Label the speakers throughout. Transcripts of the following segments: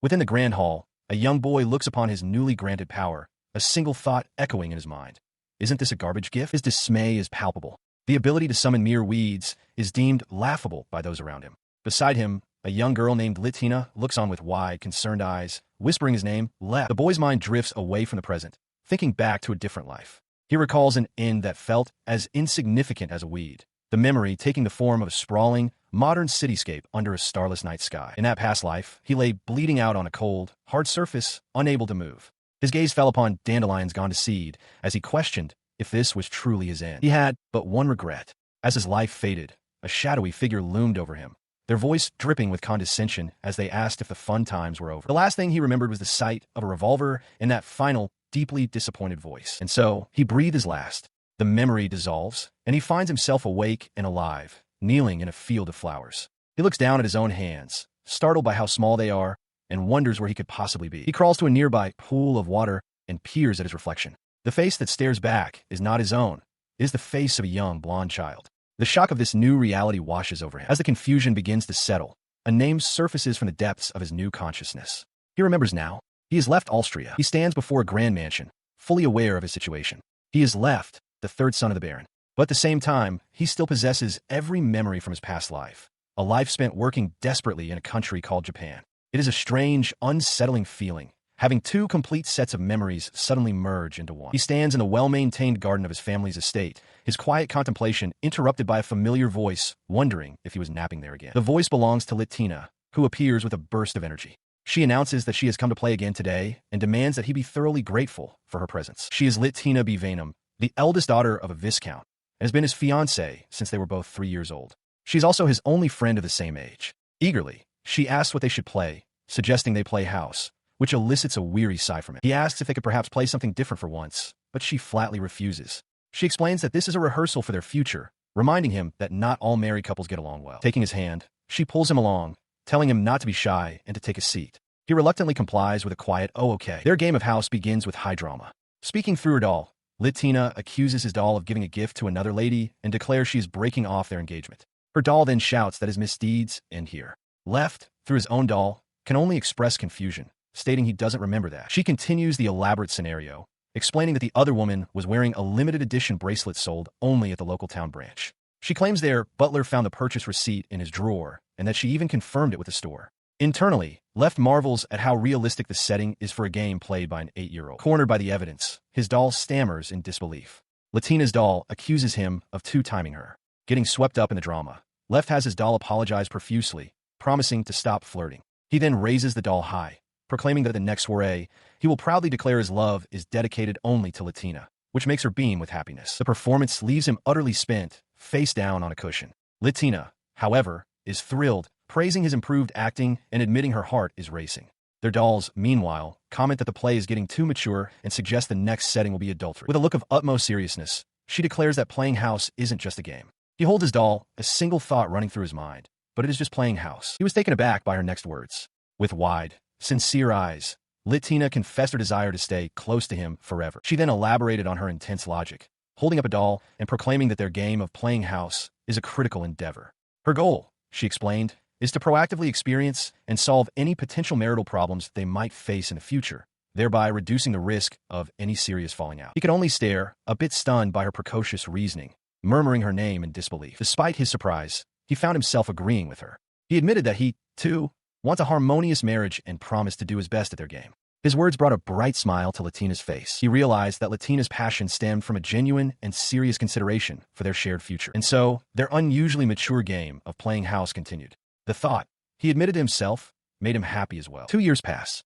Speaker 1: Within the grand hall, a young boy looks upon his newly granted power, a single thought echoing in his mind. Isn't this a garbage gift? His dismay is palpable. The ability to summon mere weeds is deemed laughable by those around him. Beside him, a young girl named Latina looks on with wide, concerned eyes, whispering his name, Left. The boy's mind drifts away from the present, thinking back to a different life. He recalls an inn that felt as insignificant as a weed, the memory taking the form of a sprawling, modern cityscape under a starless night sky. In that past life, he lay bleeding out on a cold, hard surface, unable to move. His gaze fell upon dandelions gone to seed as he questioned if this was truly his end. He had but one regret. As his life faded, a shadowy figure loomed over him, their voice dripping with condescension as they asked if the fun times were over. The last thing he remembered was the sight of a revolver and that final, deeply disappointed voice. And so, he breathed his last. The memory dissolves, and he finds himself awake and alive, kneeling in a field of flowers. He looks down at his own hands, startled by how small they are, and wonders where he could possibly be. He crawls to a nearby pool of water and peers at his reflection. The face that stares back is not his own. It is the face of a young, blonde child. The shock of this new reality washes over him. As the confusion begins to settle, a name surfaces from the depths of his new consciousness. He remembers now. He has left Austria. He stands before a grand mansion, fully aware of his situation. He is left, the third son of the Baron. But at the same time, he still possesses every memory from his past life, a life spent working desperately in a country called Japan. It is a strange, unsettling feeling, having two complete sets of memories suddenly merge into one. He stands in the well-maintained garden of his family's estate, his quiet contemplation interrupted by a familiar voice, wondering if he was napping there again. The voice belongs to Latina, who appears with a burst of energy. She announces that she has come to play again today and demands that he be thoroughly grateful for her presence. She is Latina B. Vanum, the eldest daughter of a viscount, and has been his fiancée since they were both 3 years old. She's also his only friend of the same age. Eagerly, she asks what they should play, suggesting they play house, which elicits a weary sigh from him. He asks if they could perhaps play something different for once, but she flatly refuses. She explains that this is a rehearsal for their future, reminding him that not all married couples get along well. Taking his hand, she pulls him along, telling him not to be shy and to take a seat. He reluctantly complies with a quiet, "Oh, okay." Their game of house begins with high drama. Speaking through her doll, Latina accuses his doll of giving a gift to another lady and declares she is breaking off their engagement. Her doll then shouts that his misdeeds end here. Left, through his own doll, can only express confusion, stating he doesn't remember that. She continues the elaborate scenario, explaining that the other woman was wearing a limited edition bracelet sold only at the local town branch. She claims their butler found the purchase receipt in his drawer and that she even confirmed it with the store. Internally, Left marvels at how realistic the setting is for a game played by an 8-year-old. Cornered by the evidence, his doll stammers in disbelief. Latina's doll accuses him of two-timing her. Getting swept up in the drama, Left has his doll apologize profusely, promising to stop flirting. He then raises the doll high, proclaiming that at the next soiree, he will proudly declare his love is dedicated only to Latina, which makes her beam with happiness. The performance leaves him utterly spent, face down on a cushion. Latina, however, is thrilled, praising his improved acting and admitting her heart is racing. Their dolls, meanwhile, comment that the play is getting too mature and suggest the next setting will be adultery. With a look of utmost seriousness, she declares that playing house isn't just a game. He holds his doll, a single thought running through his mind, but it is just playing house. He was taken aback by her next words. With wide, sincere eyes, Latina confessed her desire to stay close to him forever. She then elaborated on her intense logic, holding up a doll and proclaiming that their game of playing house is a critical endeavor. Her goal, she explained, is to proactively experience and solve any potential marital problems they might face in the future, thereby reducing the risk of any serious falling out. He could only stare, a bit stunned by her precocious reasoning, murmuring her name in disbelief. Despite his surprise, he found himself agreeing with her. He admitted that he, too, wants a harmonious marriage and promised to do his best at their game. His words brought a bright smile to Latina's face. He realized that Latina's passion stemmed from a genuine and serious consideration for their shared future. And so, their unusually mature game of playing house continued. The thought, he admitted to himself, made him happy as well. 2 years pass.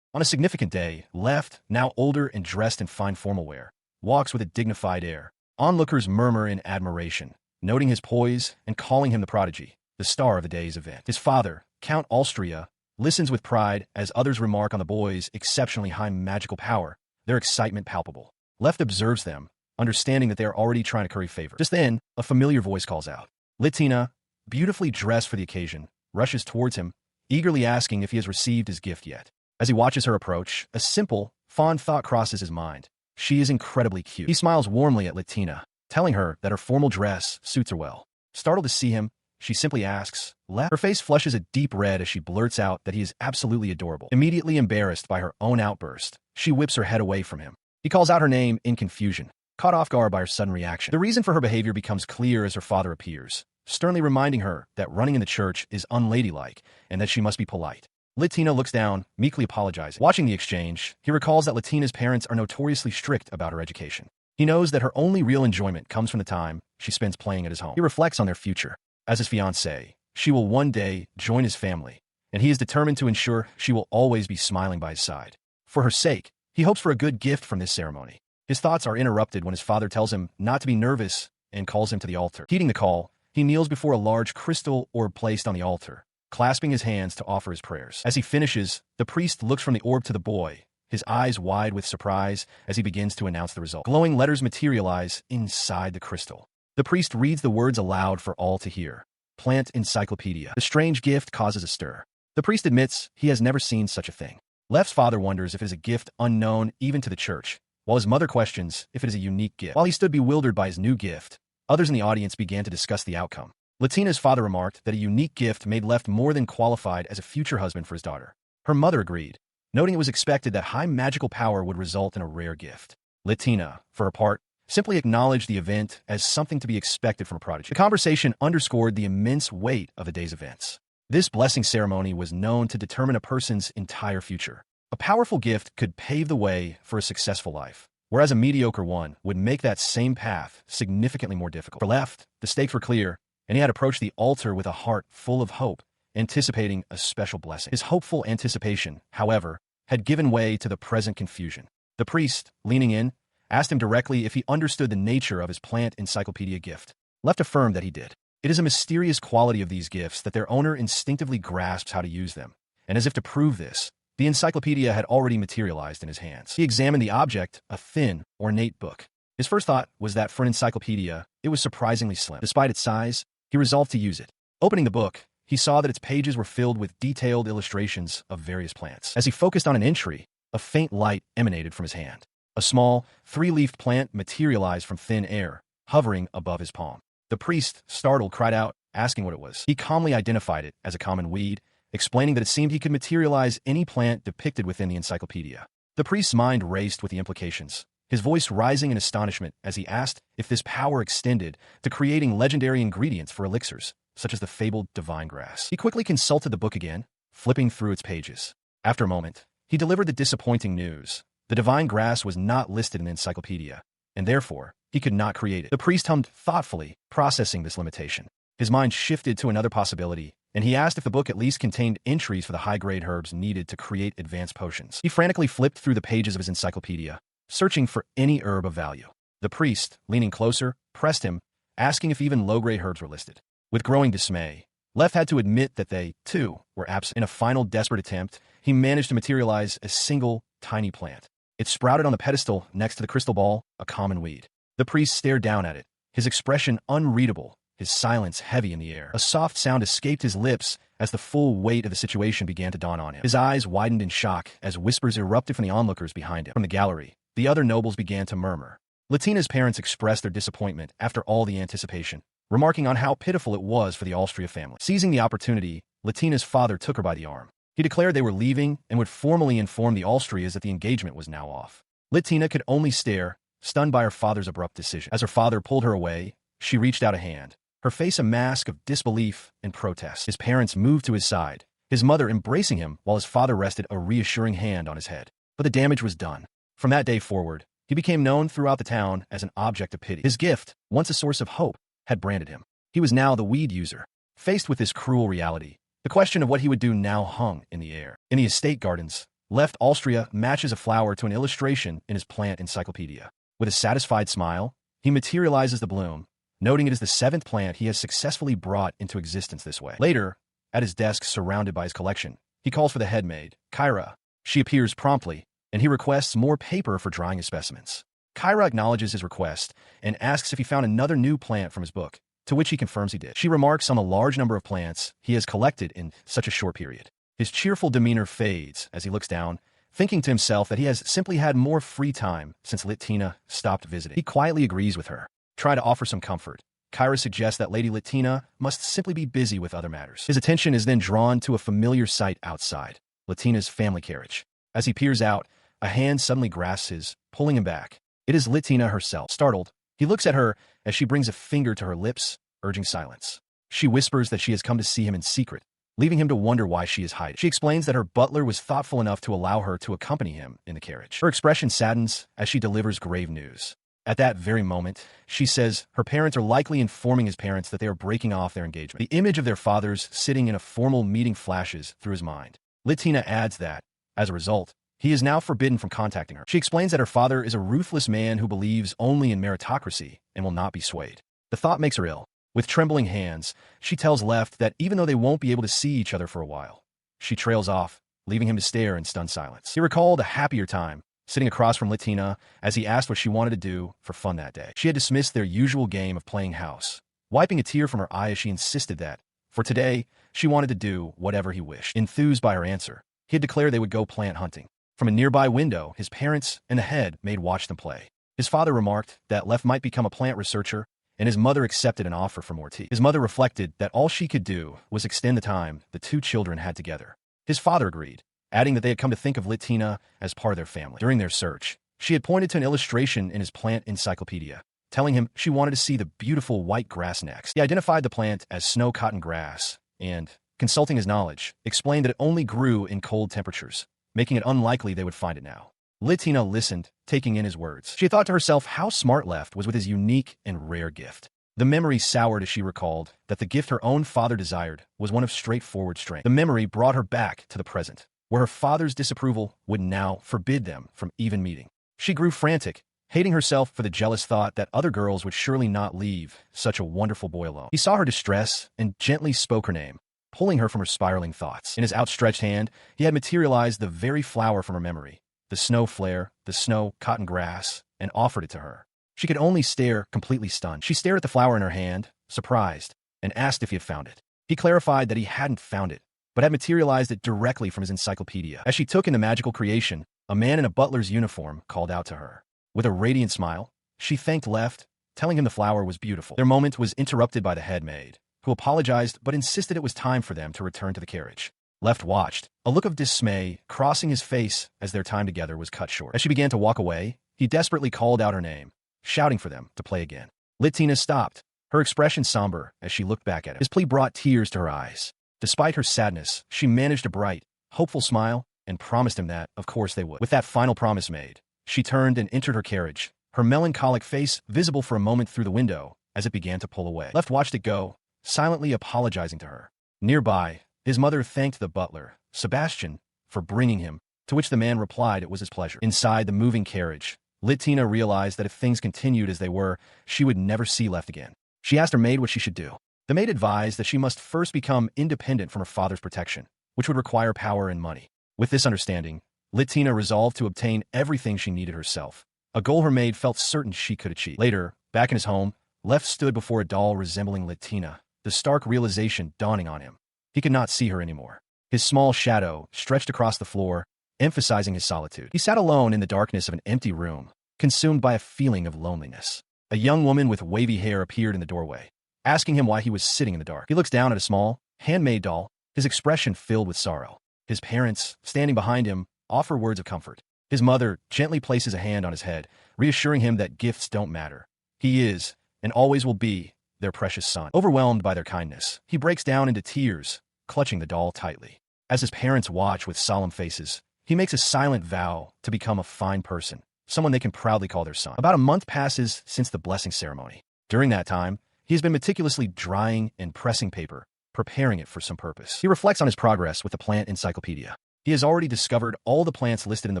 Speaker 1: On a significant day, Left, now older and dressed in fine formal wear, walks with a dignified air. Onlookers murmur in admiration, noting his poise and calling him the prodigy, the star of the day's event. His father, Count Austria, listens with pride as others remark on the boy's exceptionally high magical power, their excitement palpable. Left observes them, understanding that they are already trying to curry favor. Just then, a familiar voice calls out. Latina, beautifully dressed for the occasion, rushes towards him, eagerly asking if he has received his gift yet. As he watches her approach, a simple, fond thought crosses his mind. She is incredibly cute. He smiles warmly at Latina, telling her that her formal dress suits her well. Startled to see him, she simply asks, "Left?" Her face flushes a deep red as she blurts out that he is absolutely adorable. Immediately embarrassed by her own outburst, she whips her head away from him. He calls out her name in confusion, caught off guard by her sudden reaction. The reason for her behavior becomes clear as her father appears, sternly reminding her that running in the church is unladylike and that she must be polite. Latina looks down, meekly apologizing. Watching the exchange, he recalls that Latina's parents are notoriously strict about her education. He knows that her only real enjoyment comes from the time she spends playing at his home. He reflects on their future. As his fiancée, she will one day join his family, and he is determined to ensure she will always be smiling by his side. For her sake, he hopes for a good gift from this ceremony. His thoughts are interrupted when his father tells him not to be nervous and calls him to the altar. Heeding the call, he kneels before a large crystal orb placed on the altar, clasping his hands to offer his prayers. As he finishes, the priest looks from the orb to the boy, his eyes wide with surprise as he begins to announce the result. Glowing letters materialize inside the crystal. The priest reads the words aloud for all to hear. Plant encyclopedia. The strange gift causes a stir. The priest admits he has never seen such a thing. Left's father wonders if it is a gift unknown even to the church, while his mother questions if it is a unique gift. While he stood bewildered by his new gift, others in the audience began to discuss the outcome. Latina's father remarked that a unique gift made Left more than qualified as a future husband for his daughter. Her mother agreed, noting it was expected that high magical power would result in a rare gift. Latina, for her part, simply acknowledged the event as something to be expected from a prodigy. The conversation underscored the immense weight of the day's events. This blessing ceremony was known to determine a person's entire future. A powerful gift could pave the way for a successful life, whereas a mediocre one would make that same path significantly more difficult. For Left, the stakes were clear, and he had approached the altar with a heart full of hope, anticipating a special blessing. His hopeful anticipation, however, had given way to the present confusion. The priest, leaning in, asked him directly if he understood the nature of his plant encyclopedia gift. Left affirmed that he did. It is a mysterious quality of these gifts that their owner instinctively grasps how to use them, and as if to prove this, the encyclopedia had already materialized in his hands. He examined the object, a thin, ornate book. His first thought was that for an encyclopedia, it was surprisingly slim. Despite its size, he resolved to use it. Opening the book, he saw that its pages were filled with detailed illustrations of various plants. As he focused on an entry, a faint light emanated from his hand. A small, three-leafed plant materialized from thin air, hovering above his palm. The priest, startled, cried out, asking what it was. He calmly identified it as a common weed, explaining that it seemed he could materialize any plant depicted within the encyclopedia. The priest's mind raced with the implications, his voice rising in astonishment as he asked if this power extended to creating legendary ingredients for elixirs, such as the fabled divine grass. He quickly consulted the book again, flipping through its pages. After a moment, he delivered the disappointing news. The divine grass was not listed in the encyclopedia, and therefore, he could not create it. The priest hummed thoughtfully, processing this limitation. His mind shifted to another possibility, and he asked if the book at least contained entries for the high-grade herbs needed to create advanced potions. He frantically flipped through the pages of his encyclopedia, searching for any herb of value. The priest, leaning closer, pressed him, asking if even low-grade herbs were listed. With growing dismay, Left had to admit that they, too, were absent. In a final desperate attempt, he managed to materialize a single, tiny plant. It sprouted on the pedestal next to the crystal ball, a common weed. The priest stared down at it, his expression unreadable, his silence heavy in the air. A soft sound escaped his lips as the full weight of the situation began to dawn on him. His eyes widened in shock as whispers erupted from the onlookers behind him. From the gallery, the other nobles began to murmur. Latina's parents expressed their disappointment after all the anticipation, remarking on how pitiful it was for the Austria family. Seizing the opportunity, Latina's father took her by the arm. He declared they were leaving and would formally inform the Austrias that the engagement was now off. Latina could only stare, stunned by her father's abrupt decision. As her father pulled her away, she reached out a hand, her face a mask of disbelief and protest. His parents moved to his side, his mother embracing him while his father rested a reassuring hand on his head. But the damage was done. From that day forward, he became known throughout the town as an object of pity. His gift, once a source of hope, had branded him. He was now the weed user. Faced with this cruel reality, the question of what he would do now hung in the air. In the estate gardens, Left Austria matches a flower to an illustration in his plant encyclopedia. With a satisfied smile, he materializes the bloom, noting it is the 7th plant he has successfully brought into existence this way. Later, at his desk surrounded by his collection, he calls for the head maid, Kyra. She appears promptly, and he requests more paper for drying his specimens. Kyra acknowledges his request and asks if he found another new plant from his book, to which he confirms he did. She remarks on the large number of plants he has collected in such a short period. His cheerful demeanor fades as he looks down, thinking to himself that he has simply had more free time since Latina stopped visiting. He quietly agrees with her, trying to offer some comfort, Kyra suggests that Lady Latina must simply be busy with other matters. His attention is then drawn to a familiar sight outside, Latina's family carriage. As he peers out, a hand suddenly grasps his, pulling him back. It is Latina herself. Startled, he looks at her as she brings a finger to her lips, urging silence. She whispers that she has come to see him in secret, leaving him to wonder why she is hiding. She explains that her butler was thoughtful enough to allow her to accompany him in the carriage. Her expression saddens as she delivers grave news. At that very moment, she says her parents are likely informing his parents that they are breaking off their engagement. The image of their fathers sitting in a formal meeting flashes through his mind. Latina adds that, as a result, he is now forbidden from contacting her. She explains that her father is a ruthless man who believes only in meritocracy and will not be swayed. The thought makes her ill. With trembling hands, she tells Left that even though they won't be able to see each other for a while, she trails off, leaving him to stare in stunned silence. He recalled a happier time, sitting across from Latina as he asked what she wanted to do for fun that day. She had dismissed their usual game of playing house, wiping a tear from her eye as she insisted that, for today, she wanted to do whatever he wished. Enthused by her answer, he had declared they would go plant hunting. From a nearby window, his parents and the head maid watched them play. His father remarked that Left might become a plant researcher, and his mother accepted an offer for more tea. His mother reflected that all she could do was extend the time the two children had together. His father agreed, adding that they had come to think of Latina as part of their family. During their search, she had pointed to an illustration in his plant encyclopedia, telling him she wanted to see the beautiful white grass next. He identified the plant as snow cotton grass and, consulting his knowledge, explained that it only grew in cold temperatures, making it unlikely they would find it now. Latina listened, taking in his words. She thought to herself how smart Left was with his unique and rare gift. The memory soured as she recalled that the gift her own father desired was one of straightforward strength. The memory brought her back to the present, where her father's disapproval would now forbid them from even meeting. She grew frantic, hating herself for the jealous thought that other girls would surely not leave such a wonderful boy alone. He saw her distress and gently spoke her name, pulling her from her spiraling thoughts. In his outstretched hand, he had materialized the very flower from her memory, the snow flare, the snow cotton grass, and offered it to her. She could only stare, completely stunned. She stared at the flower in her hand, surprised, and asked if he had found it. He clarified that he hadn't found it, but had materialized it directly from his encyclopedia. As she took in the magical creation, a man in a butler's uniform called out to her. With a radiant smile, she thanked Left, telling him the flower was beautiful. Their moment was interrupted by the head maid, who apologized but insisted it was time for them to return to the carriage. Left watched, a look of dismay crossing his face as their time together was cut short. As she began to walk away, he desperately called out her name, shouting for them to play again. Latina stopped, her expression somber as she looked back at him. His plea brought tears to her eyes. Despite her sadness, she managed a bright, hopeful smile and promised him that, of course, they would. With that final promise made, she turned and entered her carriage, her melancholic face visible for a moment through the window as it began to pull away. Left watched it go, silently apologizing to her. Nearby, his mother thanked the butler, Sebastian, for bringing him, to which the man replied it was his pleasure. Inside the moving carriage, Latina realized that if things continued as they were, she would never see Left again. She asked her maid what she should do. The maid advised that she must first become independent from her father's protection, which would require power and money. With this understanding, Latina resolved to obtain everything she needed herself, a goal her maid felt certain she could achieve. Later, back in his home, Left stood before a doll resembling Latina, the stark realization dawning on him. He could not see her anymore. His small shadow stretched across the floor, emphasizing his solitude. He sat alone in the darkness of an empty room, consumed by a feeling of loneliness. A young woman with wavy hair appeared in the doorway, asking him why he was sitting in the dark. He looks down at a small, handmade doll, his expression filled with sorrow. His parents, standing behind him, offer words of comfort. His mother gently places a hand on his head, reassuring him that gifts don't matter. He is, and always will be, their precious son. Overwhelmed by their kindness, he breaks down into tears, clutching the doll tightly. As his parents watch with solemn faces, he makes a silent vow to become a fine person, someone they can proudly call their son. About a month passes since the blessing ceremony. During that time, he has been meticulously drying and pressing paper, preparing it for some purpose. He reflects on his progress with the plant encyclopedia. He has already discovered all the plants listed in the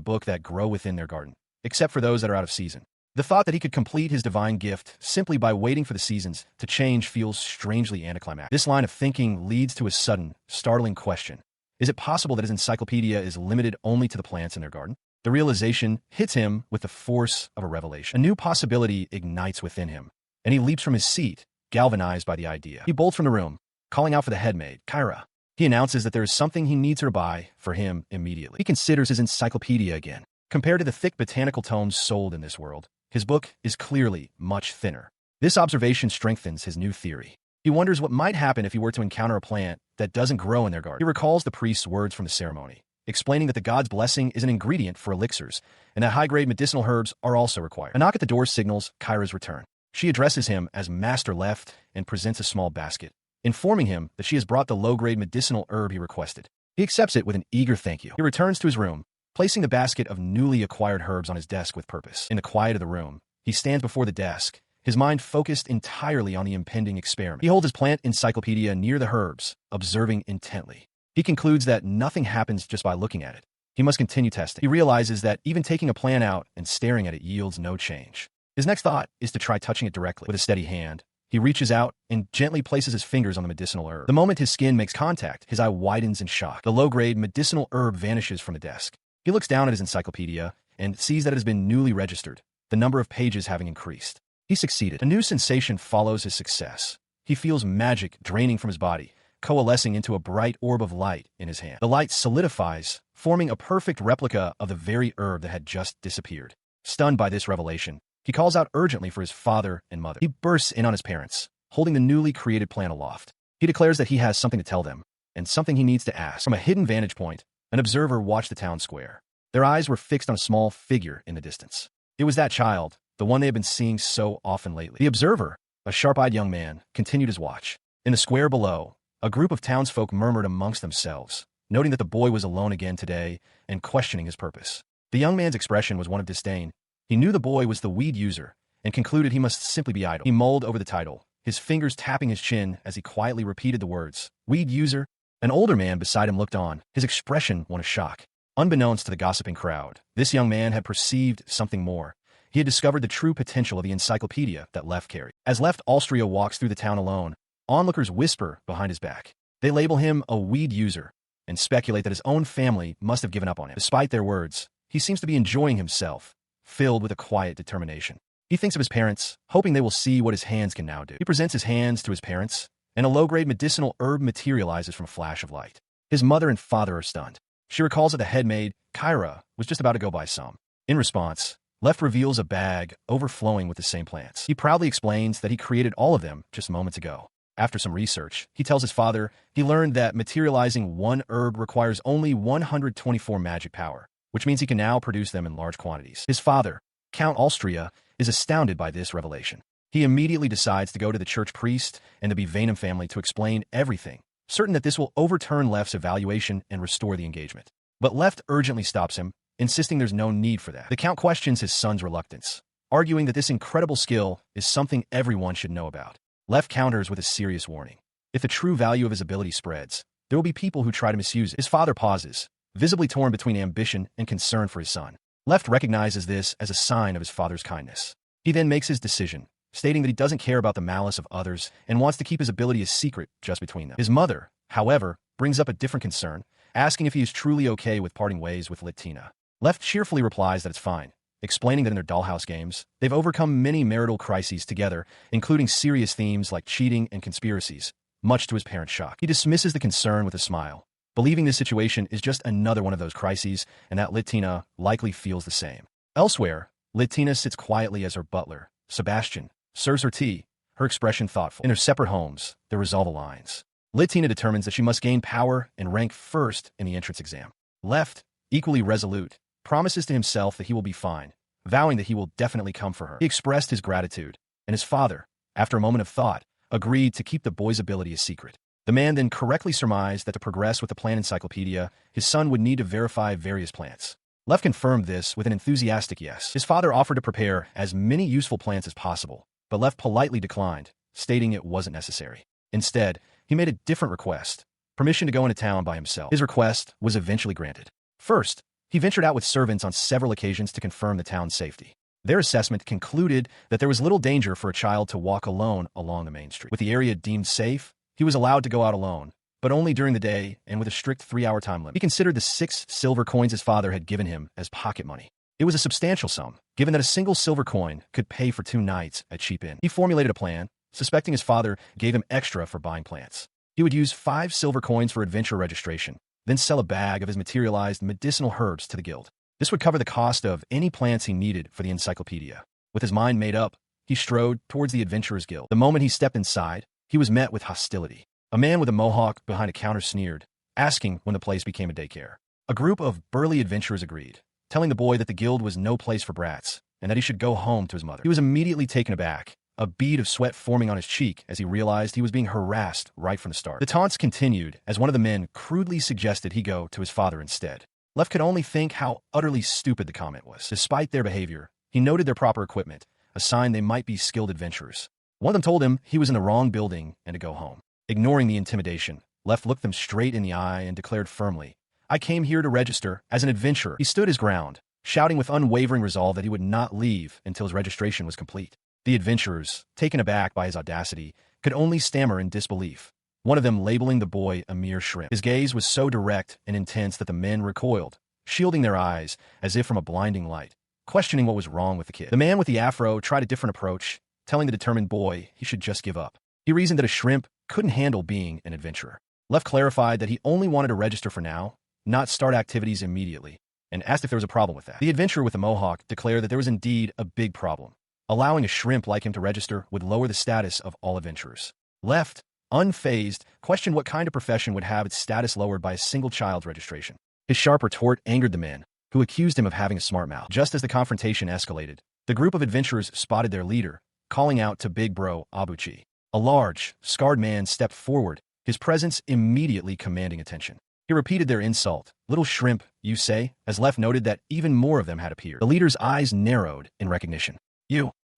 Speaker 1: book that grow within their garden, except for those that are out of season. The thought that he could complete his divine gift simply by waiting for the seasons to change feels strangely anticlimactic. This line of thinking leads to a sudden, startling question. Is it possible that his encyclopedia is limited only to the plants in their garden? The realization hits him with the force of a revelation. A new possibility ignites within him, and he leaps from his seat, galvanized by the idea. He bolts from the room, calling out for the head maid, Kyra. He announces that there is something he needs her to buy for him immediately. He considers his encyclopedia again. Compared to the thick botanical tomes sold in this world, his book is clearly much thinner. This observation strengthens his new theory. He wonders what might happen if he were to encounter a plant that doesn't grow in their garden. He recalls the priest's words from the ceremony, explaining that the god's blessing is an ingredient for elixirs, and that high-grade medicinal herbs are also required. A knock at the door signals Kyra's return. She addresses him as Master Left and presents a small basket, informing him that she has brought the low-grade medicinal herb he requested. He accepts it with an eager thank you. He returns to his room, placing the basket of newly acquired herbs on his desk with purpose. In the quiet of the room, he stands before the desk, his mind focused entirely on the impending experiment. He holds his plant encyclopedia near the herbs, observing intently. He concludes that nothing happens just by looking at it. He must continue testing. He realizes that even taking a plant out and staring at it yields no change. His next thought is to try touching it directly. With a steady hand, he reaches out and gently places his fingers on the medicinal herb. The moment his skin makes contact, his eye widens in shock. The low-grade medicinal herb vanishes from the desk. He looks down at his encyclopedia and sees that it has been newly registered, the number of pages having increased. He succeeded. A new sensation follows his success. He feels magic draining from his body, coalescing into a bright orb of light in his hand. The light solidifies, forming a perfect replica of the very herb that had just disappeared. Stunned by this revelation, he calls out urgently for his father and mother. He bursts in on his parents, holding the newly created plant aloft. He declares that he has something to tell them, and something he needs to ask. From a hidden vantage point, an observer watched the town square. Their eyes were fixed on a small figure in the distance. It was that child, the one they had been seeing so often lately. The observer, a sharp-eyed young man, continued his watch. In the square below, a group of townsfolk murmured amongst themselves, noting that the boy was alone again today and questioning his purpose. The young man's expression was one of disdain. He knew the boy was the weed user and concluded he must simply be idle. He mulled over the title, his fingers tapping his chin as he quietly repeated the words, "Weed user." An older man beside him looked on, his expression one of shock. Unbeknownst to the gossiping crowd, this young man had perceived something more. He had discovered the true potential of the encyclopedia that Left carried. As Left Austria walks through the town alone, onlookers whisper behind his back. They label him a weed user and speculate that his own family must have given up on him. Despite their words, he seems to be enjoying himself, filled with a quiet determination. He thinks of his parents, hoping they will see what his hands can now do. He presents his hands to his parents, and a low-grade medicinal herb materializes from a flash of light. His mother and father are stunned. She recalls that the head maid, Kyra, was just about to go buy some. In response, Left reveals a bag overflowing with the same plants. He proudly explains that he created all of them just moments ago. After some research, he tells his father he learned that materializing one herb requires only 124 magic power, which means he can now produce them in large quantities. His father, Count Austria, is astounded by this revelation. He immediately decides to go to the church priest and the Bevanum family to explain everything, certain that this will overturn Left's evaluation and restore the engagement. But Left urgently stops him, insisting there's no need for that. The Count questions his son's reluctance, arguing that this incredible skill is something everyone should know about. Left counters with a serious warning. If the true value of his ability spreads, there will be people who try to misuse it. His father pauses, visibly torn between ambition and concern for his son. Left recognizes this as a sign of his father's kindness. He then makes his decision, stating that he doesn't care about the malice of others and wants to keep his ability a secret just between them. His mother, however, brings up a different concern, asking if he is truly okay with parting ways with Latina. Left cheerfully replies that it's fine, explaining that in their dollhouse games, they've overcome many marital crises together, including serious themes like cheating and conspiracies, much to his parents' shock. He dismisses the concern with a smile, believing this situation is just another one of those crises and that Latina likely feels the same. Elsewhere, Latina sits quietly as her butler, Sebastian, serves her tea, her expression thoughtful. In their separate homes, their resolve aligns. Latina determines that she must gain power and rank first in the entrance exam. Left, equally resolute, promises to himself that he will be fine, vowing that he will definitely come for her. He expressed his gratitude, and his father, after a moment of thought, agreed to keep the boy's ability a secret. The man then correctly surmised that to progress with the plant encyclopedia, his son would need to verify various plants. Left confirmed this with an enthusiastic yes. His father offered to prepare as many useful plants as possible, but Left politely declined, stating it wasn't necessary. Instead, he made a different request, permission to go into town by himself. His request was eventually granted. First, he ventured out with servants on several occasions to confirm the town's safety. Their assessment concluded that there was little danger for a child to walk alone along the main street. With the area deemed safe, he was allowed to go out alone, but only during the day and with a strict 3-hour time limit. He considered the 6 silver coins his father had given him as pocket money. It was a substantial sum, given that a single silver coin could pay for 2 nights at cheap inn. He formulated a plan, suspecting his father gave him extra for buying plants. He would use 5 silver coins for adventure registration, then sell a bag of his materialized medicinal herbs to the guild. This would cover the cost of any plants he needed for the encyclopedia. With his mind made up, he strode towards the Adventurers Guild. The moment he stepped inside, he was met with hostility. A man with a mohawk behind a counter sneered, asking when the place became a daycare. A group of burly adventurers agreed, telling the boy that the guild was no place for brats, and that he should go home to his mother. He was immediately taken aback, a bead of sweat forming on his cheek as he realized he was being harassed right from the start. The taunts continued as one of the men crudely suggested he go to his father instead. Left could only think how utterly stupid the comment was. Despite their behavior, he noted their proper equipment, a sign they might be skilled adventurers. One of them told him he was in the wrong building and to go home. Ignoring the intimidation, Left looked them straight in the eye and declared firmly, "I came here to register as an adventurer." He stood his ground, shouting with unwavering resolve that he would not leave until his registration was complete. The adventurers, taken aback by his audacity, could only stammer in disbelief, one of them labeling the boy a mere shrimp. His gaze was so direct and intense that the men recoiled, shielding their eyes as if from a blinding light, questioning what was wrong with the kid. The man with the afro tried a different approach, telling the determined boy he should just give up. He reasoned that a shrimp couldn't handle being an adventurer. Left clarified that he only wanted to register for now, not start activities immediately, and asked if there was a problem with that. The adventurer with the mohawk declared that there was indeed a big problem. Allowing a shrimp like him to register would lower the status of all adventurers. Left, unfazed, questioned what kind of profession would have its status lowered by a single child's registration. His sharp retort angered the men, who accused him of having a smart mouth. Just as the confrontation escalated, the group of adventurers spotted their leader, calling out to Big Bro Abuchi. A large, scarred man stepped forward, his presence immediately commanding attention. He repeated their insult. "Little shrimp, you say?" as Left noted that even more of them had appeared. The leader's eyes narrowed in recognition.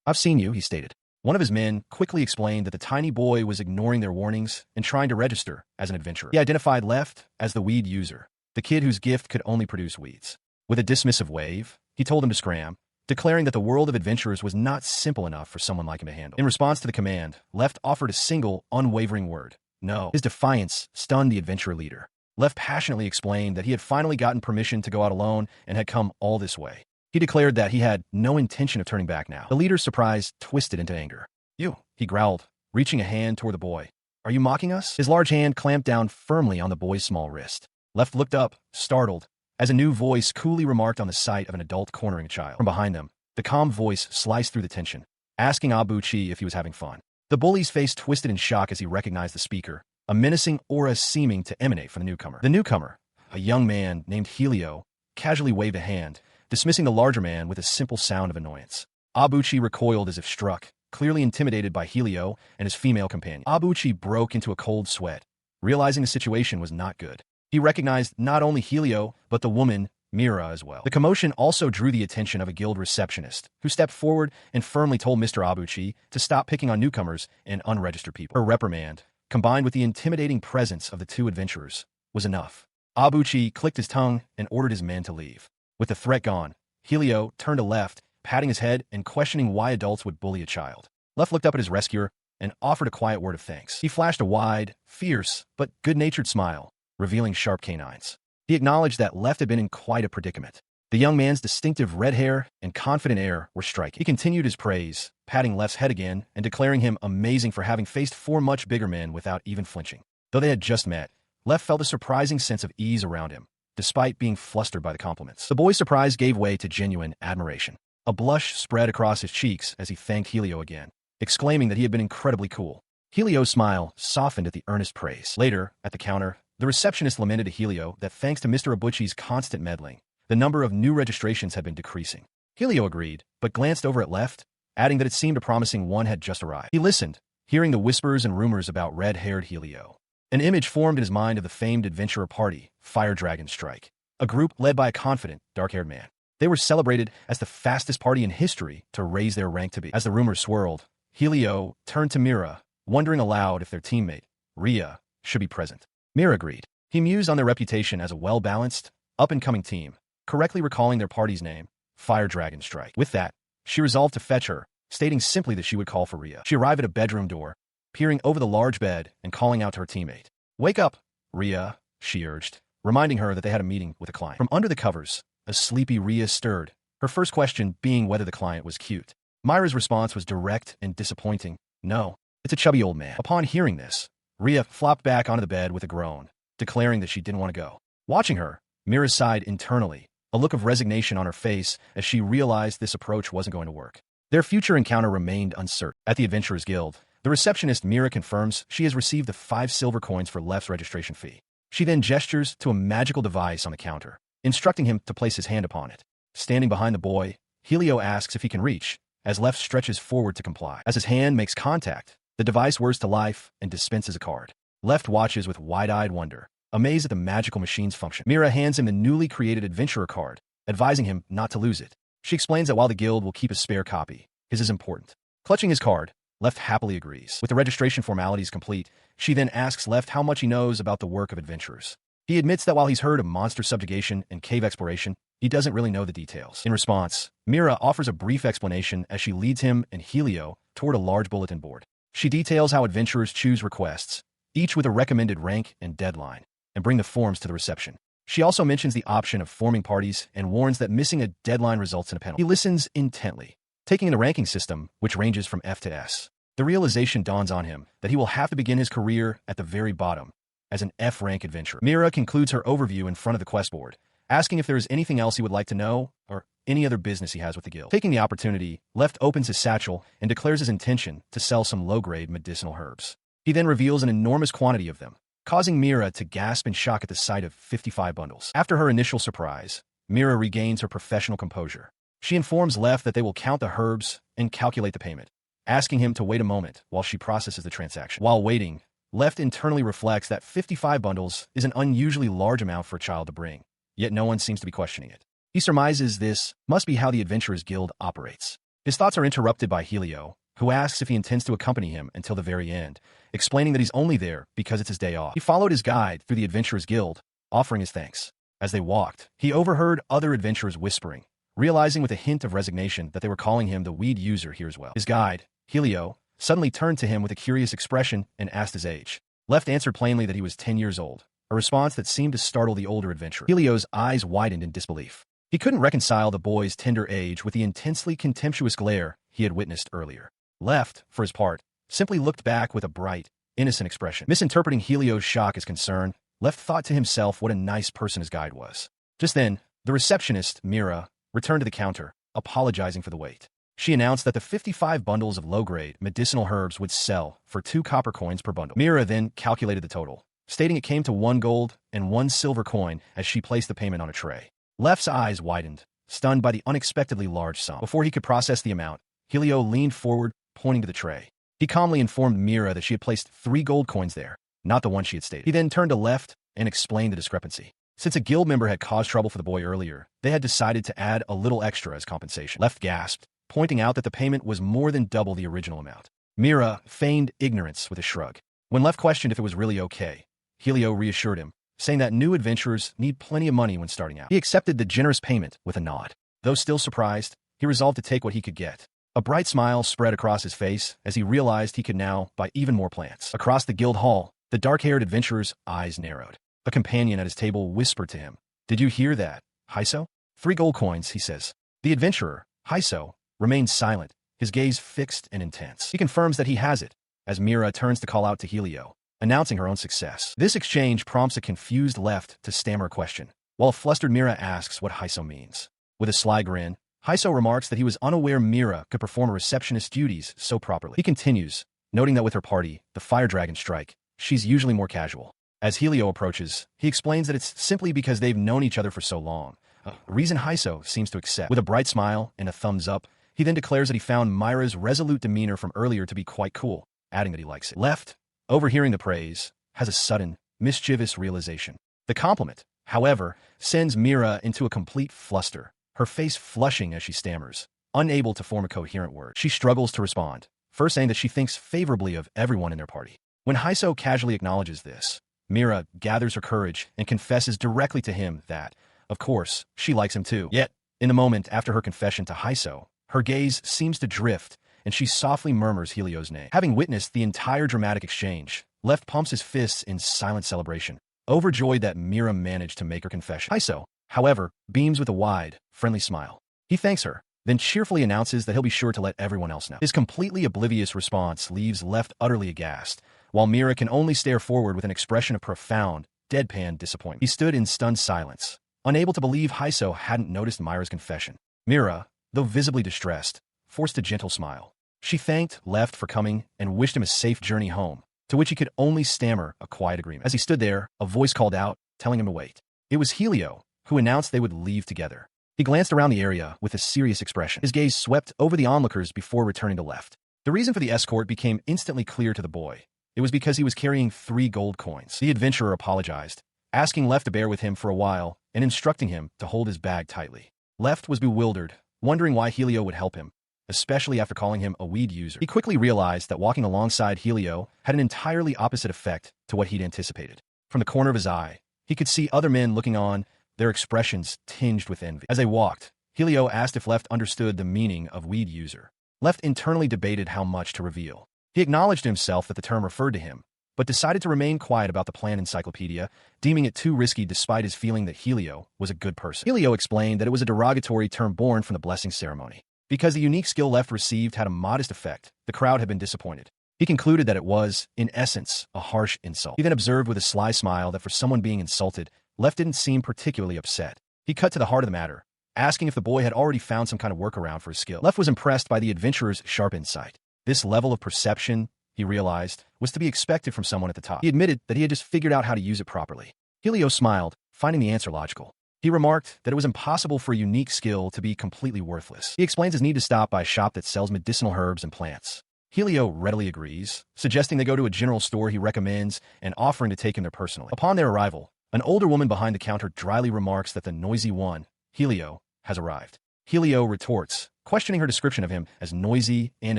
Speaker 1: I've seen you," he stated. One of his men quickly explained that the tiny boy was ignoring their warnings and trying to register as an adventurer. He identified Left as the weed user, the kid whose gift could only produce weeds. With a dismissive wave, he told him to scram, declaring that the world of adventurers was not simple enough for someone like him to handle. In response to the command, Left offered a single, unwavering word: no. His defiance stunned the adventurer leader. Left passionately explained that he had finally gotten permission to go out alone and had come all this way. He declared that he had no intention of turning back now. The leader's surprise twisted into anger. "You," he growled, reaching a hand toward the boy. "Are you mocking us?" His large hand clamped down firmly on the boy's small wrist. Left looked up, startled, as a new voice coolly remarked on the sight of an adult cornering a child. From behind them, the calm voice sliced through the tension, asking Abuchi if he was having fun. The bully's face twisted in shock as he recognized the speaker, a menacing aura seeming to emanate from the newcomer. The newcomer, a young man named Helio, casually waved a hand, dismissing the larger man with a simple sound of annoyance. Abuchi recoiled as if struck, clearly intimidated by Helio and his female companion. Abuchi broke into a cold sweat, realizing the situation was not good. He recognized not only Helio, but the woman, Mira, as well. The commotion also drew the attention of a guild receptionist, who stepped forward and firmly told Mr. Abuchi to stop picking on newcomers and unregistered people. Her reprimand, combined with the intimidating presence of the two adventurers, was enough. Abuchi clicked his tongue and ordered his men to leave. With the threat gone, Helio turned to Left, patting his head and questioning why adults would bully a child. Left looked up at his rescuer and offered a quiet word of thanks. He flashed a wide, fierce, but good-natured smile, revealing sharp canines. He acknowledged that Left had been in quite a predicament. The young man's distinctive red hair and confident air were striking. He continued his praise, patting Left's head again and declaring him amazing for having faced 4 much bigger men without even flinching. Though they had just met, Left felt a surprising sense of ease around him, despite being flustered by the compliments. The boy's surprise gave way to genuine admiration. A blush spread across his cheeks as he thanked Helio again, exclaiming that he had been incredibly cool. Helio's smile softened at the earnest praise. Later, at the counter, the receptionist lamented to Helio that thanks to Mr. Abuchi's constant meddling, the number of new registrations had been decreasing. Helio agreed, but glanced over at Left, adding that it seemed a promising one had just arrived. He listened, hearing the whispers and rumors about red-haired Helio. An image formed in his mind of the famed adventurer party, Fire Dragon Strike, a group led by a confident, dark-haired man. They were celebrated as the fastest party in history to raise their rank to be. As the rumors swirled, Helio turned to Mira, wondering aloud if their teammate, Ria, should be present. Mira agreed. He mused on their reputation as a well-balanced, up-and-coming team, correctly recalling their party's name, Fire Dragon Strike. With that, she resolved to fetch her, stating simply that she would call for Ria. She arrived at a bedroom door, peering over the large bed and calling out to her teammate. "Wake up, Ria," she urged, reminding her that they had a meeting with a client. From under the covers, a sleepy Ria stirred, her first question being whether the client was cute. Myra's response was direct and disappointing. "No, it's a chubby old man." Upon hearing this, Ria flopped back onto the bed with a groan, declaring that she didn't want to go. Watching her, Mira sighed internally, a look of resignation on her face as she realized this approach wasn't going to work. Their future encounter remained uncertain. At the Adventurers Guild, the receptionist Mira confirms she has received the 5 silver coins for Left's registration fee. She then gestures to a magical device on the counter, instructing him to place his hand upon it. Standing behind the boy, Helio asks if he can reach, as Left stretches forward to comply. As his hand makes contact, the device whirs to life and dispenses a card. Left watches with wide-eyed wonder, amazed at the magical machine's function. Mira hands him the newly created adventurer card, advising him not to lose it. She explains that while the guild will keep a spare copy, his is important. Clutching his card, Left happily agrees. With the registration formalities complete, she then asks Left how much he knows about the work of adventurers. He admits that while he's heard of monster subjugation and cave exploration, he doesn't really know the details. In response, Mira offers a brief explanation as she leads him and Helio toward a large bulletin board. She details how adventurers choose requests, each with a recommended rank and deadline, and bring the forms to the reception. She also mentions the option of forming parties and warns that missing a deadline results in a penalty. He listens intently, taking in the ranking system, which ranges from F to S. The realization dawns on him that he will have to begin his career at the very bottom, as an F-rank adventurer. Mira concludes her overview in front of the quest board, asking if there is anything else he would like to know, or any other business he has with the guild. Taking the opportunity, Left opens his satchel and declares his intention to sell some low-grade medicinal herbs. He then reveals an enormous quantity of them, causing Mira to gasp in shock at the sight of 55 bundles. After her initial surprise, Mira regains her professional composure. She informs Left that they will count the herbs and calculate the payment, asking him to wait a moment while she processes the transaction. While waiting, Left internally reflects that 55 bundles is an unusually large amount for a child to bring, yet no one seems to be questioning it. He surmises this must be how the Adventurers Guild operates. His thoughts are interrupted by Helio, who asks if he intends to accompany him until the very end, explaining that he's only there because it's his day off. He followed his guide through the Adventurers Guild, offering his thanks. As they walked, he overheard other adventurers whispering, realizing with a hint of resignation that they were calling him the weed user here as well. His guide, Helio, suddenly turned to him with a curious expression and asked his age. Left answered plainly that he was 10 years old, a response that seemed to startle the older adventurer. Helio's eyes widened in disbelief. He couldn't reconcile the boy's tender age with the intensely contemptuous glare he had witnessed earlier. Left, for his part, simply looked back with a bright, innocent expression. Misinterpreting Helio's shock as concern, Left thought to himself what a nice person his guide was. Just then, the receptionist, Mira, returned to the counter, apologizing for the wait. She announced that the 55 bundles of low-grade medicinal herbs would sell for 2 copper coins per bundle. Mira then calculated the total, stating it came to 1 gold and 1 silver coin as she placed the payment on a tray. Left's eyes widened, stunned by the unexpectedly large sum. Before he could process the amount, Helio leaned forward, pointing to the tray. He calmly informed Mira that she had placed 3 gold coins there, not the one she had stated. He then turned to Left and explained the discrepancy. Since a guild member had caused trouble for the boy earlier, they had decided to add a little extra as compensation. Left gasped, pointing out that the payment was more than double the original amount. Mira feigned ignorance with a shrug. When Left questioned if it was really okay, Helio reassured him, saying that new adventurers need plenty of money when starting out. He accepted the generous payment with a nod. Though still surprised, he resolved to take what he could get. A bright smile spread across his face as he realized he could now buy even more plants. Across the guild hall, the dark-haired adventurer's eyes narrowed. A companion at his table whispered to him, "Did you hear that, Hiso?" 3 gold coins, he says. The adventurer, Hiso, remains silent, his gaze fixed and intense. He confirms that he has it, as Mira turns to call out to Helio, announcing her own success. This exchange prompts a confused Left to stammer a question, while a flustered Mira asks what Hiso means. With a sly grin, Hiso remarks that he was unaware Mira could perform a receptionist's duties so properly. He continues, noting that with her party, the Fire Dragon Strike, she's usually more casual. As Helio approaches, he explains that it's simply because they've known each other for so long, a reason Hiso seems to accept. With a bright smile and a thumbs up, he then declares that he found Myra's resolute demeanor from earlier to be quite cool, adding that he likes it. Left, overhearing the praise, has a sudden, mischievous realization. The compliment, however, sends Mira into a complete fluster, her face flushing as she stammers, unable to form a coherent word. She struggles to respond, first saying that she thinks favorably of everyone in their party. When Hiso casually acknowledges this, Mira gathers her courage and confesses directly to him that, of course, she likes him too. Yet, in the moment after her confession to Hiso, her gaze seems to drift, and she softly murmurs Helio's name. Having witnessed the entire dramatic exchange, Left pumps his fists in silent celebration, overjoyed that Mira managed to make her confession. Hiso, however, beams with a wide, friendly smile. He thanks her, then cheerfully announces that he'll be sure to let everyone else know. His completely oblivious response leaves Left utterly aghast, while Mira can only stare forward with an expression of profound, deadpan disappointment. He stood in stunned silence, unable to believe Hiso hadn't noticed Myra's confession. Mira, though visibly distressed, forced a gentle smile. She thanked Left for coming and wished him a safe journey home, to which he could only stammer a quiet agreement. As he stood there, a voice called out, telling him to wait. It was Helio, who announced they would leave together. He glanced around the area with a serious expression. His gaze swept over the onlookers before returning to Left. The reason for the escort became instantly clear to the boy. It was because he was carrying 3 gold coins. The adventurer apologized, asking Left to bear with him for a while and instructing him to hold his bag tightly. Left was bewildered, wondering why Helio would help him, especially after calling him a weed user. He quickly realized that walking alongside Helio had an entirely opposite effect to what he'd anticipated. From the corner of his eye, he could see other men looking on, their expressions tinged with envy. As they walked, Helio asked if Left understood the meaning of weed user. Left internally debated how much to reveal. He acknowledged to himself that the term referred to him, but decided to remain quiet about the planned encyclopedia, deeming it too risky despite his feeling that Helio was a good person. Helio explained that it was a derogatory term born from the blessing ceremony. Because the unique skill Left received had a modest effect, the crowd had been disappointed. He concluded that it was, in essence, a harsh insult. He then observed with a sly smile that for someone being insulted, Left didn't seem particularly upset. He cut to the heart of the matter, asking if the boy had already found some kind of workaround for his skill. Left was impressed by the adventurer's sharp insight. This level of perception, he realized, was to be expected from someone at the top. He admitted that he had just figured out how to use it properly. Helio smiled, finding the answer logical. He remarked that it was impossible for a unique skill to be completely worthless. He explains his need to stop by a shop that sells medicinal herbs and plants. Helio readily agrees, suggesting they go to a general store he recommends and offering to take him there personally. Upon their arrival, an older woman behind the counter dryly remarks that the noisy one, Helio, has arrived. Helio retorts, questioning her description of him as noisy and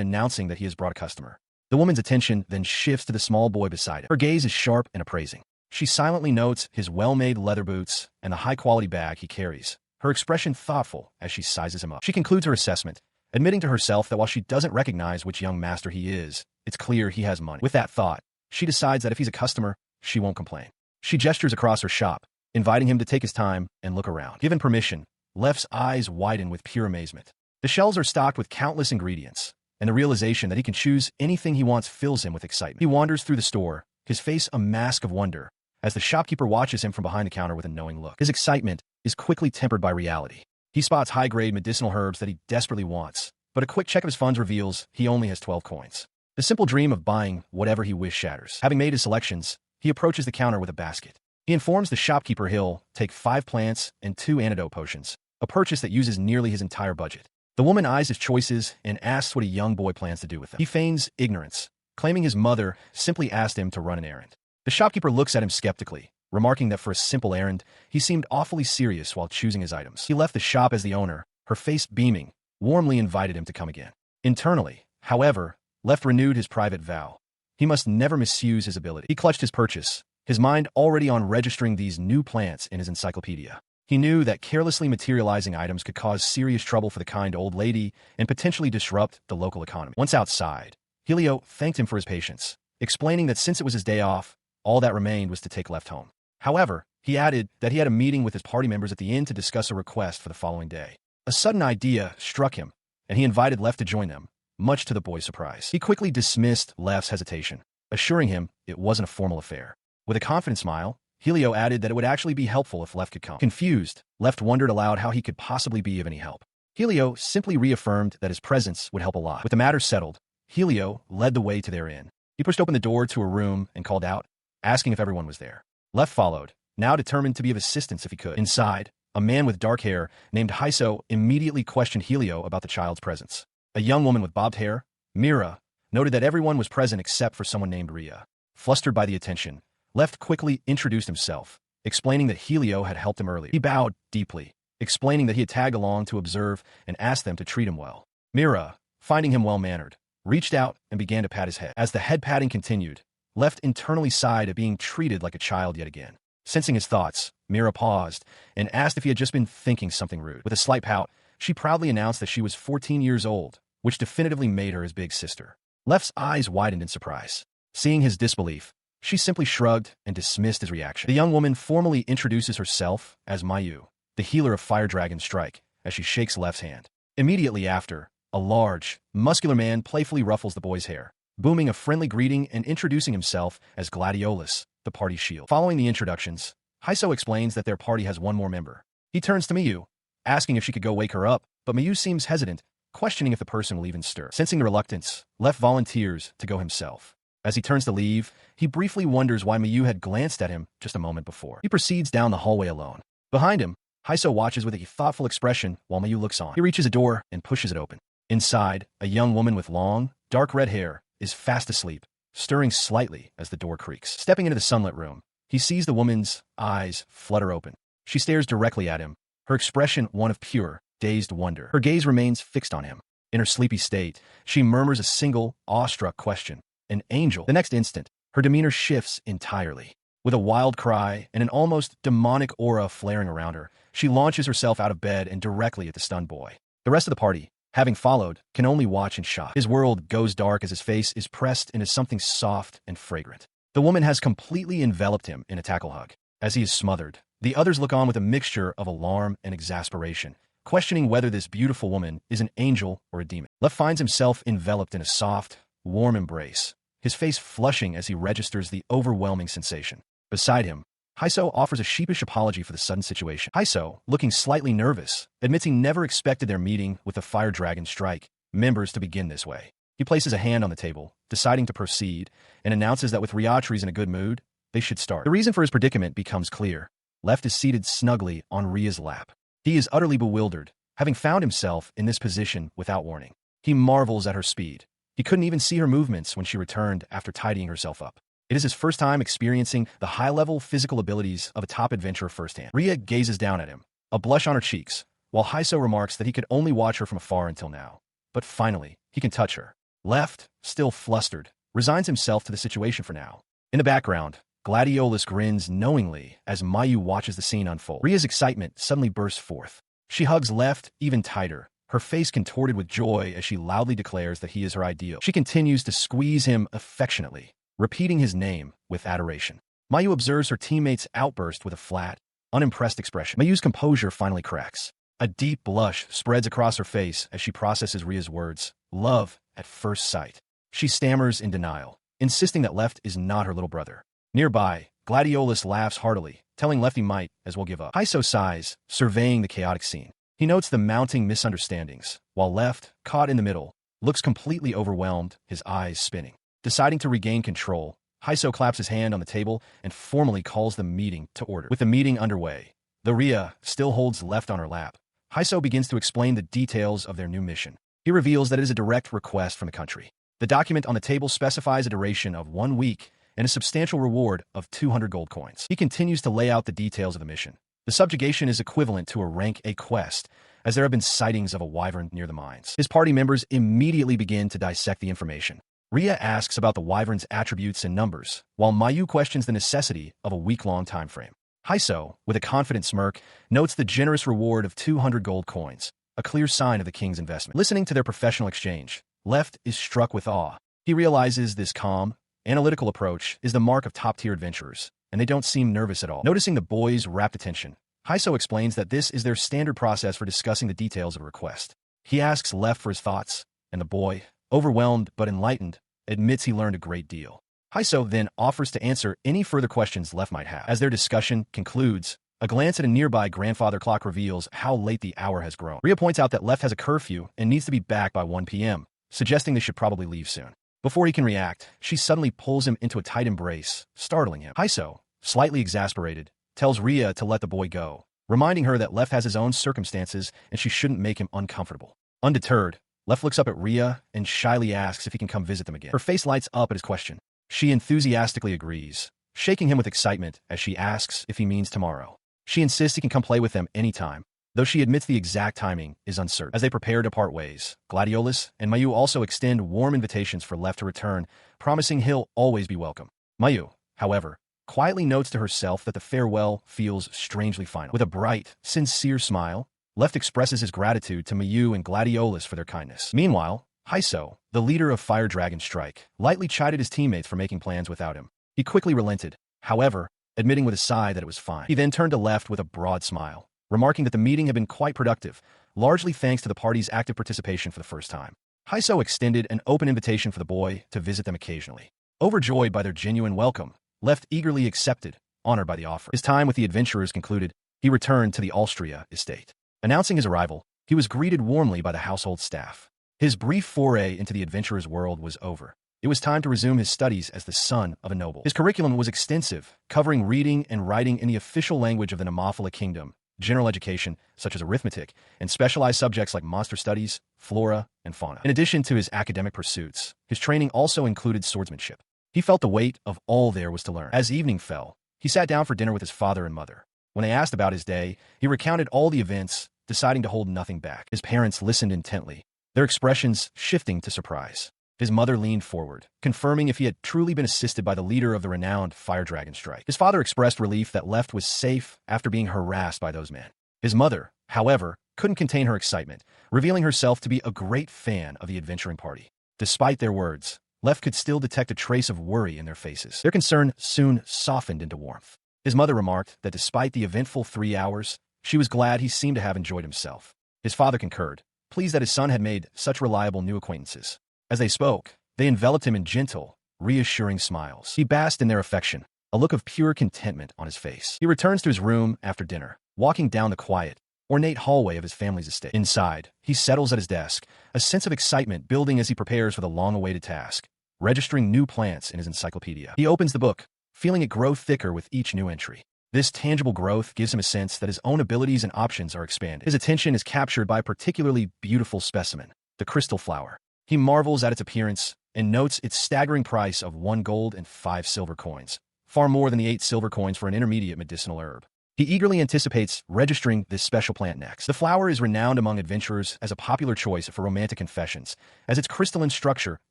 Speaker 1: announcing that he has brought a customer. The woman's attention then shifts to the small boy beside it. Her gaze is sharp and appraising. She silently notes his well-made leather boots and the high-quality bag he carries, her expression thoughtful as she sizes him up. She concludes her assessment, admitting to herself that while she doesn't recognize which young master he is, it's clear he has money. With that thought, she decides that if he's a customer, she won't complain. She gestures across her shop, inviting him to take his time and look around. Given permission, Left's eyes widen with pure amazement. The shelves are stocked with countless ingredients, and the realization that he can choose anything he wants fills him with excitement. He wanders through the store, his face a mask of wonder, as the shopkeeper watches him from behind the counter with a knowing look. His excitement is quickly tempered by reality. He spots high-grade medicinal herbs that he desperately wants, but a quick check of his funds reveals he only has 12 coins. The simple dream of buying whatever he wishes shatters. Having made his selections, he approaches the counter with a basket. He informs the shopkeeper he'll take 5 plants and 2 antidote potions, a purchase that uses nearly his entire budget. The woman eyes his choices and asks what a young boy plans to do with them. He feigns ignorance, claiming his mother simply asked him to run an errand. The shopkeeper looks at him skeptically, remarking that for a simple errand, he seemed awfully serious while choosing his items. He left the shop as the owner, her face beaming, warmly invited him to come again. Internally, however, Left renewed his private vow. He must never misuse his ability. He clutched his purchase, his mind already on registering these new plants in his encyclopedia. He knew that carelessly materializing items could cause serious trouble for the kind old lady and potentially disrupt the local economy. Once outside, Helio thanked him for his patience, explaining that since it was his day off, all that remained was to take Left home. However, he added that he had a meeting with his party members at the inn to discuss a request for the following day. A sudden idea struck him, and he invited Left to join them, much to the boy's surprise. He quickly dismissed Left's hesitation, assuring him it wasn't a formal affair. With a confident smile, Helio added that it would actually be helpful if Left could come. Confused, Left wondered aloud how he could possibly be of any help. Helio simply reaffirmed that his presence would help a lot. With the matter settled, Helio led the way to their inn. He pushed open the door to a room and called out, asking if everyone was there. Left followed, now determined to be of assistance if he could. Inside, a man with dark hair named Heiso immediately questioned Helio about the child's presence. A young woman with bobbed hair, Mira, noted that everyone was present except for someone named Ria. Flustered by the attention, Left quickly introduced himself, explaining that Helio had helped him earlier. He bowed deeply, explaining that he had tagged along to observe and asked them to treat him well. Mira, finding him well-mannered, reached out and began to pat his head. As the head patting continued, Left internally sighed at being treated like a child yet again. Sensing his thoughts, Mira paused and asked if he had just been thinking something rude. With a slight pout, she proudly announced that she was 14 years old, which definitively made her his big sister. Left's eyes widened in surprise. Seeing his disbelief, she simply shrugged and dismissed his reaction. The young woman formally introduces herself as Mayu, the healer of Fire Dragon Strike, as she shakes Left's hand. Immediately after, a large, muscular man playfully ruffles the boy's hair, booming a friendly greeting and introducing himself as Gladiolus, the party's shield. Following the introductions, Heiso explains that their party has one more member. He turns to Miyu, asking if she could go wake her up, but Miyu seems hesitant, questioning if the person will even stir. Sensing the reluctance, Left volunteers to go himself. As he turns to leave, he briefly wonders why Mayu had glanced at him just a moment before. He proceeds down the hallway alone. Behind him, Haiso watches with a thoughtful expression while Mayu looks on. He reaches a door and pushes it open. Inside, a young woman with long, dark red hair is fast asleep, stirring slightly as the door creaks. Stepping into the sunlit room, he sees the woman's eyes flutter open. She stares directly at him, her expression one of pure, dazed wonder. Her gaze remains fixed on him. In her sleepy state, she murmurs a single, awestruck question. An angel. The next instant, her demeanor shifts entirely. With a wild cry and an almost demonic aura flaring around her, she launches herself out of bed and directly at the stunned boy. The rest of the party, having followed, can only watch in shock. His world goes dark as his face is pressed into something soft and fragrant. The woman has completely enveloped him in a tackle hug. As he is smothered, the others look on with a mixture of alarm and exasperation, questioning whether this beautiful woman is an angel or a demon. Left finds himself enveloped in a soft, warm embrace, his face flushing as he registers the overwhelming sensation. Beside him, Haiso offers a sheepish apology for the sudden situation. Haiso, looking slightly nervous, admits he never expected their meeting with the Fire Dragon Strike members to begin this way. He places a hand on the table, deciding to proceed, and announces that with Liatris in a good mood, they should start. The reason for his predicament becomes clear. Left is seated snugly on Ria's lap. He is utterly bewildered, having found himself in this position without warning. He marvels at her speed. He couldn't even see her movements when she returned after tidying herself up. It is his first time experiencing the high-level physical abilities of a top adventurer firsthand. Ria gazes down at him, a blush on her cheeks, while Haiso remarks that he could only watch her from afar until now. But finally, he can touch her. Left, still flustered, resigns himself to the situation for now. In the background, Gladiolus grins knowingly as Mayu watches the scene unfold. Ria's excitement suddenly bursts forth. She hugs Left even tighter, her face contorted with joy as she loudly declares that he is her ideal. She continues to squeeze him affectionately, repeating his name with adoration. Mayu observes her teammate's outburst with a flat, unimpressed expression. Mayu's composure finally cracks. A deep blush spreads across her face as she processes Ria's words. Love at first sight. She stammers in denial, insisting that Left is not her little brother. Nearby, Gladiolus laughs heartily, telling Left he might as well give up. Haiso sighs, surveying the chaotic scene. He notes the mounting misunderstandings, while Left, caught in the middle, looks completely overwhelmed, his eyes spinning. Deciding to regain control, Haiso claps his hand on the table and formally calls the meeting to order. With the meeting underway, though Ria still holds Left on her lap, Haiso begins to explain the details of their new mission. He reveals that it is a direct request from the country. The document on the table specifies a duration of 1 week and a substantial reward of 200 gold coins. He continues to lay out the details of the mission. The subjugation is equivalent to a rank A quest, as there have been sightings of a wyvern near the mines. His party members immediately begin to dissect the information. Ria asks about the wyvern's attributes and numbers, while Mayu questions the necessity of a week-long time frame. Haiso, with a confident smirk, notes the generous reward of 200 gold coins, a clear sign of the king's investment. Listening to their professional exchange, Left is struck with awe. He realizes this calm, analytical approach is the mark of top-tier adventurers, and they don't seem nervous at all. Noticing the boys' rapt attention, Haiso explains that this is their standard process for discussing the details of a request. He asks Left for his thoughts, and the boy, overwhelmed but enlightened, admits he learned a great deal. Haiso then offers to answer any further questions Left might have. As their discussion concludes, a glance at a nearby grandfather clock reveals how late the hour has grown. Ria points out that Left has a curfew and needs to be back by 1 p.m., suggesting they should probably leave soon. Before he can react, she suddenly pulls him into a tight embrace, startling him. Haiso, slightly exasperated, tells Ria to let the boy go, reminding her that Left has his own circumstances and she shouldn't make him uncomfortable. Undeterred, Left looks up at Ria and shyly asks if he can come visit them again. Her face lights up at his question. She enthusiastically agrees, shaking him with excitement as she asks if he means tomorrow. She insists he can come play with them anytime, though she admits the exact timing is uncertain. As they prepare to part ways, Gladiolus and Mayu also extend warm invitations for Left to return, promising he'll always be welcome. Mayu, however, quietly notes to herself that the farewell feels strangely final. With a bright, sincere smile, Left expresses his gratitude to Mayu and Gladiolus for their kindness. Meanwhile, Haiso, the leader of Fire Dragon Strike, lightly chided his teammates for making plans without him. He quickly relented, however, admitting with a sigh that it was fine. He then turned to Left with a broad smile, remarking that the meeting had been quite productive, largely thanks to the party's active participation for the first time. Haiso extended an open invitation for the boy to visit them occasionally. Overjoyed by their genuine welcome, Left eagerly accepted, honored by the offer. His time with the adventurers concluded, he returned to the Austria estate. Announcing his arrival, he was greeted warmly by the household staff. His brief foray into the adventurer's world was over. It was time to resume his studies as the son of a noble. His curriculum was extensive, covering reading and writing in the official language of the Nemophila Kingdom, general education, such as arithmetic, and specialized subjects like monster studies, flora, and fauna. In addition to his academic pursuits, his training also included swordsmanship. He felt the weight of all there was to learn. As evening fell, he sat down for dinner with his father and mother. When they asked about his day, he recounted all the events, deciding to hold nothing back. His parents listened intently, their expressions shifting to surprise. His mother leaned forward, confirming if he had truly been assisted by the leader of the renowned Fire Dragon Strike. His father expressed relief that Left was safe after being harassed by those men. His mother, however, couldn't contain her excitement, revealing herself to be a great fan of the adventuring party. Despite their words, Left could still detect a trace of worry in their faces. Their concern soon softened into warmth. His mother remarked that despite the eventful 3 hours, she was glad he seemed to have enjoyed himself. His father concurred, pleased that his son had made such reliable new acquaintances. As they spoke, they enveloped him in gentle, reassuring smiles. He basked in their affection, a look of pure contentment on his face. He returns to his room after dinner, walking down the quiet, ornate hallway of his family's estate. Inside, he settles at his desk, a sense of excitement building as he prepares for the long-awaited task, registering new plants in his encyclopedia. He opens the book, feeling it grow thicker with each new entry. This tangible growth gives him a sense that his own abilities and options are expanded. His attention is captured by a particularly beautiful specimen, the crystal flower. He marvels at its appearance and notes its staggering price of 1 gold and 5 silver coins, far more than the 8 silver coins for an intermediate medicinal herb. He eagerly anticipates registering this special plant next. The flower is renowned among adventurers as a popular choice for romantic confessions, as its crystalline structure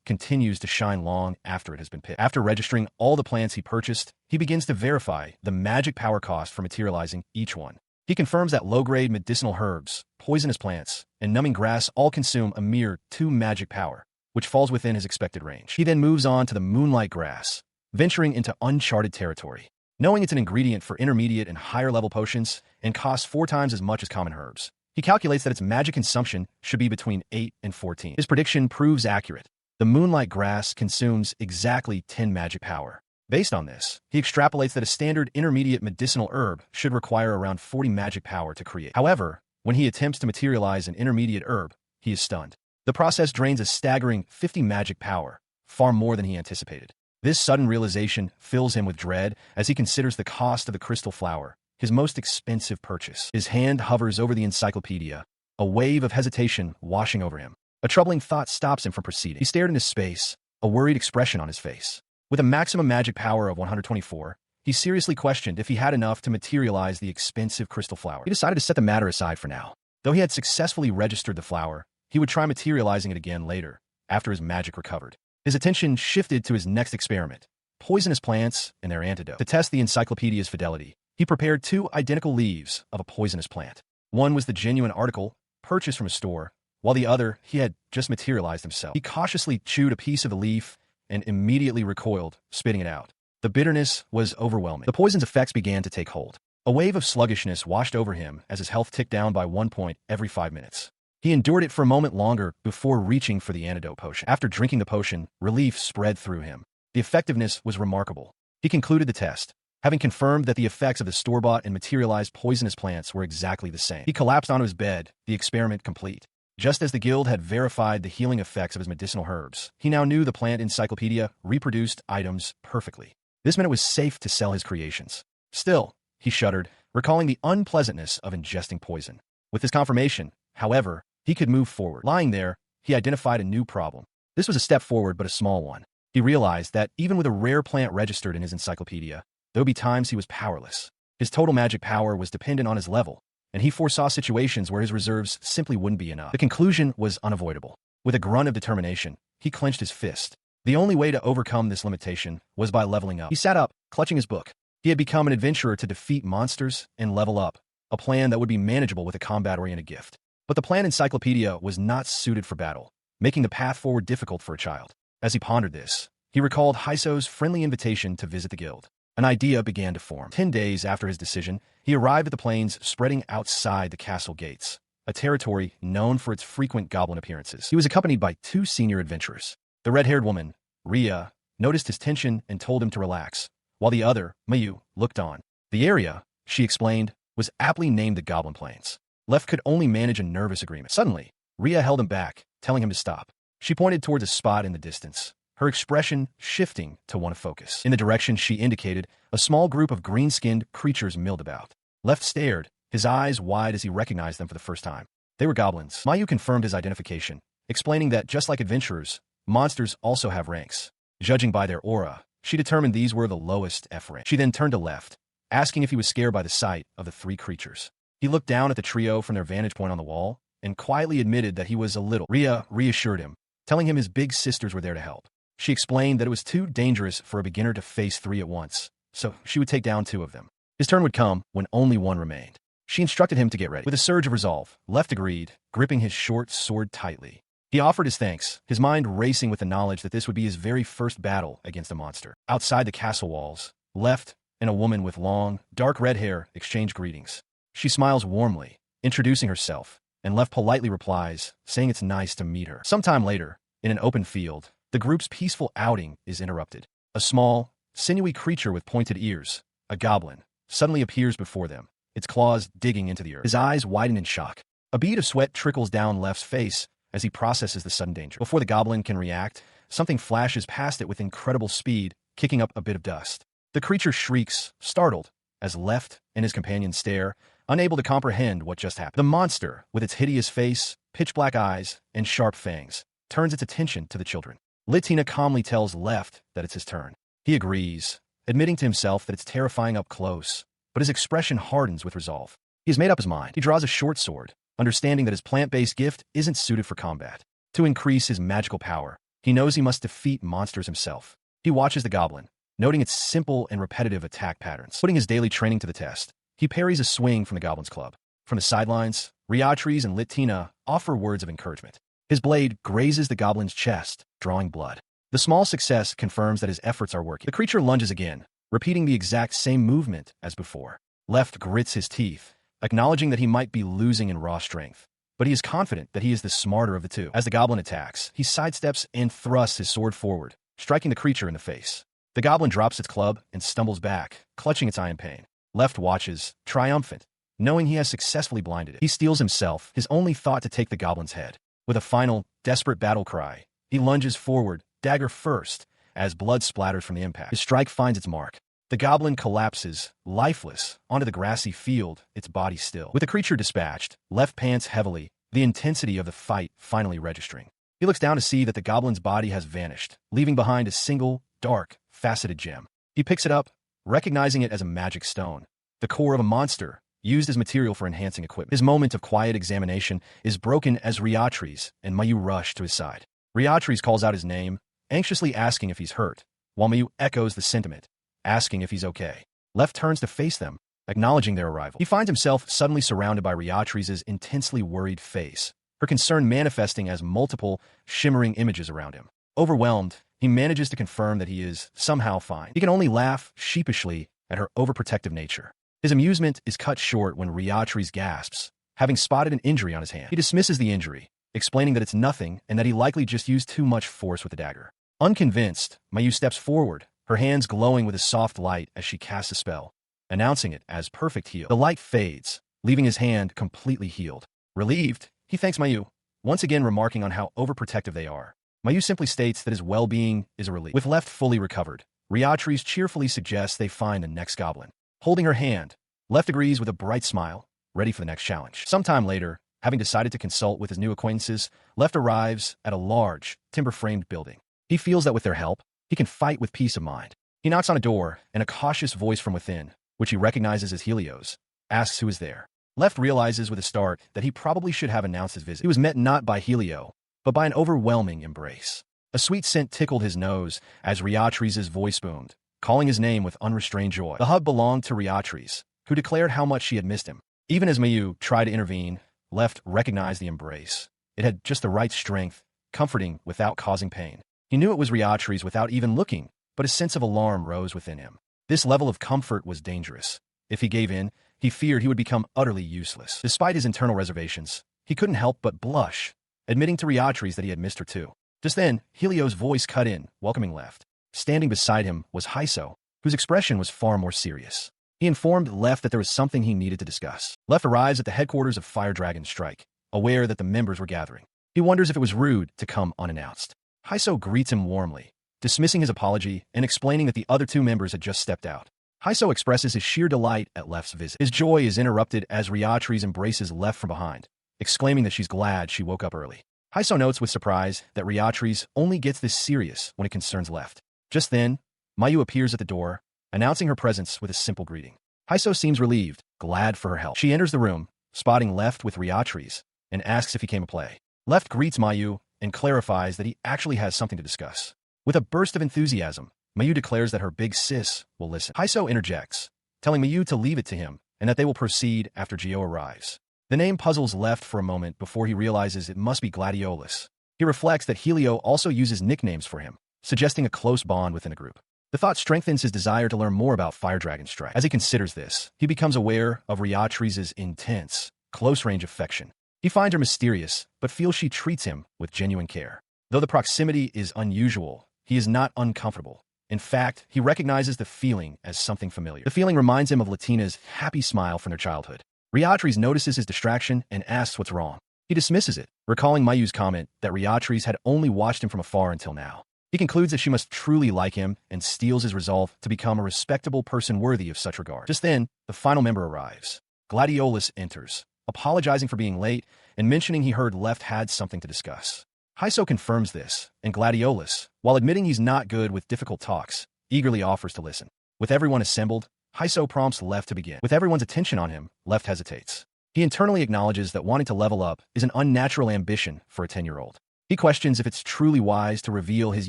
Speaker 1: continues to shine long after it has been picked. After registering all the plants he purchased, he begins to verify the magic power cost for materializing each one. He confirms that low-grade medicinal herbs, poisonous plants, and numbing grass all consume a mere 2 magic power, which falls within his expected range. He then moves on to the moonlight grass, venturing into uncharted territory. Knowing it's an ingredient for intermediate and higher-level potions and costs 4 times as much as common herbs, he calculates that its magic consumption should be between 8 and 14. His prediction proves accurate. The moonlight grass consumes exactly 10 magic power. Based on this, he extrapolates that a standard intermediate medicinal herb should require around 40 magic power to create. However, when he attempts to materialize an intermediate herb, he is stunned. The process drains a staggering 50 magic power, far more than he anticipated. This sudden realization fills him with dread as he considers the cost of the crystal flower, his most expensive purchase. His hand hovers over the encyclopedia, a wave of hesitation washing over him. A troubling thought stops him from proceeding. He stared into space, a worried expression on his face. With a maximum magic power of 124, he seriously questioned if he had enough to materialize the expensive crystal flower. He decided to set the matter aside for now. Though he had successfully registered the flower, he would try materializing it again later, after his magic recovered. His attention shifted to his next experiment, poisonous plants and their antidote. To test the encyclopedia's fidelity, he prepared 2 identical leaves of a poisonous plant. One was the genuine article, purchased from a store, while the other he had just materialized himself. He cautiously chewed a piece of the leaf and immediately recoiled, spitting it out. The bitterness was overwhelming. The poison's effects began to take hold. A wave of sluggishness washed over him as his health ticked down by 1 point every 5 minutes. He endured it for a moment longer before reaching for the antidote potion. After drinking the potion, relief spread through him. The effectiveness was remarkable. He concluded the test, having confirmed that the effects of the store-bought and materialized poisonous plants were exactly the same. He collapsed onto his bed, the experiment complete. Just as the guild had verified the healing effects of his medicinal herbs, he now knew the plant encyclopedia reproduced items perfectly. This meant it was safe to sell his creations. Still, he shuddered, recalling the unpleasantness of ingesting poison. With this confirmation, however, he could move forward. Lying there, he identified a new problem. This was a step forward, but a small one. He realized that even with a rare plant registered in his encyclopedia, there would be times he was powerless. His total magic power was dependent on his level, and he foresaw situations where his reserves simply wouldn't be enough. The conclusion was unavoidable. With a grunt of determination, he clenched his fist. The only way to overcome this limitation was by leveling up. He sat up, clutching his book. He had become an adventurer to defeat monsters and level up, a plan that would be manageable with a combat-oriented gift. But the plant encyclopedia was not suited for battle, making the path forward difficult for a child. As he pondered this, he recalled Haiso's friendly invitation to visit the guild. An idea began to form. 10 days after his decision, he arrived at the plains spreading outside the castle gates, a territory known for its frequent goblin appearances. He was accompanied by 2 senior adventurers. The red-haired woman, Ria, noticed his tension and told him to relax, while the other, Mayu, looked on. The area, she explained, was aptly named the Goblin Plains. Left could only manage a nervous agreement. Suddenly, Rhea held him back, telling him to stop. She pointed towards a spot in the distance, her expression shifting to one of focus. In the direction she indicated, a small group of green-skinned creatures milled about. Left stared, his eyes wide as he recognized them for the first time. They were goblins. Mayu confirmed his identification, explaining that just like adventurers, monsters also have ranks. Judging by their aura, she determined these were the lowest F rank. She then turned to Left, asking if he was scared by the sight of the three creatures. He looked down at the trio from their vantage point on the wall and quietly admitted that he was a little. Rhea reassured him, telling him his big sisters were there to help. She explained that it was too dangerous for a beginner to face three at once, so she would take down two of them. His turn would come when only one remained. She instructed him to get ready. With a surge of resolve, Left agreed, gripping his short sword tightly. He offered his thanks, his mind racing with the knowledge that this would be his very first battle against a monster. Outside the castle walls, Left and a woman with long, dark red hair exchange greetings. She smiles warmly, introducing herself, and Left politely replies, saying it's nice to meet her. Sometime later, in an open field, the group's peaceful outing is interrupted. A small, sinewy creature with pointed ears, a goblin, suddenly appears before them, its claws digging into the earth. His eyes widen in shock. A bead of sweat trickles down Left's face as he processes the sudden danger. Before the goblin can react, something flashes past it with incredible speed, kicking up a bit of dust. The creature shrieks, startled, as Left and his companions stare, unable to comprehend what just happened. The monster, with its hideous face, pitch-black eyes, and sharp fangs, turns its attention to the children. Latina calmly tells Left that it's his turn. He agrees, admitting to himself that it's terrifying up close, but his expression hardens with resolve. He has made up his mind. He draws a short sword, understanding that his plant-based gift isn't suited for combat. To increase his magical power, he knows he must defeat monsters himself. He watches the goblin, noting its simple and repetitive attack patterns. Putting his daily training to the test, he parries a swing from the goblin's club. From the sidelines, Liatris and Latina offer words of encouragement. His blade grazes the goblin's chest, drawing blood. The small success confirms that his efforts are working. The creature lunges again, repeating the exact same movement as before. Left grits his teeth, acknowledging that he might be losing in raw strength, but he is confident that he is the smarter of the two. As the goblin attacks, he sidesteps and thrusts his sword forward, striking the creature in the face. The goblin drops its club and stumbles back, clutching its eye in pain. Left watches, triumphant, knowing he has successfully blinded it. He steels himself, his only thought to take the goblin's head. With a final, desperate battle cry, he lunges forward, dagger first, as blood splatters from the impact. His strike finds its mark. The goblin collapses, lifeless, onto the grassy field, its body still. With the creature dispatched, Left pants heavily, the intensity of the fight finally registering. He looks down to see that the goblin's body has vanished, leaving behind a single, dark, faceted gem. He picks it up, recognizing it as a magic stone, the core of a monster, used as material for enhancing equipment. His moment of quiet examination is broken as Liatris and Mayu rush to his side. Liatris calls out his name, anxiously asking if he's hurt, while Mayu echoes the sentiment, asking if he's okay. Left turns to face them, acknowledging their arrival. He finds himself suddenly surrounded by Liatris' intensely worried face, her concern manifesting as multiple, shimmering images around him. Overwhelmed, he manages to confirm that he is somehow fine. He can only laugh sheepishly at her overprotective nature. His amusement is cut short when Liatris gasps, having spotted an injury on his hand. He dismisses the injury, explaining that it's nothing and that he likely just used too much force with the dagger. Unconvinced, Mayu steps forward, her hands glowing with a soft light as she casts a spell, announcing it as perfect heal. The light fades, leaving his hand completely healed. Relieved, he thanks Mayu, once again remarking on how overprotective they are. Mayu simply states that his well-being is a relief. With Left fully recovered, Liatris cheerfully suggests they find the next goblin. Holding her hand, Left agrees with a bright smile, ready for the next challenge. Sometime later, having decided to consult with his new acquaintances, Left arrives at a large, timber-framed building. He feels that with their help, he can fight with peace of mind. He knocks on a door, and a cautious voice from within, which he recognizes as Helios, asks who is there. Left realizes with a start that he probably should have announced his visit. He was met not by Helio, but by an overwhelming embrace. A sweet scent tickled his nose as Liatris' voice boomed, calling his name with unrestrained joy. The hug belonged to Liatris, who declared how much she had missed him. Even as Mayu tried to intervene, Left recognized the embrace. It had just the right strength, comforting without causing pain. He knew it was Liatris without even looking, but a sense of alarm rose within him. This level of comfort was dangerous. If he gave in, he feared he would become utterly useless. Despite his internal reservations, he couldn't help but blush, admitting to Liatris that he had missed her too. Just then, Helios' voice cut in, welcoming Left. Standing beside him was Hyso, whose expression was far more serious. He informed Left that there was something he needed to discuss. Left arrives at the headquarters of Fire Dragon Strike, aware that the members were gathering. He wonders if it was rude to come unannounced. Heiso greets him warmly, dismissing his apology and explaining that the other two members had just stepped out. Heiso expresses his sheer delight at Left's visit. His joy is interrupted as Liatris embraces Left from behind, exclaiming that she's glad she woke up early. Heiso notes with surprise that Liatris only gets this serious when it concerns Left. Just then, Mayu appears at the door, announcing her presence with a simple greeting. Heiso seems relieved, glad for her help. She enters the room, spotting Left with Liatris, and asks if he came to play. Left greets Mayu and clarifies that he actually has something to discuss. With a burst of enthusiasm, Mayu declares that her big sis will listen. Heiso interjects, telling Mayu to leave it to him and that they will proceed after Gio arrives. The name puzzles Left for a moment before he realizes it must be Gladiolus. He reflects that Helio also uses nicknames for him, suggesting a close bond within the group. The thought strengthens his desire to learn more about Fire Dragon Strike. As he considers this, he becomes aware of Liatris' intense, close-range affection. He finds her mysterious, but feels she treats him with genuine care. Though the proximity is unusual, he is not uncomfortable. In fact, he recognizes the feeling as something familiar. The feeling reminds him of Latina's happy smile from their childhood. Liatris notices his distraction and asks what's wrong. He dismisses it, recalling Mayu's comment that Liatris had only watched him from afar until now. He concludes that she must truly like him and steels his resolve to become a respectable person worthy of such regard. Just then, the final member arrives. Gladiolus enters, apologizing for being late and mentioning he heard Left had something to discuss. Heiso confirms this, and Gladiolus, while admitting he's not good with difficult talks, eagerly offers to listen. With everyone assembled, Heiso prompts Left to begin. With everyone's attention on him, Left hesitates. He internally acknowledges that wanting to level up is an unnatural ambition for a 10-year-old. He questions if it's truly wise to reveal his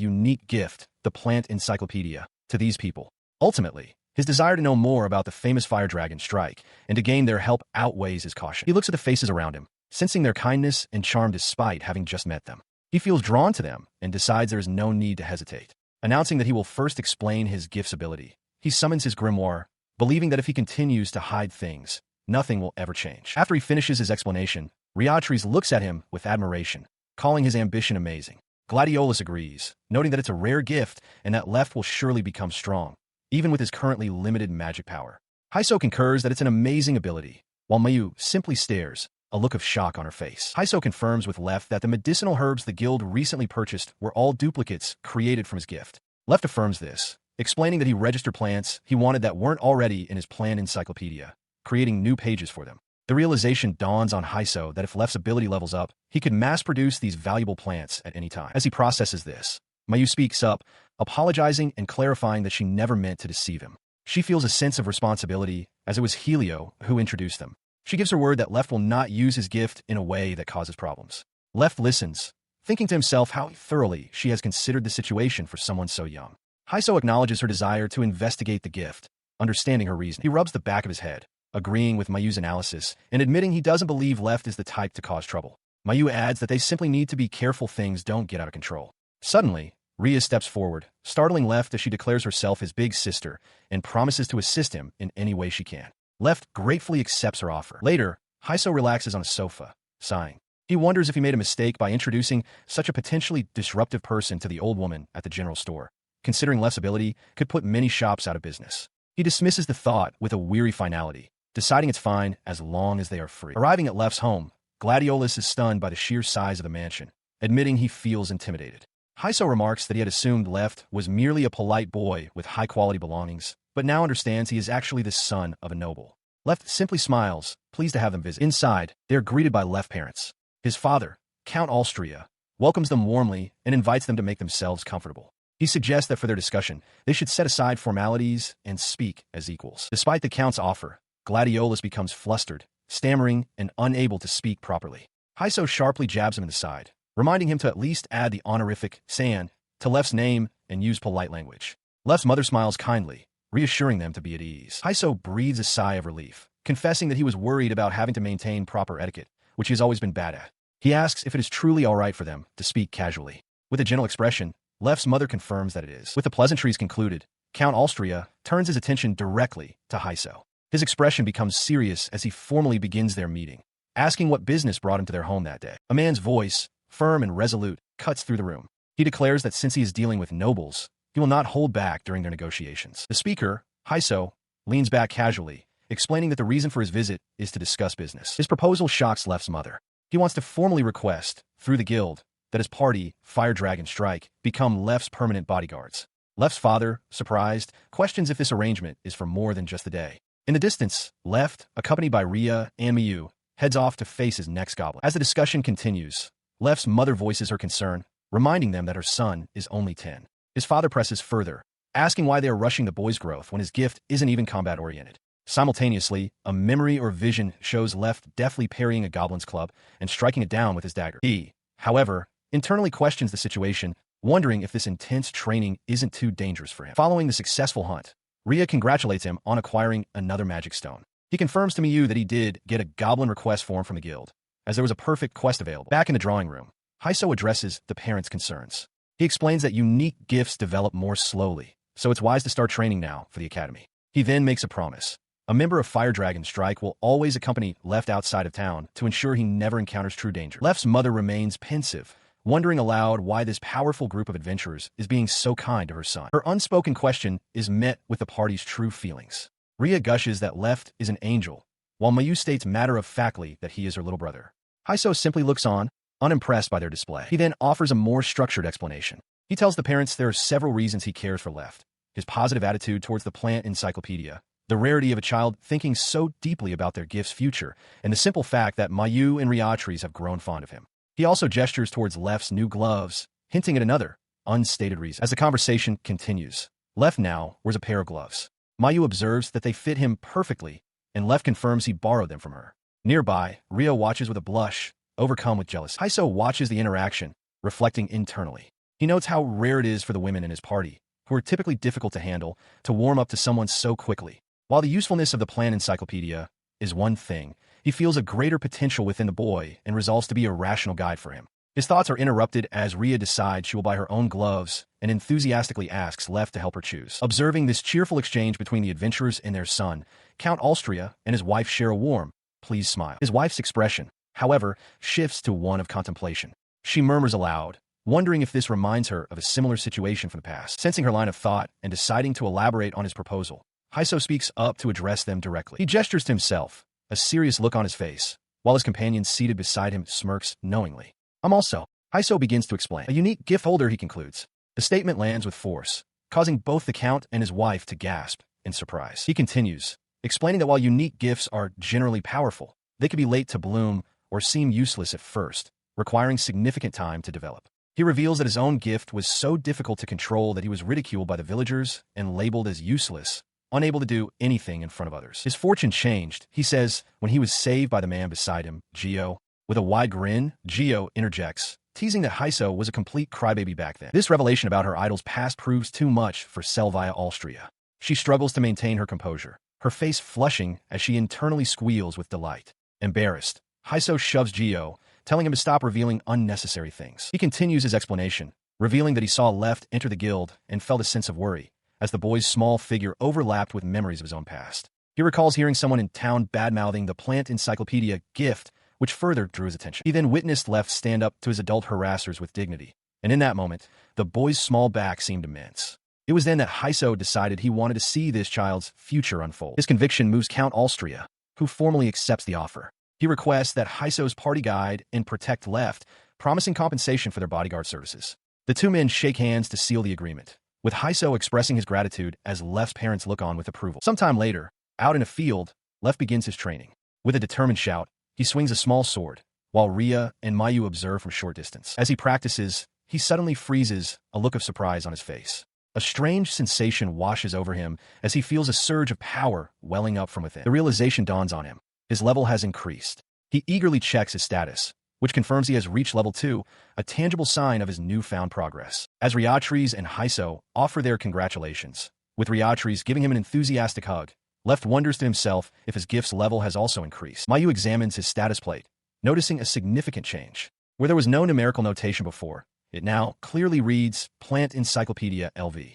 Speaker 1: unique gift, the plant encyclopedia, to these people. Ultimately, his desire to know more about the famous Fire Dragon Strike and to gain their help outweighs his caution. He looks at the faces around him, sensing their kindness and charm despite having just met them. He feels drawn to them and decides there is no need to hesitate. Announcing that he will first explain his gift's ability, he summons his grimoire, believing that if he continues to hide things, nothing will ever change. After he finishes his explanation, Liatris looks at him with admiration, calling his ambition amazing. Gladiolus agrees, noting that it's a rare gift and that Left will surely become strong, even with his currently limited magic power. Heiso concurs that it's an amazing ability, while Mayu simply stares, a look of shock on her face. Heiso confirms with Left that the medicinal herbs the guild recently purchased were all duplicates created from his gift. Left affirms this, explaining that he registered plants he wanted that weren't already in his planned encyclopedia, creating new pages for them. The realization dawns on Heiso that if Left's ability levels up, he could mass-produce these valuable plants at any time. As he processes this, Mayu speaks up, apologizing and clarifying that she never meant to deceive him. She feels a sense of responsibility, as it was Helio who introduced them. She gives her word that Left will not use his gift in a way that causes problems. Left listens, thinking to himself how thoroughly she has considered the situation for someone so young. Heiso acknowledges her desire to investigate the gift, understanding her reason. He rubs the back of his head, agreeing with Mayu's analysis and admitting he doesn't believe Left is the type to cause trouble. Mayu adds that they simply need to be careful things don't get out of control. Suddenly, Ria steps forward, startling Left as she declares herself his big sister and promises to assist him in any way she can. Left gratefully accepts her offer. Later, Heiso relaxes on a sofa, sighing. He wonders if he made a mistake by introducing such a potentially disruptive person to the old woman at the general store, considering Left's ability could put many shops out of business. He dismisses the thought with a weary finality, deciding it's fine as long as they are free. Arriving at Left's home, Gladiolus is stunned by the sheer size of the mansion, admitting he feels intimidated. Heiso remarks that he had assumed Left was merely a polite boy with high-quality belongings, but now understands he is actually the son of a noble. Left simply smiles, pleased to have them visit. Inside, they are greeted by Left parents. His father, Count Austria, welcomes them warmly and invites them to make themselves comfortable. He suggests that for their discussion, they should set aside formalities and speak as equals. Despite the Count's offer, Gladiolus becomes flustered, stammering, and unable to speak properly. Heiso sharply jabs him in the side, reminding him to at least add the honorific San to Left's name and use polite language. Left's mother smiles kindly, reassuring them to be at ease. Heiso breathes a sigh of relief, confessing that he was worried about having to maintain proper etiquette, which he has always been bad at. He asks if it is truly all right for them to speak casually. With a gentle expression, Left's mother confirms that it is. With the pleasantries concluded, Count Austria turns his attention directly to Heiso. His expression becomes serious as he formally begins their meeting, asking what business brought him to their home that day. A man's voice, firm and resolute, cuts through the room. He declares that since he is dealing with nobles, he will not hold back during their negotiations. The speaker, Heiso, leans back casually, explaining that the reason for his visit is to discuss business. His proposal shocks Left's mother. He wants to formally request, through the guild, that his party, Fire Dragon Strike, become Left's permanent bodyguards. Left's father, surprised, questions if this arrangement is for more than just the day. In the distance, Left, accompanied by Rhea and Miyu, heads off to face his next goblin. As the discussion continues, Left's mother voices her concern, reminding them that her son is only 10. His father presses further, asking why they are rushing the boy's growth when his gift isn't even combat-oriented. Simultaneously, a memory or vision shows Left deftly parrying a goblin's club and striking it down with his dagger. He, however, internally questions the situation, wondering if this intense training isn't too dangerous for him. Following the successful hunt, Rhea congratulates him on acquiring another magic stone. He confirms to Miyu that he did get a goblin request form from the guild, as there was a perfect quest available. Back in the drawing room, Heiso addresses the parents' concerns. He explains that unique gifts develop more slowly, so it's wise to start training now for the academy. He then makes a promise. A member of Fire Dragon Strike will always accompany Left outside of town to ensure he never encounters true danger. Left's mother remains pensive, wondering aloud why this powerful group of adventurers is being so kind to her son. Her unspoken question is met with the party's true feelings. Rhea gushes that Left is an angel, while Miyu states matter-of-factly that he is her little brother. Heiso simply looks on, unimpressed by their display. He then offers a more structured explanation. He tells the parents there are several reasons he cares for Left: his positive attitude towards the plant encyclopedia, the rarity of a child thinking so deeply about their gift's future, and the simple fact that Miyu and Liatris have grown fond of him. He also gestures towards Left's new gloves, hinting at another, unstated reason. As the conversation continues, Left now wears a pair of gloves. Miyu observes that they fit him perfectly, and Left confirms he borrowed them from her. Nearby, Rhea watches with a blush, overcome with jealousy. Heiso watches the interaction, reflecting internally. He notes how rare it is for the women in his party, who are typically difficult to handle, to warm up to someone so quickly. While the usefulness of the plant encyclopedia is one thing, he feels a greater potential within the boy and resolves to be a rational guide for him. His thoughts are interrupted as Rhea decides she will buy her own gloves and enthusiastically asks Left to help her choose. Observing this cheerful exchange between the adventurers and their son, Count Austria and his wife share a warm, pleased smile. His wife's expression, however, shifts to one of contemplation. She murmurs aloud, wondering if this reminds her of a similar situation from the past. Sensing her line of thought and deciding to elaborate on his proposal, Heiso speaks up to address them directly. He gestures to himself, a serious look on his face, while his companion seated beside him smirks knowingly. Heiso begins to explain. A unique gift holder, he concludes. The statement lands with force, causing both the Count and his wife to gasp in surprise. He continues, explaining that while unique gifts are generally powerful, they can be late to bloom or seem useless at first, requiring significant time to develop. He reveals that his own gift was so difficult to control that he was ridiculed by the villagers and labeled as useless, unable to do anything in front of others. His fortune changed, he says, when he was saved by the man beside him, Gio. With a wide grin, Gio interjects, teasing that Heiso was a complete crybaby back then. This revelation about her idol's past proves too much for Selvia Austria. She struggles to maintain her composure, her face flushing as she internally squeals with delight. Embarrassed, Heiso shoves Gio, telling him to stop revealing unnecessary things. He continues his explanation, revealing that he saw Left enter the guild and felt a sense of worry, as the boy's small figure overlapped with memories of his own past. He recalls hearing someone in town bad-mouthing the plant encyclopedia gift, which further drew his attention. He then witnessed Left stand up to his adult harassers with dignity, and in that moment, the boy's small back seemed immense. It was then that Heiso decided he wanted to see this child's future unfold. His conviction moves Count Austria, who formally accepts the offer. He requests that Heiso's party guide and protect Left, promising compensation for their bodyguard services. The two men shake hands to seal the agreement, with Heiso expressing his gratitude as Left's parents look on with approval. Sometime later, out in a field, Left begins his training. With a determined shout, he swings a small sword, while Rhea and Miyu observe from short distance. As he practices, he suddenly freezes, a look of surprise on his face. A strange sensation washes over him as he feels a surge of power welling up from within. The realization dawns on him. His level has increased. He eagerly checks his status, which confirms he has reached level 2, a tangible sign of his newfound progress. As Liatris and Heiso offer their congratulations, with Liatris giving him an enthusiastic hug, Left wonders to himself if his gift's level has also increased. Miyu examines his status plate, noticing a significant change. Where there was no numerical notation before, it now clearly reads Plant Encyclopedia LV.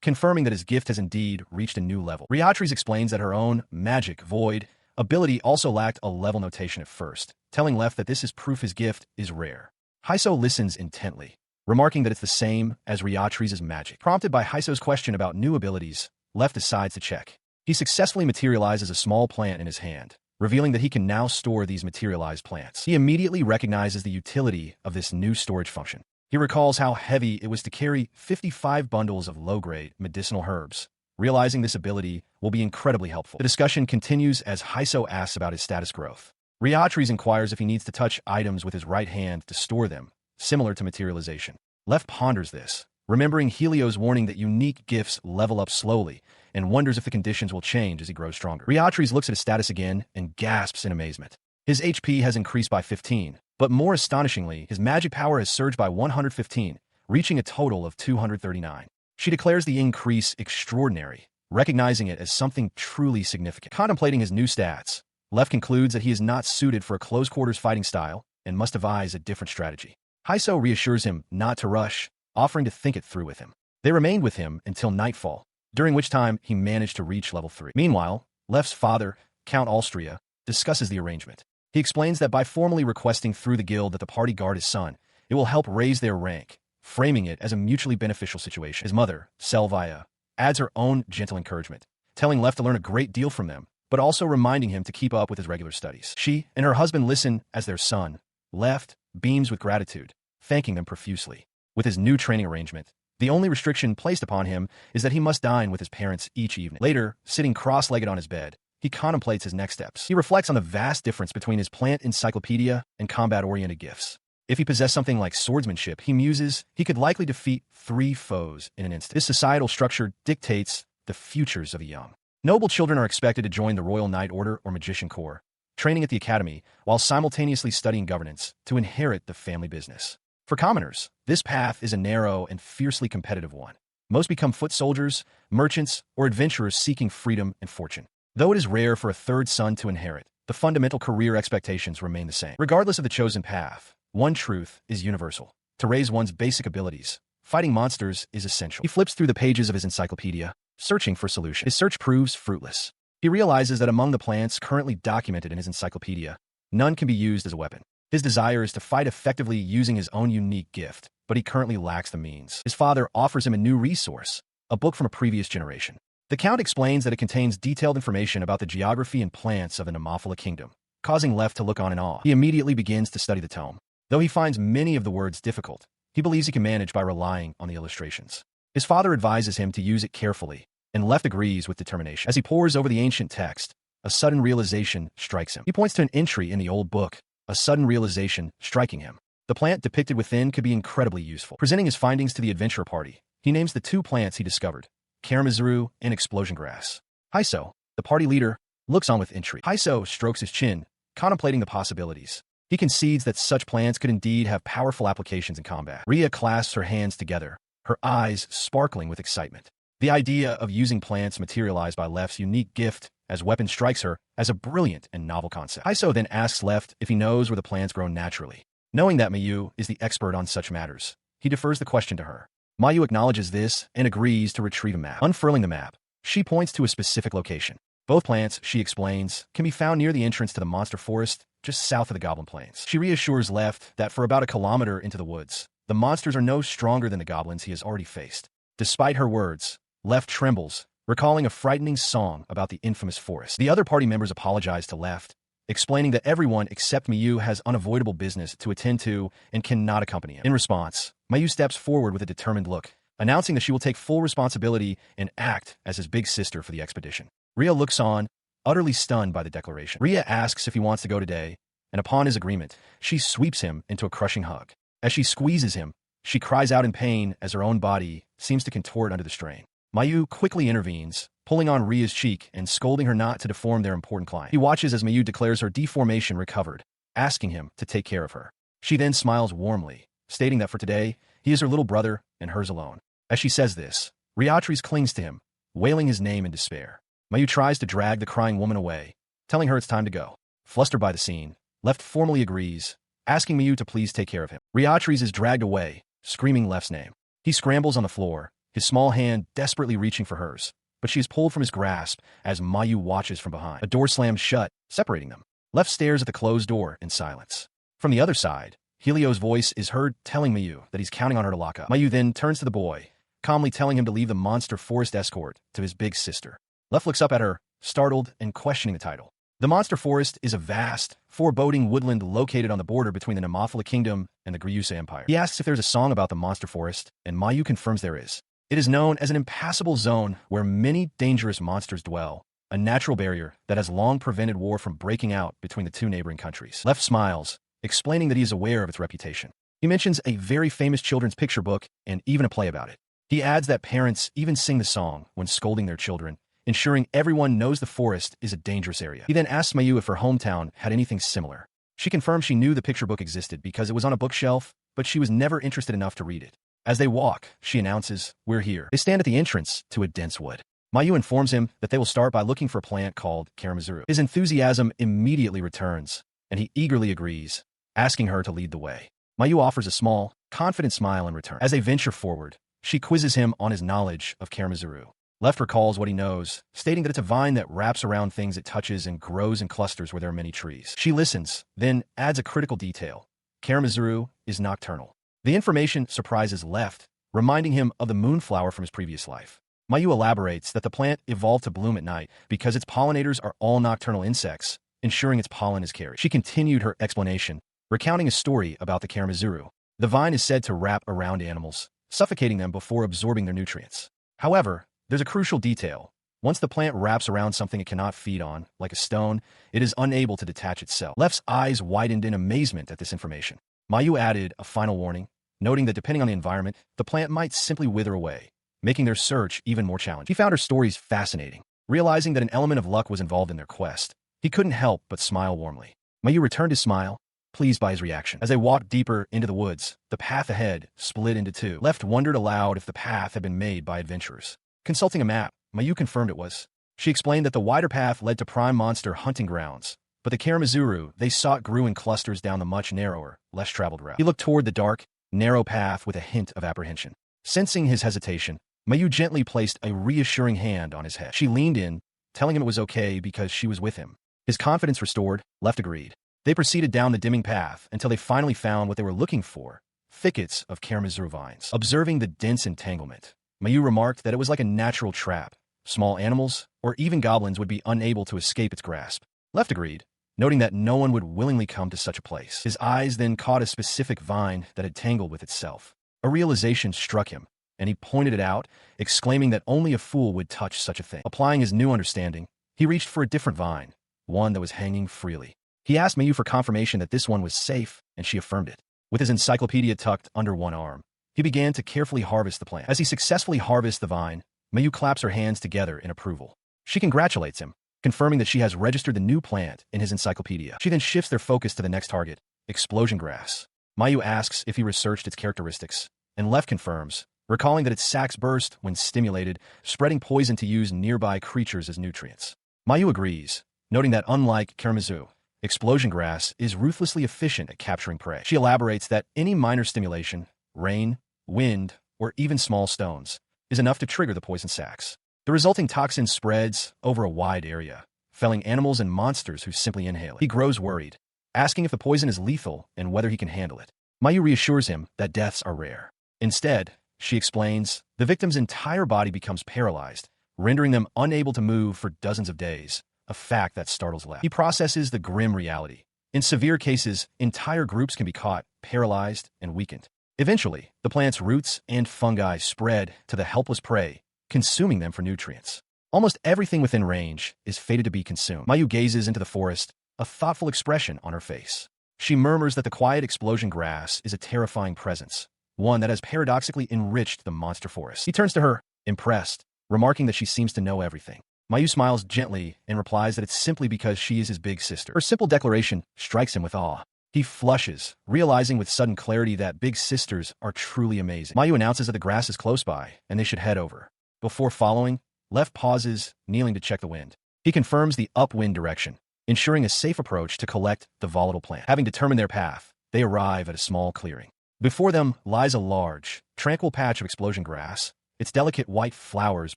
Speaker 1: Confirming that his gift has indeed reached a new level. Liatris explains that her own magic void ability also lacked a level notation at first, telling Left that this is proof his gift is rare. Heiso listens intently, remarking that it's the same as Liatris' magic. Prompted by Heiso's question about new abilities, Left decides to check. He successfully materializes a small plant in his hand, revealing that he can now store these materialized plants. He immediately recognizes the utility of this new storage function. He recalls how heavy it was to carry 55 bundles of low-grade medicinal herbs. Realizing this ability will be incredibly helpful. The discussion continues as Hiso asks about his status growth. Liatris inquires if he needs to touch items with his right hand to store them, similar to materialization. Lev ponders this, remembering Helio's warning that unique gifts level up slowly, and wonders if the conditions will change as he grows stronger. Liatris looks at his status again and gasps in amazement. His HP has increased by 15, but more astonishingly, his magic power has surged by 115, reaching a total of 239. She declares the increase extraordinary, recognizing it as something truly significant. Contemplating his new stats, Lev concludes that he is not suited for a close-quarters fighting style and must devise a different strategy. Hiso reassures him not to rush, offering to think it through with him. They remained with him until nightfall, during which time he managed to reach level 3. Meanwhile, Lev's father, Count Austria, discusses the arrangement. He explains that by formally requesting through the guild that the party guard his son, it will help raise their rank, framing it as a mutually beneficial situation. His mother, Selvia, adds her own gentle encouragement, telling Lev to learn a great deal from them, but also reminding him to keep up with his regular studies. She and her husband listen as their son, Lev, beams with gratitude, thanking them profusely. With his new training arrangement, the only restriction placed upon him is that he must dine with his parents each evening. Later, sitting cross-legged on his bed, he contemplates his next steps. He reflects on the vast difference between his plant encyclopedia and combat-oriented gifts. If he possessed something like swordsmanship, he muses, he could likely defeat 3 foes in an instant. This societal structure dictates the futures of the young. Noble children are expected to join the Royal Knight Order or Magician Corps, training at the academy while simultaneously studying governance to inherit the family business. For commoners, this path is a narrow and fiercely competitive one. Most become foot soldiers, merchants, or adventurers seeking freedom and fortune. Though it is rare for a third son to inherit, the fundamental career expectations remain the same. Regardless of the chosen path, one truth is universal. To raise one's basic abilities, fighting monsters is essential. He flips through the pages of his encyclopedia, searching for solutions. His search proves fruitless. He realizes that among the plants currently documented in his encyclopedia, none can be used as a weapon. His desire is to fight effectively using his own unique gift, but he currently lacks the means. His father offers him a new resource, a book from a previous generation. The Count explains that it contains detailed information about the geography and plants of the Nemophila kingdom, causing Lev to look on in awe. He immediately begins to study the tome. Though he finds many of the words difficult, he believes he can manage by relying on the illustrations. His father advises him to use it carefully, and Lev agrees with determination. As he pores over the ancient text, a sudden realization strikes him. He points to an entry in the old book, a sudden realization striking him. The plant depicted within could be incredibly useful. Presenting his findings to the adventurer party, he names the 2 plants he discovered, Karamazuru and explosion grass. Hiso, the party leader, looks on with intrigue. Hiso strokes his chin, contemplating the possibilities. He concedes that such plants could indeed have powerful applications in combat. Ria clasps her hands together, her eyes sparkling with excitement. The idea of using plants materialized by Lev's unique gift as weapons strikes her as a brilliant and novel concept. Hiso then asks Lev if he knows where the plants grow naturally. Knowing that Mayu is the expert on such matters, he defers the question to her. Mayu acknowledges this and agrees to retrieve a map. Unfurling the map, she points to a specific location. Both plants, she explains, can be found near the entrance to the monster forest, just south of the Goblin Plains. She reassures Lev that for about a kilometer into the woods, the monsters are no stronger than the goblins he has already faced. Despite her words, Lev trembles, recalling a frightening song about the infamous forest. The other party members apologize to Lev, explaining that everyone except Mayu has unavoidable business to attend to and cannot accompany him. In response, Mayu steps forward with a determined look, announcing that she will take full responsibility and act as his big sister for the expedition. Ria looks on, utterly stunned by the declaration. Ria asks if he wants to go today, and upon his agreement, she sweeps him into a crushing hug. As she squeezes him, she cries out in pain as her own body seems to contort under the strain. Mayu quickly intervenes, pulling on Ria's cheek and scolding her not to deform their important client. He watches as Mayu declares her deformation recovered, asking him to take care of her. She then smiles warmly, stating that for today, he is her little brother and hers alone. As she says this, Liatris clings to him, wailing his name in despair. Mayu tries to drag the crying woman away, telling her it's time to go. Flustered by the scene, Lev formally agrees, asking Mayu to please take care of him. Liatris is dragged away, screaming Lev's name. He scrambles on the floor, his small hand desperately reaching for hers, but she is pulled from his grasp as Mayu watches from behind. A door slams shut, separating them. Lev stares at the closed door in silence. From the other side, Helio's voice is heard telling Mayu that he's counting on her to lock up. Mayu then turns to the boy, calmly telling him to leave the monster forest escort to his big sister. Left looks up at her, startled and questioning the title. The monster forest is a vast, foreboding woodland located on the border between the Nemophila Kingdom and the Griusa Empire. He asks if there's a song about the monster forest, and Mayu confirms there is. It is known as an impassable zone where many dangerous monsters dwell, a natural barrier that has long prevented war from breaking out between the two neighboring countries. Left smiles, explaining that he is aware of its reputation. He mentions a very famous children's picture book and even a play about it. He adds that parents even sing the song when scolding their children, ensuring everyone knows the forest is a dangerous area. He then asks Mayu if her hometown had anything similar. She confirms she knew the picture book existed because it was on a bookshelf, but she was never interested enough to read it. As they walk, she announces, "We're here." They stand at the entrance to a dense wood. Mayu informs him that they will start by looking for a plant called Karamazuru. His enthusiasm immediately returns, and he eagerly agrees, asking her to lead the way. Mayu offers a small, confident smile in return. As they venture forward, she quizzes him on his knowledge of Karamazuru. Left recalls what he knows, stating that it's a vine that wraps around things it touches and grows in clusters where there are many trees. She listens, then adds a critical detail. Karamazuru is nocturnal. The information surprises Left, reminding him of the moonflower from his previous life. Mayu elaborates that the plant evolved to bloom at night because its pollinators are all nocturnal insects, ensuring its pollen is carried. She continued her explanation, recounting a story about the Karamazuru. The vine is said to wrap around animals, suffocating them before absorbing their nutrients. However, there's a crucial detail. Once the plant wraps around something it cannot feed on, like a stone, it is unable to detach itself. Left's eyes widened in amazement at this information. Mayu added a final warning, noting that depending on the environment, the plant might simply wither away, making their search even more challenging. He found her stories fascinating. Realizing that an element of luck was involved in their quest, he couldn't help but smile warmly. Mayu returned his smile, pleased by his reaction. As they walked deeper into the woods, the path ahead split into two. Left wondered aloud if the path had been made by adventurers. Consulting a map, Mayu confirmed it was. She explained that the wider path led to prime monster hunting grounds, but the Karamazuru they sought grew in clusters down the much narrower, less traveled route. He looked toward the dark, narrow path with a hint of apprehension. Sensing his hesitation, Mayu gently placed a reassuring hand on his head. She leaned in, telling him it was okay because she was with him. His confidence restored, Left agreed. They proceeded down the dimming path until they finally found what they were looking for, thickets of Karamazuru vines. Observing the dense entanglement, Mayu remarked that it was like a natural trap. Small animals, or even goblins, would be unable to escape its grasp. Left agreed, noting that no one would willingly come to such a place. His eyes then caught a specific vine that had tangled with itself. A realization struck him, and he pointed it out, exclaiming that only a fool would touch such a thing. Applying his new understanding, he reached for a different vine, one that was hanging freely. He asked Mayu for confirmation that this one was safe, and she affirmed it. With his encyclopedia tucked under one arm, he began to carefully harvest the plant. As he successfully harvests the vine, Mayu claps her hands together in approval. She congratulates him, confirming that she has registered the new plant in his encyclopedia. She then shifts their focus to the next target, explosion grass. Mayu asks if he researched its characteristics, and Left confirms, recalling that its sacs burst when stimulated, spreading poison to use nearby creatures as nutrients. Mayu agrees, noting that unlike Karamazuru, explosion grass is ruthlessly efficient at capturing prey. She elaborates that any minor stimulation, rain, wind, or even small stones, is enough to trigger the poison sacs. The resulting toxin spreads over a wide area, felling animals and monsters who simply inhale it. He grows worried, asking if the poison is lethal and whether he can handle it. Mayu reassures him that deaths are rare. Instead, she explains, the victim's entire body becomes paralyzed, rendering them unable to move for dozens of days, a fact that startles Left. He processes the grim reality. In severe cases, entire groups can be caught, paralyzed, and weakened. Eventually, the plant's roots and fungi spread to the helpless prey, consuming them for nutrients. Almost everything within range is fated to be consumed. Mayu gazes into the forest, a thoughtful expression on her face. She murmurs that the quiet explosion grass is a terrifying presence, one that has paradoxically enriched the monster forest. He turns to her, impressed, remarking that she seems to know everything. Mayu smiles gently and replies that it's simply because she is his big sister. Her simple declaration strikes him with awe. He flushes, realizing with sudden clarity that big sisters are truly amazing. Mayu announces that the grass is close by, and they should head over. Before following, Left pauses, kneeling to check the wind. He confirms the upwind direction, ensuring a safe approach to collect the volatile plant. Having determined their path, they arrive at a small clearing. Before them lies a large, tranquil patch of explosion grass, its delicate white flowers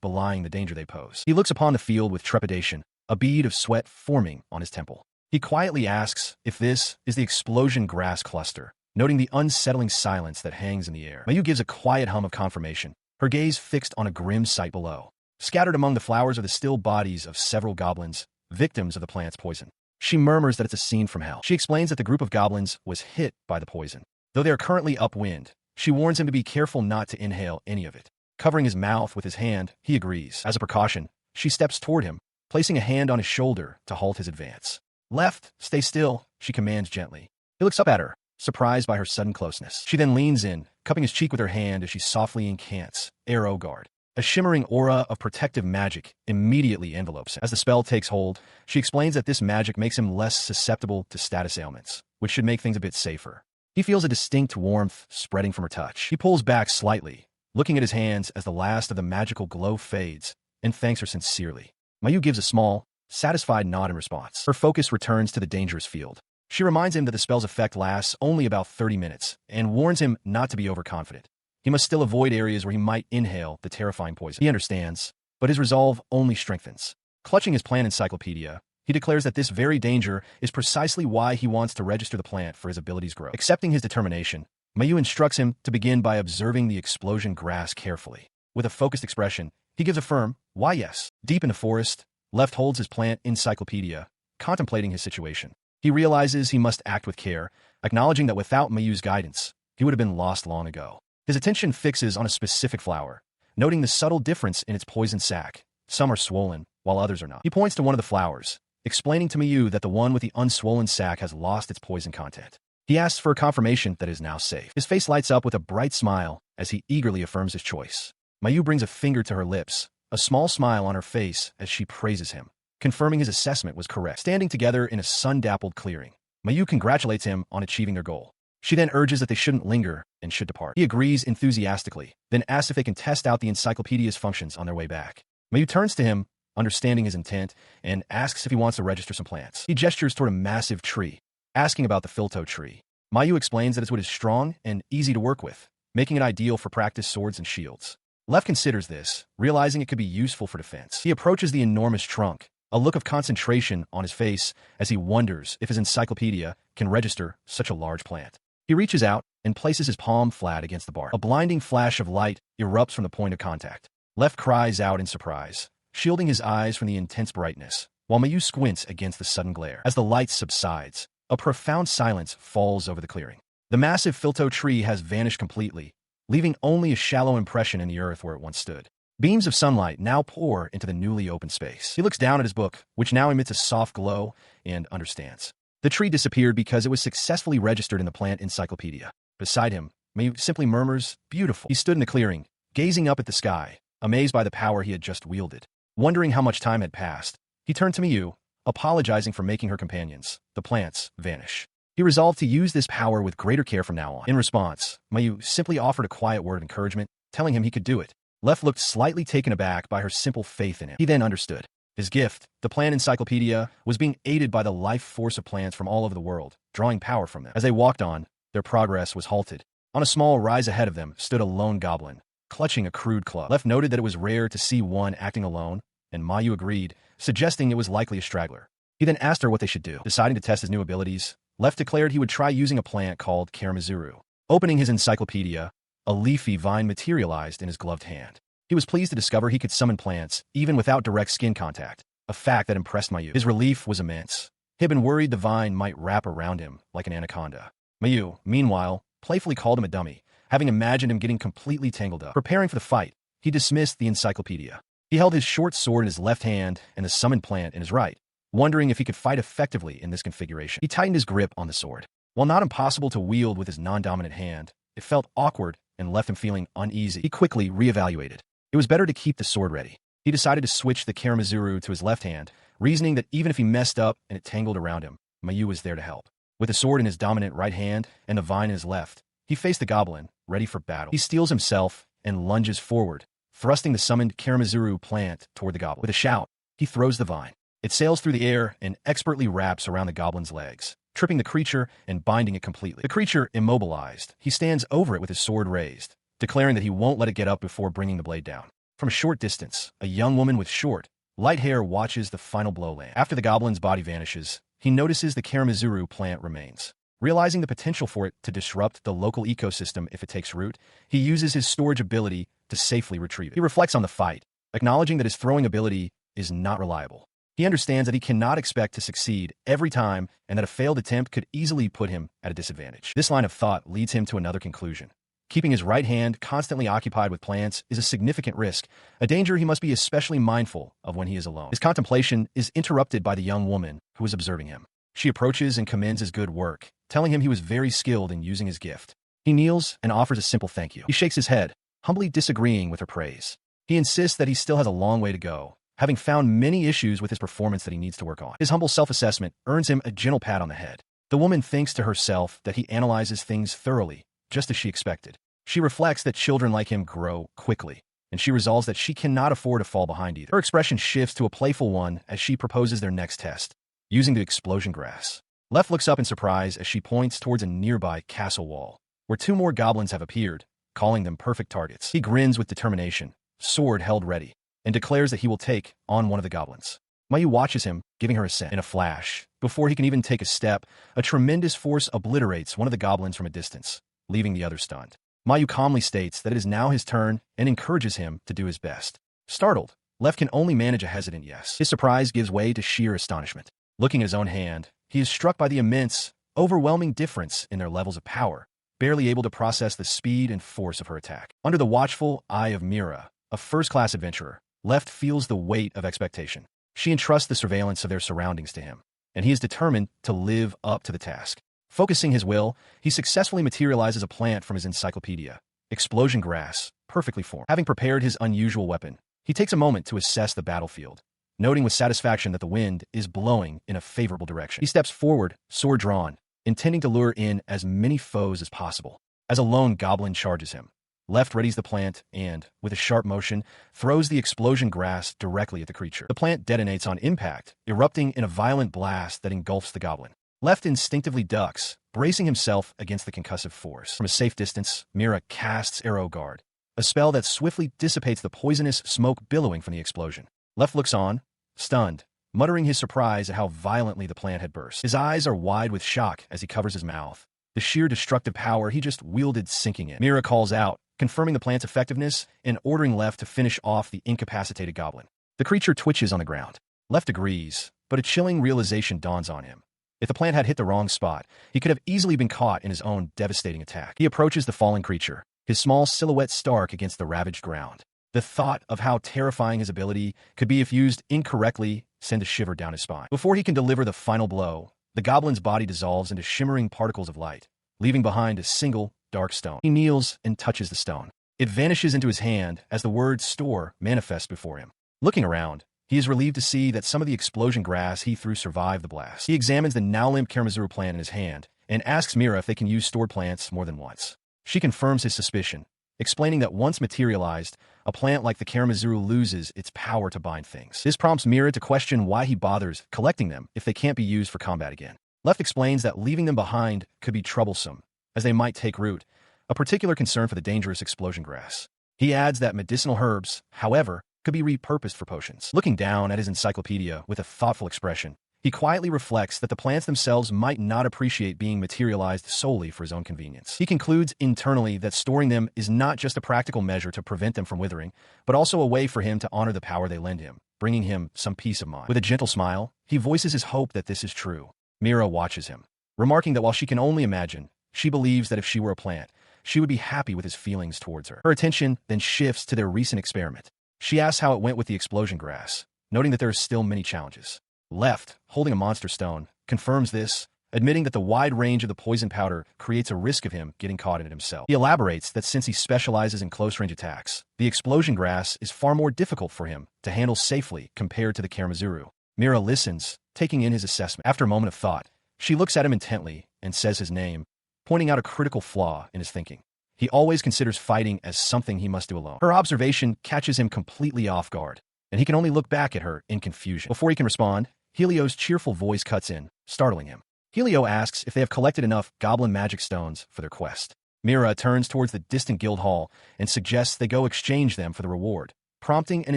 Speaker 1: belying the danger they pose. He looks upon the field with trepidation, a bead of sweat forming on his temple. He quietly asks if this is the explosion grass cluster, noting the unsettling silence that hangs in the air. Mayu gives a quiet hum of confirmation, her gaze fixed on a grim sight below. Scattered among the flowers are the still bodies of several goblins, victims of the plant's poison. She murmurs that it's a scene from hell. She explains that the group of goblins was hit by the poison. Though they are currently upwind, she warns him to be careful not to inhale any of it. Covering his mouth with his hand, he agrees. As a precaution, she steps toward him, placing a hand on his shoulder to halt his advance. Left, stay still, she commands gently. He looks up at her, surprised by her sudden closeness. She then leans in, cupping his cheek with her hand as she softly incants Arrow Guard. A shimmering aura of protective magic immediately envelopes him. As the spell takes hold, she explains that this magic makes him less susceptible to status ailments, which should make things a bit safer. He feels a distinct warmth spreading from her touch. He pulls back slightly, looking at his hands as the last of the magical glow fades, and thanks her sincerely. Mayu gives a small, satisfied nod in response. Her focus returns to the dangerous field. She reminds him that the spell's effect lasts only about 30 minutes, and warns him not to be overconfident. He must still avoid areas where he might inhale the terrifying poison. He understands, but his resolve only strengthens. Clutching his plant encyclopedia, he declares that this very danger is precisely why he wants to register the plant for his abilities' growth. Accepting his determination, Mayu instructs him to begin by observing the explosion grass carefully. With a focused expression, he gives a firm, "Why yes." Deep in the forest, Left holds his plant encyclopedia, contemplating his situation. He realizes he must act with care, acknowledging that without Mayu's guidance, he would have been lost long ago. His attention fixes on a specific flower, noting the subtle difference in its poison sac. Some are swollen, while others are not. He points to one of the flowers, explaining to Mayu that the one with the unswollen sac has lost its poison content. He asks for a confirmation that it is now safe. His face lights up with a bright smile as he eagerly affirms his choice. Mayu brings a finger to her lips, a small smile on her face as she praises him, confirming his assessment was correct. Standing together in a sun-dappled clearing, Mayu congratulates him on achieving their goal. She then urges that they shouldn't linger and should depart. He agrees enthusiastically, then asks if they can test out the encyclopedia's functions on their way back. Mayu turns to him, understanding his intent, and asks if he wants to register some plants. He gestures toward a massive tree, asking about the filto tree. Mayu explains that its wood is strong and easy to work with, making it ideal for practice swords and shields. Lev considers this, realizing it could be useful for defense. He approaches the enormous trunk, a look of concentration on his face as he wonders if his encyclopedia can register such a large plant. He reaches out and places his palm flat against the bark. A blinding flash of light erupts from the point of contact. Lev cries out in surprise, shielding his eyes from the intense brightness, while Mayu squints against the sudden glare. As the light subsides, a profound silence falls over the clearing. The massive filto tree has vanished completely, leaving only a shallow impression in the earth where it once stood. Beams of sunlight now pour into the newly opened space. He looks down at his book, which now emits a soft glow, and understands. The tree disappeared because it was successfully registered in the plant encyclopedia. Beside him, Mayu simply murmurs, "Beautiful." He stood in the clearing, gazing up at the sky, amazed by the power he had just wielded. Wondering how much time had passed, he turned to Mayu, apologizing for making her companions, the plants, vanish. He resolved to use this power with greater care from now on. In response, Mayu simply offered a quiet word of encouragement, telling him he could do it. Lev looked slightly taken aback by her simple faith in him. He then understood. His gift, the plant encyclopedia, was being aided by the life force of plants from all over the world, drawing power from them. As they walked on, their progress was halted. On a small rise ahead of them stood a lone goblin, clutching a crude club. Lev noted that it was rare to see one acting alone, and Mayu agreed, suggesting it was likely a straggler. He then asked her what they should do. Deciding to test his new abilities, Lev declared he would try using a plant called Karamazuru. Opening his encyclopedia, a leafy vine materialized in his gloved hand. He was pleased to discover he could summon plants, even without direct skin contact, a fact that impressed Mayu. His relief was immense. He had been worried the vine might wrap around him like an anaconda. Mayu, meanwhile, playfully called him a dummy, having imagined him getting completely tangled up. Preparing for the fight, he dismissed the encyclopedia. He held his short sword in his left hand and the summoned plant in his right, wondering if he could fight effectively in this configuration. He tightened his grip on the sword. While not impossible to wield with his non-dominant hand, it felt awkward and left him feeling uneasy. He quickly reevaluated. It was better to keep the sword ready. He decided to switch the Karamazuru to his left hand, reasoning that even if he messed up and it tangled around him, Mayu was there to help. With the sword in his dominant right hand and the vine in his left, he faced the goblin, ready for battle. He steels himself and lunges forward, thrusting the summoned Karamazuru plant toward the goblin. With a shout, he throws the vine. It sails through the air and expertly wraps around the goblin's legs, tripping the creature and binding it completely. The creature immobilized, he stands over it with his sword raised, declaring that he won't let it get up before bringing the blade down. From a short distance, a young woman with short, light hair watches the final blow land. After the goblin's body vanishes, he notices the Karamazuru plant remains. Realizing the potential for it to disrupt the local ecosystem if it takes root, he uses his storage ability to safely retrieve it. He reflects on the fight, acknowledging that his throwing ability is not reliable. He understands that he cannot expect to succeed every time and that a failed attempt could easily put him at a disadvantage. This line of thought leads him to another conclusion. Keeping his right hand constantly occupied with plants is a significant risk, a danger he must be especially mindful of when he is alone. His contemplation is interrupted by the young woman who is observing him. She approaches and commends his good work, telling him he was very skilled in using his gift. He kneels and offers a simple thank you. He shakes his head, humbly disagreeing with her praise. He insists that he still has a long way to go, having found many issues with his performance that he needs to work on. His humble self-assessment earns him a gentle pat on the head. The woman thinks to herself that he analyzes things thoroughly, just as she expected. She reflects that children like him grow quickly, and she resolves that she cannot afford to fall behind either. Her expression shifts to a playful one as she proposes their next test, using the explosion grass. Left looks up in surprise as she points towards a nearby castle wall, where 2 more goblins have appeared, calling them perfect targets. He grins with determination, sword held ready, and declares that he will take on one of the goblins. Mayu watches him, giving her assent. In a flash, before he can even take a step, a tremendous force obliterates one of the goblins from a distance, leaving the other stunned. Mayu calmly states that it is now his turn and encourages him to do his best. Startled, Left can only manage a hesitant yes. His surprise gives way to sheer astonishment. Looking at his own hand, he is struck by the immense, overwhelming difference in their levels of power, barely able to process the speed and force of her attack. Under the watchful eye of Mira, a first-class adventurer, Left feels the weight of expectation. She entrusts the surveillance of their surroundings to him, and he is determined to live up to the task. Focusing his will, he successfully materializes a plant from his encyclopedia, explosion grass, perfectly formed. Having prepared his unusual weapon, he takes a moment to assess the battlefield, noting with satisfaction that the wind is blowing in a favorable direction. He steps forward, sword drawn, intending to lure in as many foes as possible. As a lone goblin charges him, Left readies the plant and, with a sharp motion, throws the explosion grass directly at the creature. The plant detonates on impact, erupting in a violent blast that engulfs the goblin. Left instinctively ducks, bracing himself against the concussive force. From a safe distance, Mira casts Arrow Guard, a spell that swiftly dissipates the poisonous smoke billowing from the explosion. Left looks on, stunned, muttering his surprise at how violently the plant had burst. His eyes are wide with shock as he covers his mouth, the sheer destructive power he just wielded sinking in. Mira calls out, confirming the plant's effectiveness and ordering Left to finish off the incapacitated goblin. The creature twitches on the ground. Left agrees, but a chilling realization dawns on him. If the plant had hit the wrong spot, he could have easily been caught in his own devastating attack. He approaches the fallen creature, his small silhouette stark against the ravaged ground. The thought of how terrifying his ability could be if used incorrectly sends a shiver down his spine. Before he can deliver the final blow, the goblin's body dissolves into shimmering particles of light, leaving behind a single, dark stone. He kneels and touches the stone. It vanishes into his hand as the word store manifests before him. Looking around, he is relieved to see that some of the explosion grass he threw survived the blast. He examines the now limp Karamazuru plant in his hand and asks Mira if they can use stored plants more than once. She confirms his suspicion, explaining that once materialized, a plant like the Karamazuru loses its power to bind things. This prompts Mira to question why he bothers collecting them if they can't be used for combat again. Left explains that leaving them behind could be troublesome, as they might take root, a particular concern for the dangerous explosion grass. He adds that medicinal herbs, however, could be repurposed for potions. Looking down at his encyclopedia with a thoughtful expression, he quietly reflects that the plants themselves might not appreciate being materialized solely for his own convenience. He concludes internally that storing them is not just a practical measure to prevent them from withering, but also a way for him to honor the power they lend him, bringing him some peace of mind. With a gentle smile, he voices his hope that this is true. Mira watches him, remarking that while she can only imagine, she believes that if she were a plant, she would be happy with his feelings towards her. Her attention then shifts to their recent experiment. She asks how it went with the explosion grass, noting that there are still many challenges. Left, holding a monster stone, confirms this, admitting that the wide range of the poison powder creates a risk of him getting caught in it himself. He elaborates that since he specializes in close-range attacks, the explosion grass is far more difficult for him to handle safely compared to the Karamazuru. Mira listens, taking in his assessment. After a moment of thought, she looks at him intently and says his name, pointing out a critical flaw in his thinking. He always considers fighting as something he must do alone. Her observation catches him completely off guard, and he can only look back at her in confusion. Before he can respond, Helio's cheerful voice cuts in, startling him. Helio asks if they have collected enough goblin magic stones for their quest. Mira turns towards the distant guild hall and suggests they go exchange them for the reward, prompting an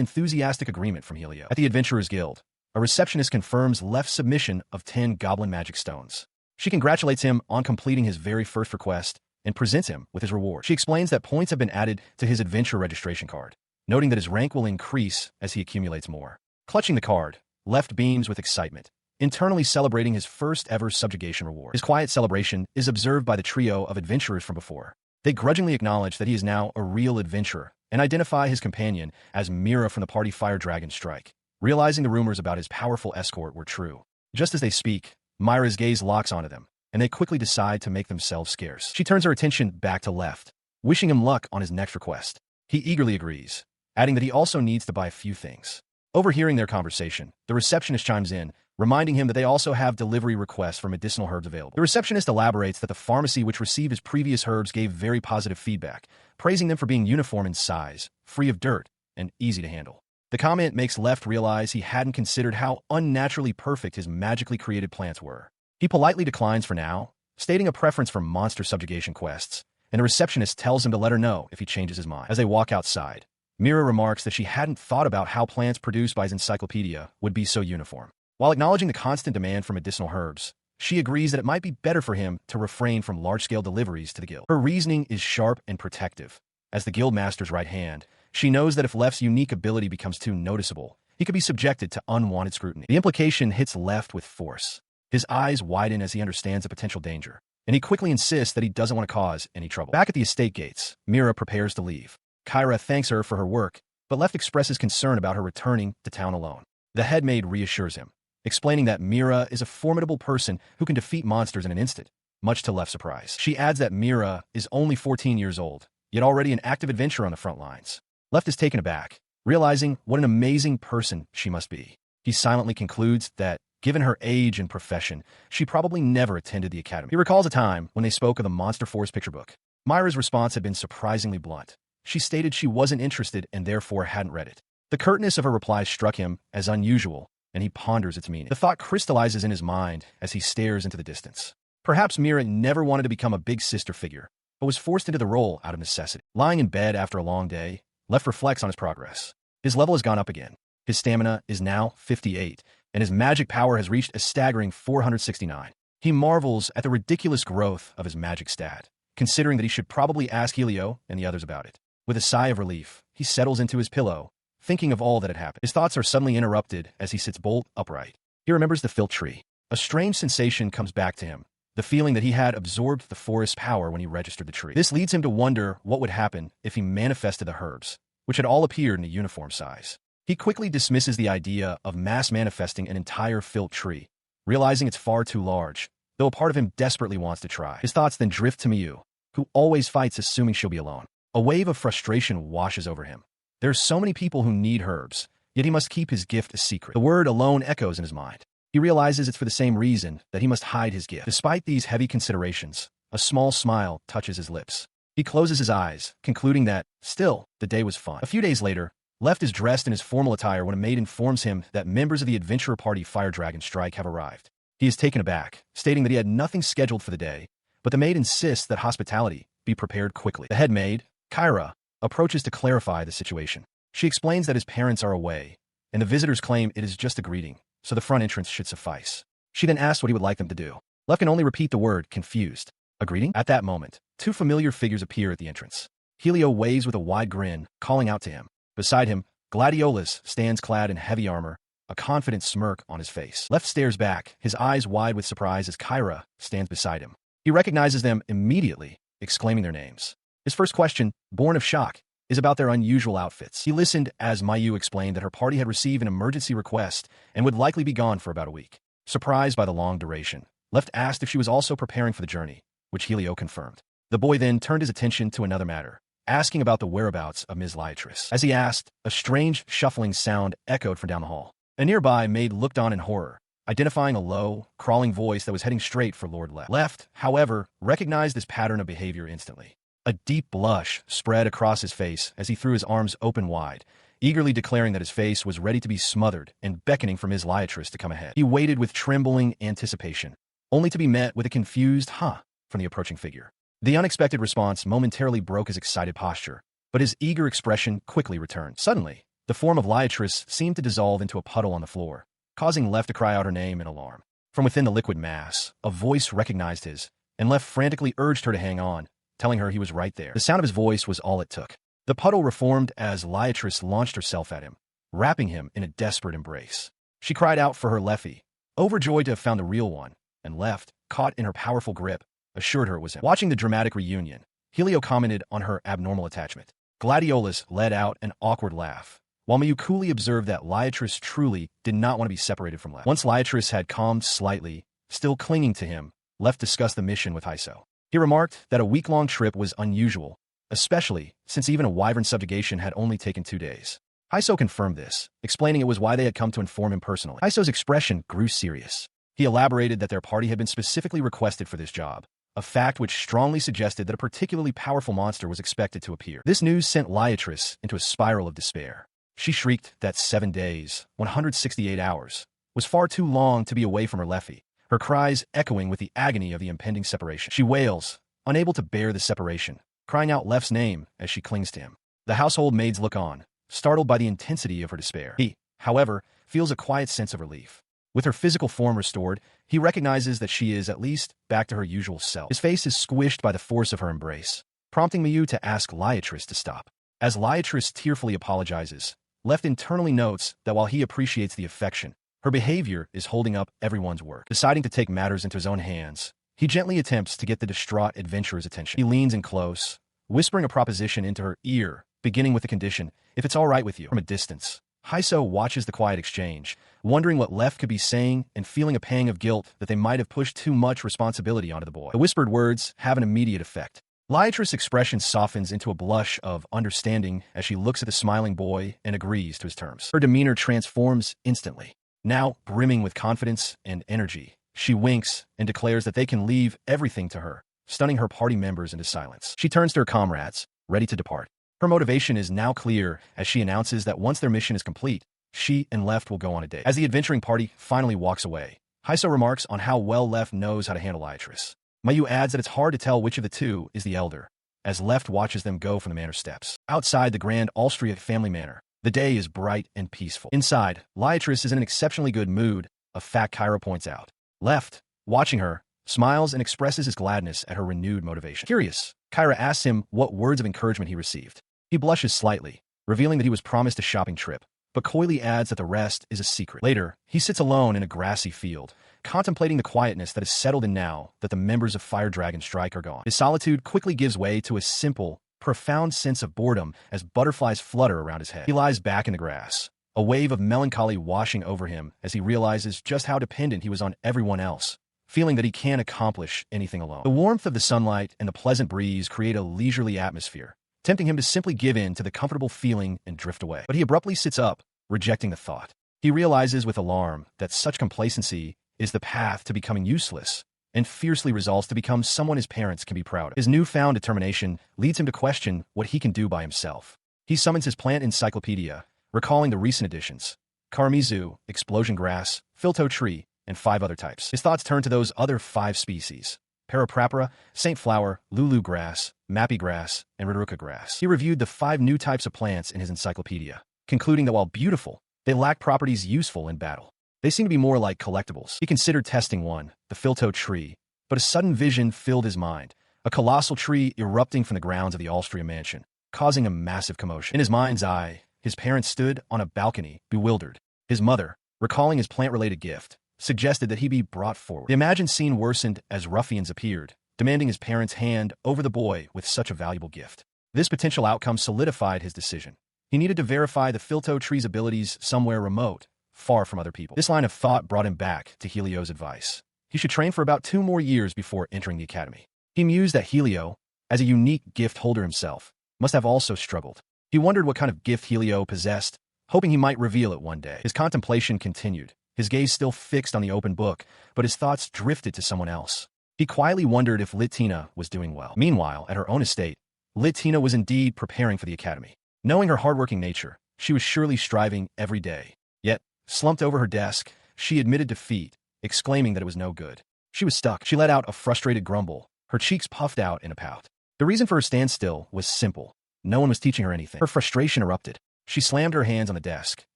Speaker 1: enthusiastic agreement from Helio. At the Adventurers Guild, a receptionist confirms Left's submission of 10 goblin magic stones. She congratulates him on completing his very first request and presents him with his reward. She explains that points have been added to his adventure registration card, noting that his rank will increase as he accumulates more. Clutching the card, Left beams with excitement, internally celebrating his first-ever subjugation reward. His quiet celebration is observed by the trio of adventurers from before. They grudgingly acknowledge that he is now a real adventurer and identify his companion as Mira from the party Fire Dragon Strike, realizing the rumors about his powerful escort were true. Just as they speak, Myra's gaze locks onto them, and they quickly decide to make themselves scarce. She turns her attention back to Left, wishing him luck on his next request. He eagerly agrees, adding that he also needs to buy a few things. Overhearing their conversation, the receptionist chimes in, reminding him that they also have delivery requests for medicinal herbs available. The receptionist elaborates that the pharmacy which received his previous herbs gave very positive feedback, praising them for being uniform in size, free of dirt, and easy to handle. The comment makes Left realize he hadn't considered how unnaturally perfect his magically created plants were. He politely declines for now, stating a preference for monster subjugation quests, and the receptionist tells him to let her know if he changes his mind. As they walk outside, Mira remarks that she hadn't thought about how plants produced by his encyclopedia would be so uniform. While acknowledging the constant demand for medicinal herbs, she agrees that it might be better for him to refrain from large-scale deliveries to the guild. Her reasoning is sharp and protective. As the guild master's right hand, she knows that if Left's unique ability becomes too noticeable, he could be subjected to unwanted scrutiny. The implication hits Left with force. His eyes widen as he understands the potential danger, and he quickly insists that he doesn't want to cause any trouble. Back at the estate gates, Mira prepares to leave. Kyra thanks her for her work, but Left expresses concern about her returning to town alone. The headmaid reassures him, explaining that Mira is a formidable person who can defeat monsters in an instant, much to Left's surprise. She adds that Mira is only 14 years old, yet already an active adventurer on the front lines. Left is taken aback, realizing what an amazing person she must be. He silently concludes that, given her age and profession, she probably never attended the academy. He recalls a time when they spoke of the Monster Force picture book. Myra's response had been surprisingly blunt. She stated she wasn't interested and therefore hadn't read it. The curtness of her reply struck him as unusual, and he ponders its meaning. The thought crystallizes in his mind as he stares into the distance. Perhaps Mira never wanted to become a big sister figure, but was forced into the role out of necessity. Lying in bed after a long day, Left reflects on his progress. His level has gone up again. His stamina is now 58, and his magic power has reached a staggering 469. He marvels at the ridiculous growth of his magic stat, considering that he should probably ask Helio and the others about it. With a sigh of relief, he settles into his pillow, thinking of all that had happened. His thoughts are suddenly interrupted as he sits bolt upright. He remembers the filth tree. A strange sensation comes back to him, the feeling that he had absorbed the forest's power when he registered the tree. This leads him to wonder what would happen if he manifested the herbs, which had all appeared in a uniform size. He quickly dismisses the idea of mass manifesting an entire filth tree, realizing it's far too large, though a part of him desperately wants to try. His thoughts then drift to Miyu, who always fights assuming she'll be alone. A wave of frustration washes over him. There are so many people who need herbs, yet he must keep his gift a secret. The word alone echoes in his mind. He realizes it's for the same reason that he must hide his gift. Despite these heavy considerations, a small smile touches his lips. He closes his eyes, concluding that, still, the day was fun. A few days later, Left is dressed in his formal attire when a maid informs him that members of the adventurer party Fire Dragon Strike have arrived. He is taken aback, stating that he had nothing scheduled for the day, but the maid insists that hospitality be prepared quickly. The head maid, Kyra, approaches to clarify the situation. She explains that his parents are away, and the visitors claim it is just a greeting, so the front entrance should suffice. She then asks what he would like them to do. Left can only repeat the word, confused. A greeting? At that moment, two familiar figures appear at the entrance. Helio waves with a wide grin, calling out to him. Beside him, Gladiolus stands clad in heavy armor, a confident smirk on his face. Left stares back, his eyes wide with surprise as Kyra stands beside him. He recognizes them immediately, exclaiming their names. His first question, born of shock, is about their unusual outfits. He listened as Miyu explained that her party had received an emergency request and would likely be gone for about a week. Surprised by the long duration, Left asked if she was also preparing for the journey, which Helio confirmed. The boy then turned his attention to another matter, asking about the whereabouts of Ms. Liatris. As he asked, a strange, shuffling sound echoed from down the hall. A nearby maid looked on in horror, identifying a low, crawling voice that was heading straight for Lord Left. Left, however, recognized this pattern of behavior instantly. A deep blush spread across his face as he threw his arms open wide, eagerly declaring that his face was ready to be smothered and beckoning for Ms. Liatris to come ahead. He waited with trembling anticipation, only to be met with a confused "huh" from the approaching figure. The unexpected response momentarily broke his excited posture, but his eager expression quickly returned. Suddenly, the form of Liatris seemed to dissolve into a puddle on the floor, causing Left to cry out her name in alarm. From within the liquid mass, a voice recognized his, and Left frantically urged her to hang on, telling her he was right there. The sound of his voice was all it took. The puddle reformed as Liatris launched herself at him, wrapping him in a desperate embrace. She cried out for her Leffy, overjoyed to have found the real one, and left, caught in her powerful grip, assured her it was him. Watching the dramatic reunion, Helio commented on her abnormal attachment. Gladiolus let out an awkward laugh, while Mayu coolly observed that Liatris truly did not want to be separated from Left. Once Liatris had calmed slightly, still clinging to him, Left discussed the mission with Hyso. He remarked that a week-long trip was unusual, especially since even a wyvern subjugation had only taken 2 days. Hyso confirmed this, explaining it was why they had come to inform him personally. Hyso's expression grew serious. He elaborated that their party had been specifically requested for this job, a fact which strongly suggested that a particularly powerful monster was expected to appear. This news sent Liatris into a spiral of despair. She shrieked that 7 days, 168 hours, was far too long to be away from her Leffy, her cries echoing with the agony of the impending separation. She wails, unable to bear the separation, crying out Left's name as she clings to him. The household maids look on, startled by the intensity of her despair. He, however, feels a quiet sense of relief. With her physical form restored, he recognizes that she is at least back to her usual self. His face is squished by the force of her embrace, prompting Mayu to ask Liatris to stop. As Liatris tearfully apologizes, Left internally notes that while he appreciates the affection, her behavior is holding up everyone's work. Deciding to take matters into his own hands, he gently attempts to get the distraught adventurer's attention. He leans in close, whispering a proposition into her ear, beginning with the condition, "If it's all right with you." From a distance, Hyso watches the quiet exchange, wondering what Left could be saying and feeling a pang of guilt that they might have pushed too much responsibility onto the boy. The whispered words have an immediate effect. Liatris' expression softens into a blush of understanding as she looks at the smiling boy and agrees to his terms. Her demeanor transforms instantly. Now, brimming with confidence and energy, she winks and declares that they can leave everything to her, stunning her party members into silence. She turns to her comrades, ready to depart. Her motivation is now clear as she announces that once their mission is complete, she and Left will go on a date. As the adventuring party finally walks away, Hyso remarks on how well Left knows how to handle Liatris. Mayu adds that it's hard to tell which of the two is the elder, as Left watches them go from the manor steps. Outside the grand Austria family manor, the day is bright and peaceful. Inside, Liatris is in an exceptionally good mood, a fact Kyra points out. Left, watching her, smiles and expresses his gladness at her renewed motivation. Curious, Kyra asks him what words of encouragement he received. He blushes slightly, revealing that he was promised a shopping trip, but coyly adds that the rest is a secret. Later, he sits alone in a grassy field, contemplating the quietness that has settled in now that the members of Fire Dragon Strike are gone. His solitude quickly gives way to a simple, profound sense of boredom as butterflies flutter around his head. He lies back in the grass, a wave of melancholy washing over him as he realizes just how dependent he was on everyone else, feeling that he can't accomplish anything alone. The warmth of the sunlight and the pleasant breeze create a leisurely atmosphere, tempting him to simply give in to the comfortable feeling and drift away. But he abruptly sits up, rejecting the thought. He realizes with alarm that such complacency is the path to becoming useless, and fiercely resolves to become someone his parents can be proud of. His newfound determination leads him to question what he can do by himself. He summons his plant encyclopedia, recalling the recent additions: Karamizu, explosion grass, filto tree, and 5 other types. His thoughts turn to those other 5 species: Paraprapra, Saint Flower, Lulu grass, Mappy grass, and Rideruca grass. He reviewed the 5 new types of plants in his encyclopedia, concluding that while beautiful, they lack properties useful in battle. They seem to be more like collectibles. He considered testing one, the filto tree, but a sudden vision filled his mind, a colossal tree erupting from the grounds of the Austria mansion, causing a massive commotion. In his mind's eye, his parents stood on a balcony, bewildered. His mother, recalling his plant-related gift, suggested that he be brought forward. The imagined scene worsened as ruffians appeared, demanding his parents' hand over the boy with such a valuable gift. This potential outcome solidified his decision. He needed to verify the filto tree's abilities somewhere remote, far from other people. This line of thought brought him back to Helio's advice. He should train for about 2 more years before entering the academy. He mused that Helio, as a unique gift holder himself, must have also struggled. He wondered what kind of gift Helio possessed, hoping he might reveal it one day. His contemplation continued, his gaze still fixed on the open book, but his thoughts drifted to someone else. He quietly wondered if Latina was doing well. Meanwhile, at her own estate, Latina was indeed preparing for the academy. Knowing her hardworking nature, she was surely striving every day. Yet, slumped over her desk, she admitted defeat, exclaiming that it was no good. She was stuck. She let out a frustrated grumble, her cheeks puffed out in a pout. The reason for her standstill was simple. No one was teaching her anything. Her frustration erupted. She slammed her hands on the desk,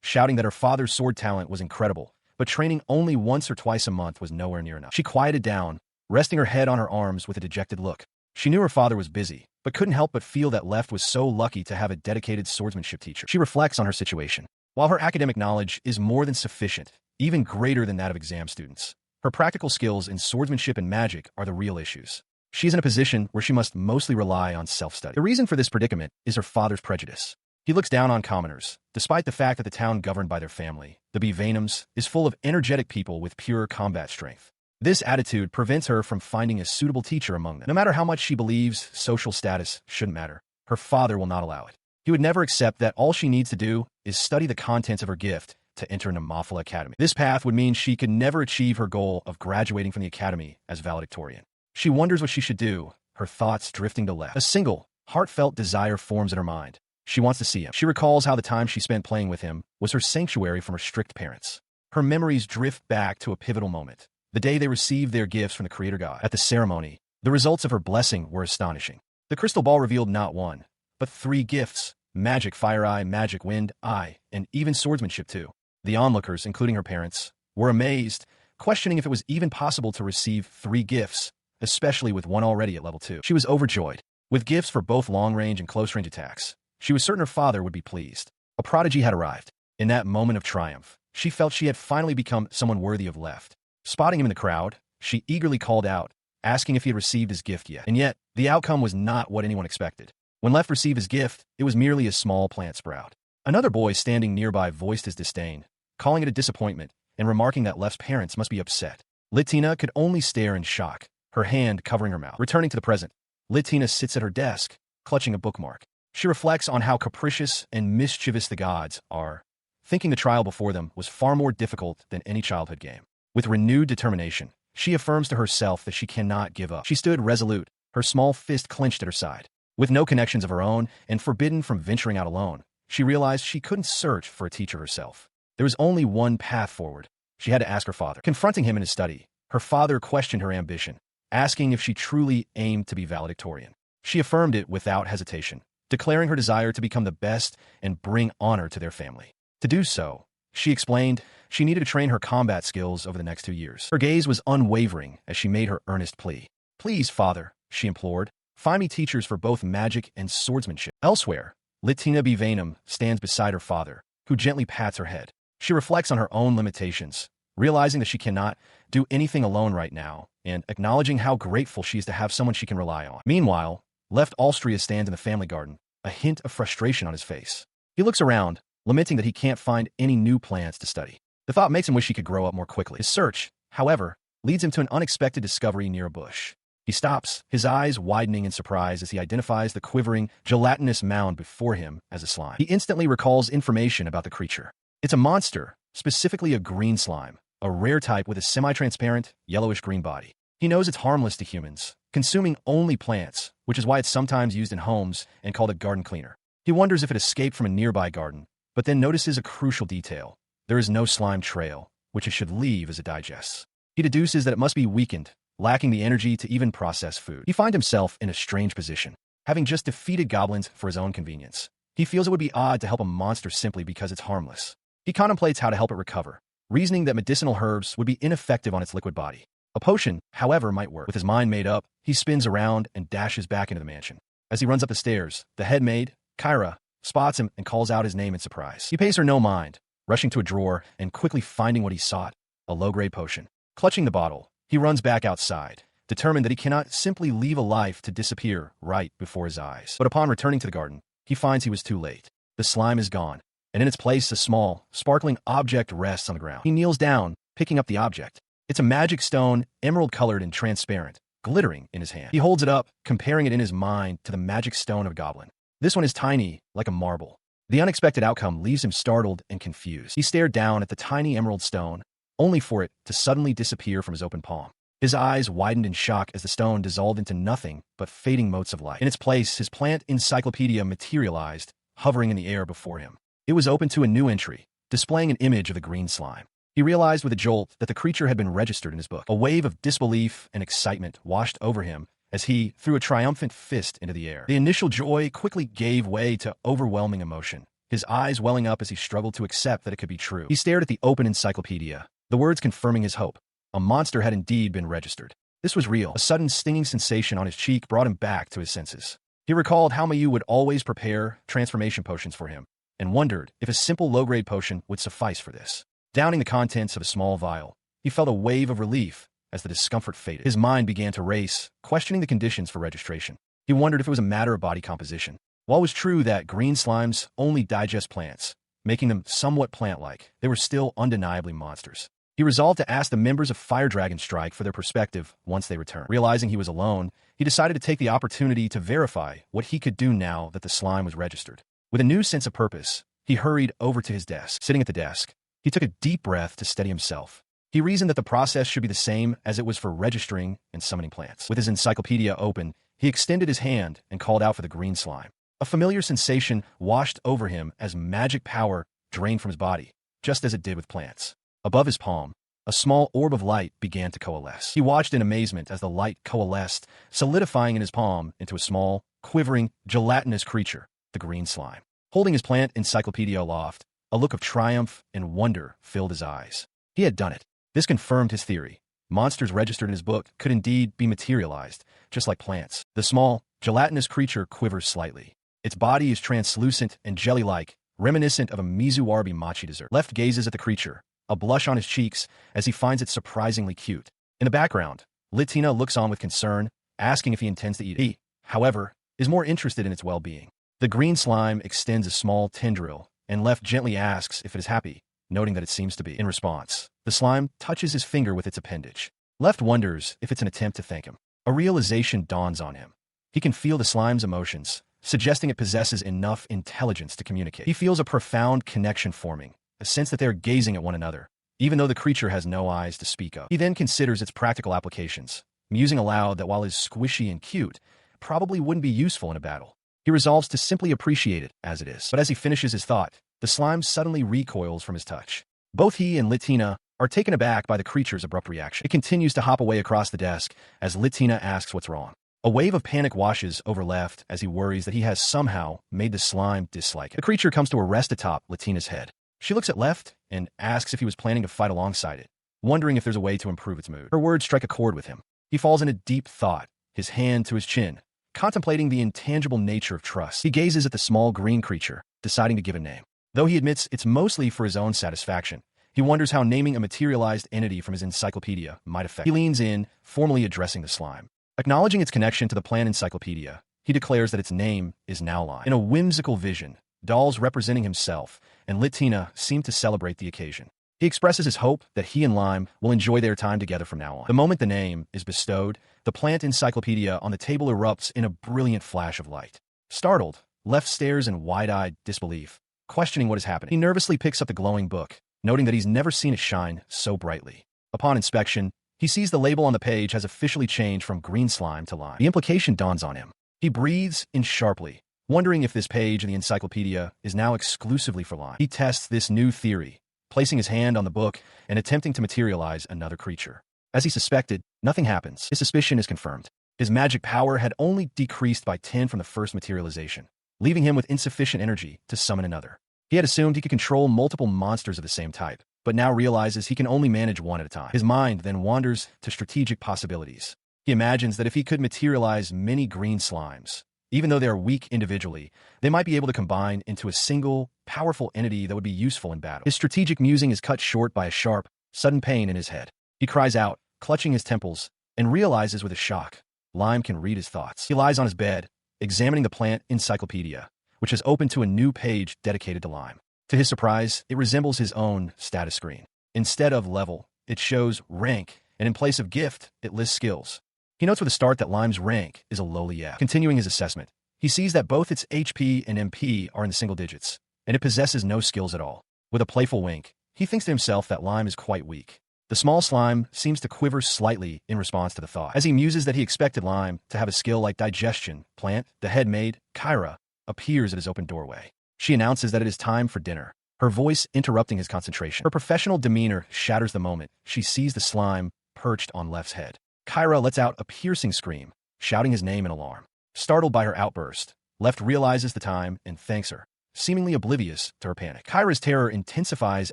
Speaker 1: shouting that her father's sword talent was incredible, but training only once or twice a month was nowhere near enough. She quieted down, resting her head on her arms with a dejected look. She knew her father was busy, but couldn't help but feel that Left was so lucky to have a dedicated swordsmanship teacher. She reflects on her situation. While her academic knowledge is more than sufficient, even greater than that of exam students, her practical skills in swordsmanship and magic are the real issues. She is in a position where she must mostly rely on self-study. The reason for this predicament is her father's prejudice. He looks down on commoners, despite the fact that the town governed by their family, the Bvanums, is full of energetic people with pure combat strength. This attitude prevents her from finding a suitable teacher among them. No matter how much she believes social status shouldn't matter, her father will not allow it. He would never accept that all she needs to do is study the contents of her gift to enter Namafala Academy. This path would mean she could never achieve her goal of graduating from the academy as valedictorian. She wonders what she should do, her thoughts drifting to Left. A single, heartfelt desire forms in her mind. She wants to see him. She recalls how the time she spent playing with him was her sanctuary from her strict parents. Her memories drift back to a pivotal moment, the day they received their gifts from the Creator God. At the ceremony, the results of her blessing were astonishing. The crystal ball revealed not one, but 3 gifts: magic fire eye, magic wind eye, and even swordsmanship too. The onlookers, including her parents, were amazed, questioning if it was even possible to receive 3 gifts, especially with one already at level 2. She was overjoyed. With gifts for both long-range and close-range attacks, she was certain her father would be pleased. A prodigy had arrived. In that moment of triumph, she felt she had finally become someone worthy of Left. Spotting him in the crowd, she eagerly called out, asking if he had received his gift yet. And yet, the outcome was not what anyone expected. When Left received his gift, it was merely a small plant sprout. Another boy standing nearby voiced his disdain, calling it a disappointment and remarking that Left's parents must be upset. Latina could only stare in shock, her hand covering her mouth. Returning to the present, Latina sits at her desk, clutching a bookmark. She reflects on how capricious and mischievous the gods are, thinking the trial before them was far more difficult than any childhood game. With renewed determination, she affirms to herself that she cannot give up. She stood resolute, her small fist clenched at her side. With no connections of her own and forbidden from venturing out alone, she realized she couldn't search for a teacher herself. There was only one path forward. She had to ask her father. Confronting him in his study, her father questioned her ambition, asking if she truly aimed to be valedictorian. She affirmed it without hesitation, declaring her desire to become the best and bring honor to their family. To do so, she explained, she needed to train her combat skills over the next 2 years. Her gaze was unwavering as she made her earnest plea. "Please, father," she implored, "find me teachers for both magic and swordsmanship." Elsewhere, Latina Bvanum stands beside her father, who gently pats her head. She reflects on her own limitations, realizing that she cannot do anything alone right now, and acknowledging how grateful she is to have someone she can rely on. Meanwhile, Left Austria stands in the family garden, a hint of frustration on his face. He looks around, lamenting that he can't find any new plants to study. The thought makes him wish he could grow up more quickly. His search, however, leads him to an unexpected discovery near a bush. He stops, his eyes widening in surprise as he identifies the quivering, gelatinous mound before him as a slime. He instantly recalls information about the creature. It's a monster, specifically a green slime, a rare type with a semi-transparent, yellowish-green body. He knows it's harmless to humans, consuming only plants, which is why it's sometimes used in homes and called a garden cleaner. He wonders if it escaped from a nearby garden, but then notices a crucial detail. There is no slime trail, which it should leave as it digests. He deduces that it must be weakened, lacking the energy to even process food. He finds himself in a strange position, having just defeated goblins for his own convenience. He feels it would be odd to help a monster simply because it's harmless. He contemplates how to help it recover, reasoning that medicinal herbs would be ineffective on its liquid body. A potion, however, might work. With his mind made up, he spins around and dashes back into the mansion. As he runs up the stairs, the head maid, Kyra, spots him and calls out his name in surprise. He pays her no mind, rushing to a drawer and quickly finding what he sought, a low-grade potion. Clutching the bottle, he runs back outside, determined that he cannot simply leave a life to disappear right before his eyes. But upon returning to the garden, he finds he was too late. The slime is gone, and in its place a small, sparkling object rests on the ground. He kneels down, picking up the object. It's a magic stone, emerald-colored and transparent, glittering in his hand. He holds it up, comparing it in his mind to the magic stone of a goblin. This one is tiny, like a marble. The unexpected outcome leaves him startled and confused. He stared down at the tiny emerald stone, only for it to suddenly disappear from his open palm. His eyes widened in shock as the stone dissolved into nothing but fading motes of light. In its place, his plant encyclopedia materialized, hovering in the air before him. It was open to a new entry, displaying an image of the green slime. He realized with a jolt that the creature had been registered in his book. A wave of disbelief and excitement washed over him as he threw a triumphant fist into the air. The initial joy quickly gave way to overwhelming emotion, his eyes welling up as he struggled to accept that it could be true. He stared at the open encyclopedia, the words confirming his hope. A monster had indeed been registered. This was real. A sudden stinging sensation on his cheek brought him back to his senses. He recalled how Mayu would always prepare transformation potions for him, and wondered if a simple low-grade potion would suffice for this. Downing the contents of a small vial, he felt a wave of relief as the discomfort faded. His mind began to race, questioning the conditions for registration. He wondered if it was a matter of body composition. While it was true that green slimes only digest plants, making them somewhat plant-like, they were still undeniably monsters. He resolved to ask the members of Fire Dragon Strike for their perspective once they returned. Realizing he was alone, he decided to take the opportunity to verify what he could do now that the slime was registered. With a new sense of purpose, he hurried over to his desk. Sitting at the desk, he took a deep breath to steady himself. He reasoned that the process should be the same as it was for registering and summoning plants. With his encyclopedia open, he extended his hand and called out for the green slime. A familiar sensation washed over him as magic power drained from his body, just as it did with plants. Above his palm, a small orb of light began to coalesce. He watched in amazement as the light coalesced, solidifying in his palm into a small, quivering, gelatinous creature, the green slime. Holding his plant encyclopedia aloft, a look of triumph and wonder filled his eyes. He had done it. This confirmed his theory. Monsters registered in his book could indeed be materialized, just like plants. The small, gelatinous creature quivers slightly. Its body is translucent and jelly-like, reminiscent of a mizuwarbi mochi dessert. Left gazes at the creature, a blush on his cheeks as he finds it surprisingly cute. In the background, Latina looks on with concern, asking if he intends to eat it. He, however, is more interested in its well-being. The green slime extends a small tendril, and Left gently asks if it is happy, noting that it seems to be. In response, the slime touches his finger with its appendage. Left wonders if it's an attempt to thank him. A realization dawns on him. He can feel the slime's emotions, suggesting it possesses enough intelligence to communicate. He feels a profound connection forming, a sense that they are gazing at one another, even though the creature has no eyes to speak of. He then considers its practical applications, musing aloud that while it is squishy and cute, it probably wouldn't be useful in a battle. He resolves to simply appreciate it as it is. But as he finishes his thought, the slime suddenly recoils from his touch. Both he and Latina are taken aback by the creature's abrupt reaction. It continues to hop away across the desk as Latina asks what's wrong. A wave of panic washes over Left as he worries that he has somehow made the slime dislike it. The creature comes to a rest atop Latina's head. She looks at Left and asks if he was planning to fight alongside it, wondering if there's a way to improve its mood. Her words strike a chord with him. He falls into deep thought, his hand to his chin, contemplating the intangible nature of trust. He gazes at the small green creature, deciding to give a name. Though he admits it's mostly for his own satisfaction, he wonders how naming a materialized entity from his encyclopedia might affect. He leans in, formally addressing the slime. Acknowledging its connection to the plant encyclopedia, he declares that its name is now Lime. In a whimsical vision, dolls representing himself and Latina seem to celebrate the occasion. He expresses his hope that he and Lime will enjoy their time together from now on. The moment the name is bestowed, the plant encyclopedia on the table erupts in a brilliant flash of light. Startled, Left stares in wide-eyed disbelief, questioning what is happening. He nervously picks up the glowing book, noting that he's never seen it shine so brightly. Upon inspection, he sees the label on the page has officially changed from green slime to lime. The implication dawns on him. He breathes in sharply, wondering if this page in the encyclopedia is now exclusively for lime. He tests this new theory, placing his hand on the book and attempting to materialize another creature. As he suspected, nothing happens. His suspicion is confirmed. His magic power had only decreased by 10 from the first materialization, leaving him with insufficient energy to summon another. He had assumed he could control multiple monsters of the same type, but now realizes he can only manage one at a time. His mind then wanders to strategic possibilities. He imagines that if he could materialize many green slimes, even though they are weak individually, they might be able to combine into a single, powerful entity that would be useful in battle. His strategic musing is cut short by a sharp, sudden pain in his head. He cries out, clutching his temples, and realizes with a shock, Lime can read his thoughts. He lies on his bed, examining the plant encyclopedia, which has opened to a new page dedicated to Lime. To his surprise, it resembles his own status screen. Instead of level, it shows rank, and in place of gift, it lists skills. He notes with a start that Lime's rank is a lowly F. Continuing his assessment, he sees that both its HP and MP are in the single digits, and it possesses no skills at all. With a playful wink, he thinks to himself that Lime is quite weak. The small slime seems to quiver slightly in response to the thought. As he muses that he expected Lime to have a skill like digestion, Plant, the head maid, Kyra, appears at his open doorway. She announces that it is time for dinner, her voice interrupting his concentration. Her professional demeanor shatters the moment she sees the slime perched on Left's head. Kyra lets out a piercing scream, shouting his name in alarm. Startled by her outburst, Left realizes the time and thanks her, seemingly oblivious to her panic. Kyra's terror intensifies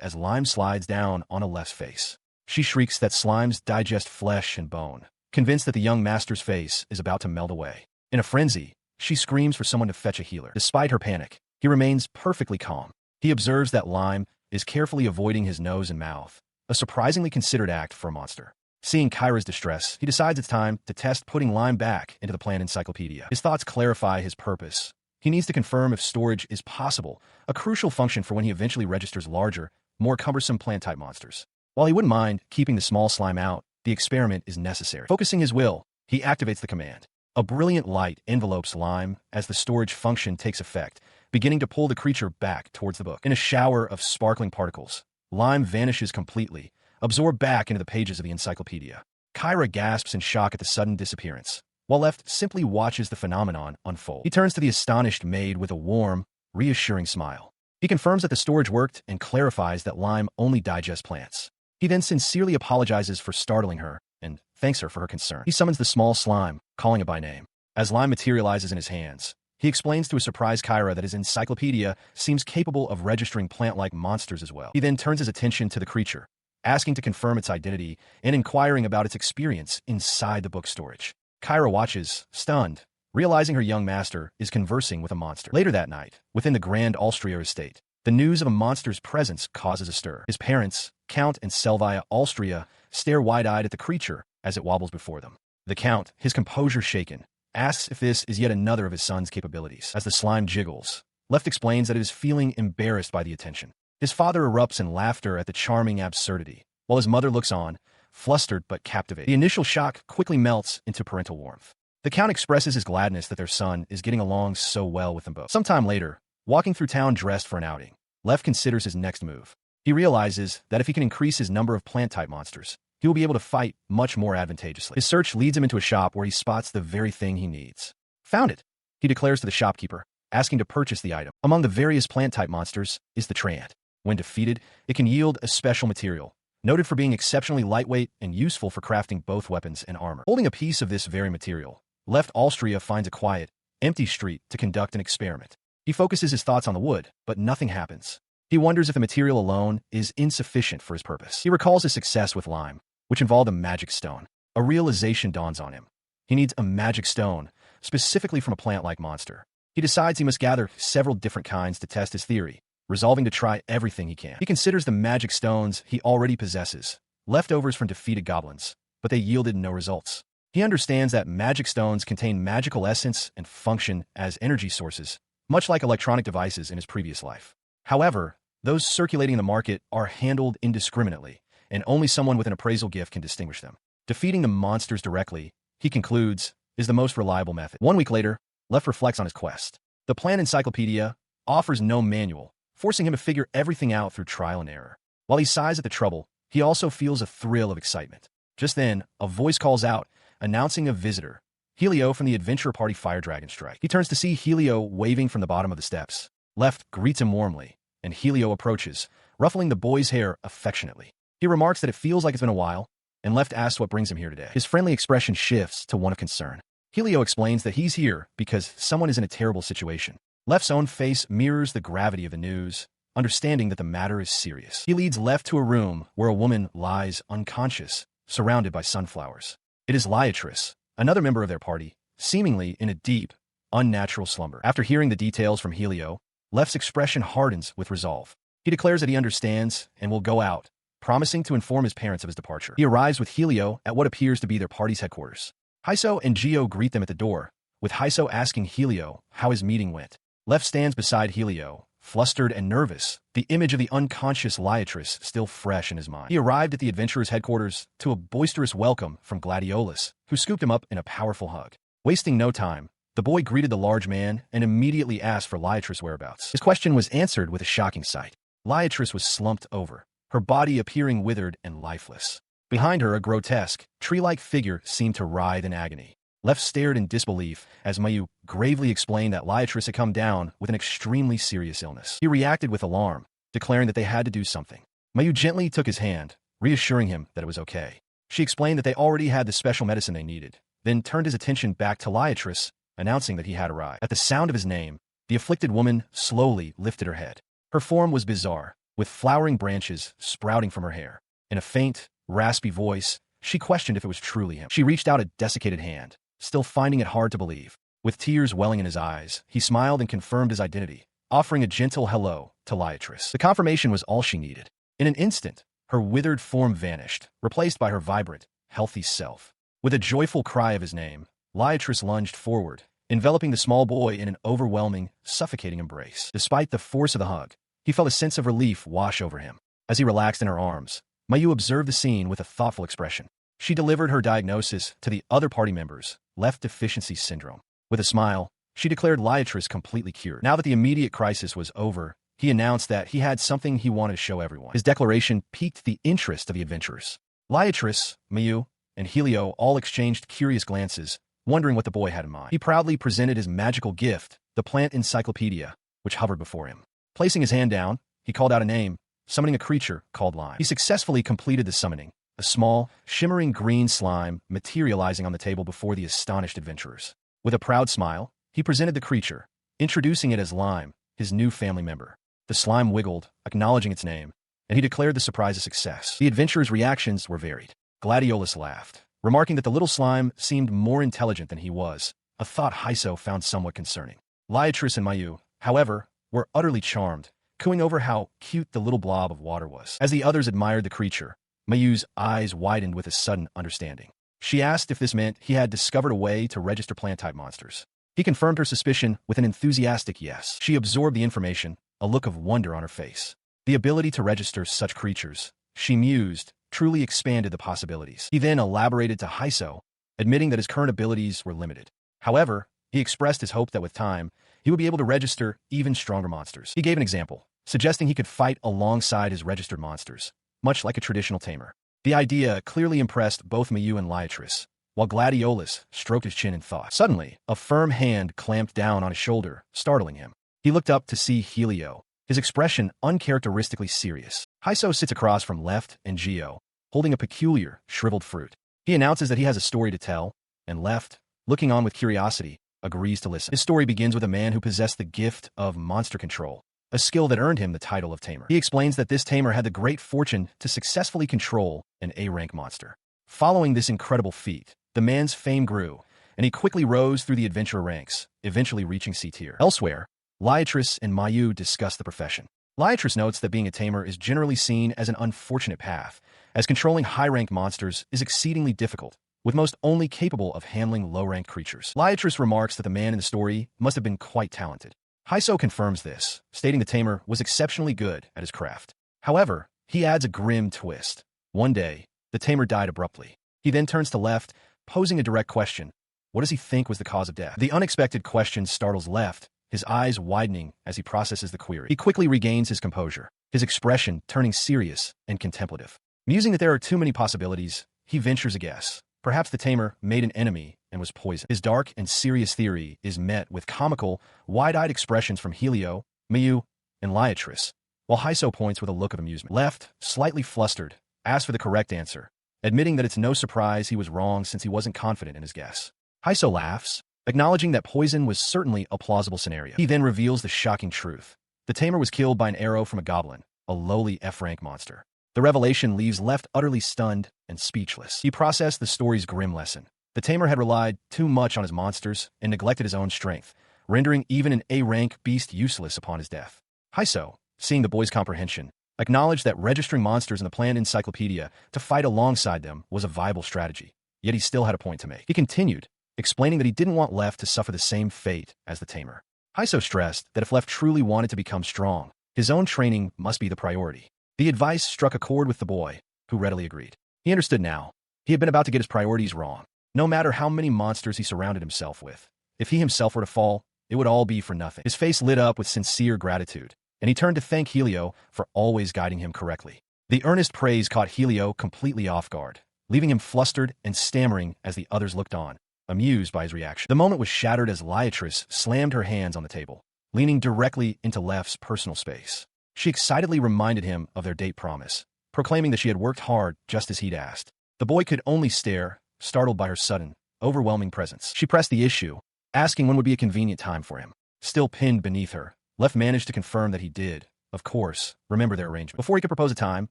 Speaker 1: as Lime slides down on Left's face. She shrieks that slimes digest flesh and bone, convinced that the young master's face is about to melt away. In a frenzy, She screams for someone to fetch a healer. Despite her panic, he remains perfectly calm. He observes that Lime is carefully avoiding his nose and mouth, a surprisingly considered act for a monster. Seeing Kyra's distress, he decides it's time to test putting Lime back into the plant encyclopedia. His thoughts clarify his purpose. He needs to confirm if storage is possible, a crucial function for when he eventually registers larger, more cumbersome plant-type monsters. While he wouldn't mind keeping the small slime out, the experiment is necessary. Focusing his will, he activates the command. A brilliant light envelopes Lime as the storage function takes effect, beginning to pull the creature back towards the book. In a shower of sparkling particles, Lime vanishes completely, absorbed back into the pages of the encyclopedia. Kyra gasps in shock at the sudden disappearance, while Left simply watches the phenomenon unfold. He turns to the astonished maid with a warm, reassuring smile. He confirms that the storage worked and clarifies that Lime only digests plants. He then sincerely apologizes for startling her and thanks her for her concern. He summons the small slime, calling it by name. As Lime materializes in his hands, he explains to a surprised Kyra that his encyclopedia seems capable of registering plant-like monsters as well. He then turns his attention to the creature, asking to confirm its identity and inquiring about its experience inside the book storage. Kyra watches, stunned, realizing her young master is conversing with a monster. Later that night, within the Grand Austria estate, the news of a monster's presence causes a stir. His parents, Count and Selvia Austria, stare wide-eyed at the creature as it wobbles before them. The Count, his composure shaken, asks if this is yet another of his son's capabilities. As the slime jiggles, Left explains that it is feeling embarrassed by the attention. His father erupts in laughter at the charming absurdity, while his mother looks on, flustered but captivated. The initial shock quickly melts into parental warmth. The Count expresses his gladness that their son is getting along so well with them both. Sometime later, walking through town dressed for an outing, Left considers his next move. He realizes that if he can increase his number of plant-type monsters, he will be able to fight much more advantageously. His search leads him into a shop where he spots the very thing he needs. Found it, he declares to the shopkeeper, asking to purchase the item. Among the various plant-type monsters is the Treant. When defeated, it can yield a special material, noted for being exceptionally lightweight and useful for crafting both weapons and armor. Holding a piece of this very material, Left Austria finds a quiet, empty street to conduct an experiment. He focuses his thoughts on the wood, but nothing happens. He wonders if the material alone is insufficient for his purpose. He recalls his success with Lime, which involved a magic stone. A realization dawns on him. He needs a magic stone, specifically from a plant-like monster. He decides he must gather several different kinds to test his theory, resolving to try everything he can. He considers the magic stones he already possesses, leftovers from defeated goblins, but they yielded no results. He understands that magic stones contain magical essence and function as energy sources, much like electronic devices in his previous life. However, those circulating in the market are handled indiscriminately, and only someone with an appraisal gift can distinguish them. Defeating the monsters directly, he concludes, is the most reliable method. 1 week later, Left reflects on his quest. The plant encyclopedia offers no manual, forcing him to figure everything out through trial and error. While he sighs at the trouble, he also feels a thrill of excitement. Just then, a voice calls out, announcing a visitor, Helio from the Adventure Party Fire Dragon Strike. He turns to see Helio waving from the bottom of the steps. Left greets him warmly, and Helio approaches, ruffling the boy's hair affectionately. He remarks that it feels like it's been a while, and Left asks what brings him here today. His friendly expression shifts to one of concern. Helio explains that he's here because someone is in a terrible situation. Left's own face mirrors the gravity of the news, understanding that the matter is serious. He leads Left to a room where a woman lies unconscious, surrounded by sunflowers. It is Liatris, another member of their party, seemingly in a deep, unnatural slumber. After hearing the details from Helio, Left's expression hardens with resolve. He declares that he understands and will go out, promising to inform his parents of his departure. He arrives with Helio at what appears to be their party's headquarters. Hyso and Gio greet them at the door, with Hyso asking Helio how his meeting went. Left stands beside Helio, flustered and nervous, the image of the unconscious Liatris still fresh in his mind. He arrived at the adventurer's headquarters to a boisterous welcome from Gladiolus, who scooped him up in a powerful hug. Wasting no time, the boy greeted the large man and immediately asked for Liatris' whereabouts. His question was answered with a shocking sight. Liatris was slumped over, her body appearing withered and lifeless. Behind her, a grotesque, tree-like figure seemed to writhe in agony. Left stared in disbelief as Mayu gravely explained that Liatris had come down with an extremely serious illness. He reacted with alarm, declaring that they had to do something. Mayu gently took his hand, reassuring him that it was okay. She explained that they already had the special medicine they needed, then turned his attention back to Liatris, announcing that he had arrived. At the sound of his name, the afflicted woman slowly lifted her head. Her form was bizarre, with flowering branches sprouting from her hair. In a faint, raspy voice, she questioned if it was truly him. She reached out a desiccated hand, still finding it hard to believe. With tears welling in his eyes, he smiled and confirmed his identity, offering a gentle hello to Liatris. The confirmation was all she needed. In an instant, her withered form vanished, replaced by her vibrant, healthy self. With a joyful cry of his name, Liatris lunged forward, enveloping the small boy in an overwhelming, suffocating embrace. Despite the force of the hug, he felt a sense of relief wash over him. As he relaxed in her arms, Mayu observed the scene with a thoughtful expression. She delivered her diagnosis to the other party members, left deficiency syndrome. With a smile, she declared Liatris completely cured. Now that the immediate crisis was over, he announced that he had something he wanted to show everyone. His declaration piqued the interest of the adventurers. Liatris, Mayu, and Helio all exchanged curious glances, wondering what the boy had in mind. He proudly presented his magical gift, the plant encyclopedia, which hovered before him. Placing his hand down, he called out a name, summoning a creature called Lime. He successfully completed the summoning, a small, shimmering green slime materializing on the table before the astonished adventurers. With a proud smile, he presented the creature, introducing it as Lime, his new family member. The slime wiggled, acknowledging its name, and he declared the surprise a success. The adventurers' reactions were varied. Gladiolus laughed, remarking that the little slime seemed more intelligent than he was, a thought Hyso found somewhat concerning. Liatris and Mayu, however, were utterly charmed, cooing over how cute the little blob of water was. As the others admired the creature, Mayu's eyes widened with a sudden understanding. She asked if this meant he had discovered a way to register plant-type monsters. He confirmed her suspicion with an enthusiastic yes. She absorbed the information, a look of wonder on her face. The ability to register such creatures, she mused, truly expanded the possibilities. He then elaborated to Hyso, admitting that his current abilities were limited. However, he expressed his hope that with time, he would be able to register even stronger monsters. He gave an example, suggesting he could fight alongside his registered monsters, much like a traditional tamer. The idea clearly impressed both Mayu and Liatris, while Gladiolus stroked his chin in thought. Suddenly, a firm hand clamped down on his shoulder, startling him. He looked up to see Helio, his expression uncharacteristically serious. Hyso sits across from Left and Geo, holding a peculiar, shriveled fruit. He announces that he has a story to tell, and Left, looking on with curiosity, agrees to listen. His story begins with a man who possessed the gift of monster control, a skill that earned him the title of tamer. He explains that this tamer had the great fortune to successfully control an A-rank monster. Following this incredible feat, the man's fame grew, and he quickly rose through the adventurer ranks, eventually reaching C-tier. Elsewhere, Liatris and Mayu discuss the profession. Liatris notes that being a tamer is generally seen as an unfortunate path, as controlling high-ranked monsters is exceedingly difficult, with most only capable of handling low-ranked creatures. Liatris remarks that the man in the story must have been quite talented. Hyso confirms this, stating the tamer was exceptionally good at his craft. However, he adds a grim twist. One day, the tamer died abruptly. He then turns to Left, posing a direct question. What does he think was the cause of death? The unexpected question startles Left, his eyes widening as he processes the query. He quickly regains his composure, his expression turning serious and contemplative. Musing that there are too many possibilities, he ventures a guess. Perhaps the tamer made an enemy and was poisoned. His dark and serious theory is met with comical, wide-eyed expressions from Helio, Mayu, and Liatris, while Hyso points with a look of amusement. Left, slightly flustered, asks for the correct answer, admitting that it's no surprise he was wrong since he wasn't confident in his guess. Hyso laughs, acknowledging that poison was certainly a plausible scenario. He then reveals the shocking truth. The tamer was killed by an arrow from a goblin, a lowly F-rank monster. The revelation leaves Left utterly stunned and speechless. He processed the story's grim lesson. The tamer had relied too much on his monsters and neglected his own strength, rendering even an A-rank beast useless upon his death. Hyso, seeing the boy's comprehension, acknowledged that registering monsters in the planned encyclopedia to fight alongside them was a viable strategy, yet he still had a point to make. He continued, explaining that he didn't want Left to suffer the same fate as the tamer. Hyso stressed that if Left truly wanted to become strong, his own training must be the priority. The advice struck a chord with the boy, who readily agreed. He understood now. He had been about to get his priorities wrong. No matter how many monsters he surrounded himself with, if he himself were to fall, it would all be for nothing. His face lit up with sincere gratitude, and he turned to thank Helio for always guiding him correctly. The earnest praise caught Helio completely off guard, leaving him flustered and stammering as the others looked on, amused by his reaction. The moment was shattered as Liatris slammed her hands on the table, leaning directly into Left's personal space. She excitedly reminded him of their date promise, proclaiming that she had worked hard just as he'd asked. The boy could only stare, startled by her sudden, overwhelming presence. She pressed the issue, asking when would be a convenient time for him. Still pinned beneath her, Left managed to confirm that he did, of course, remember their arrangement. Before he could propose a time,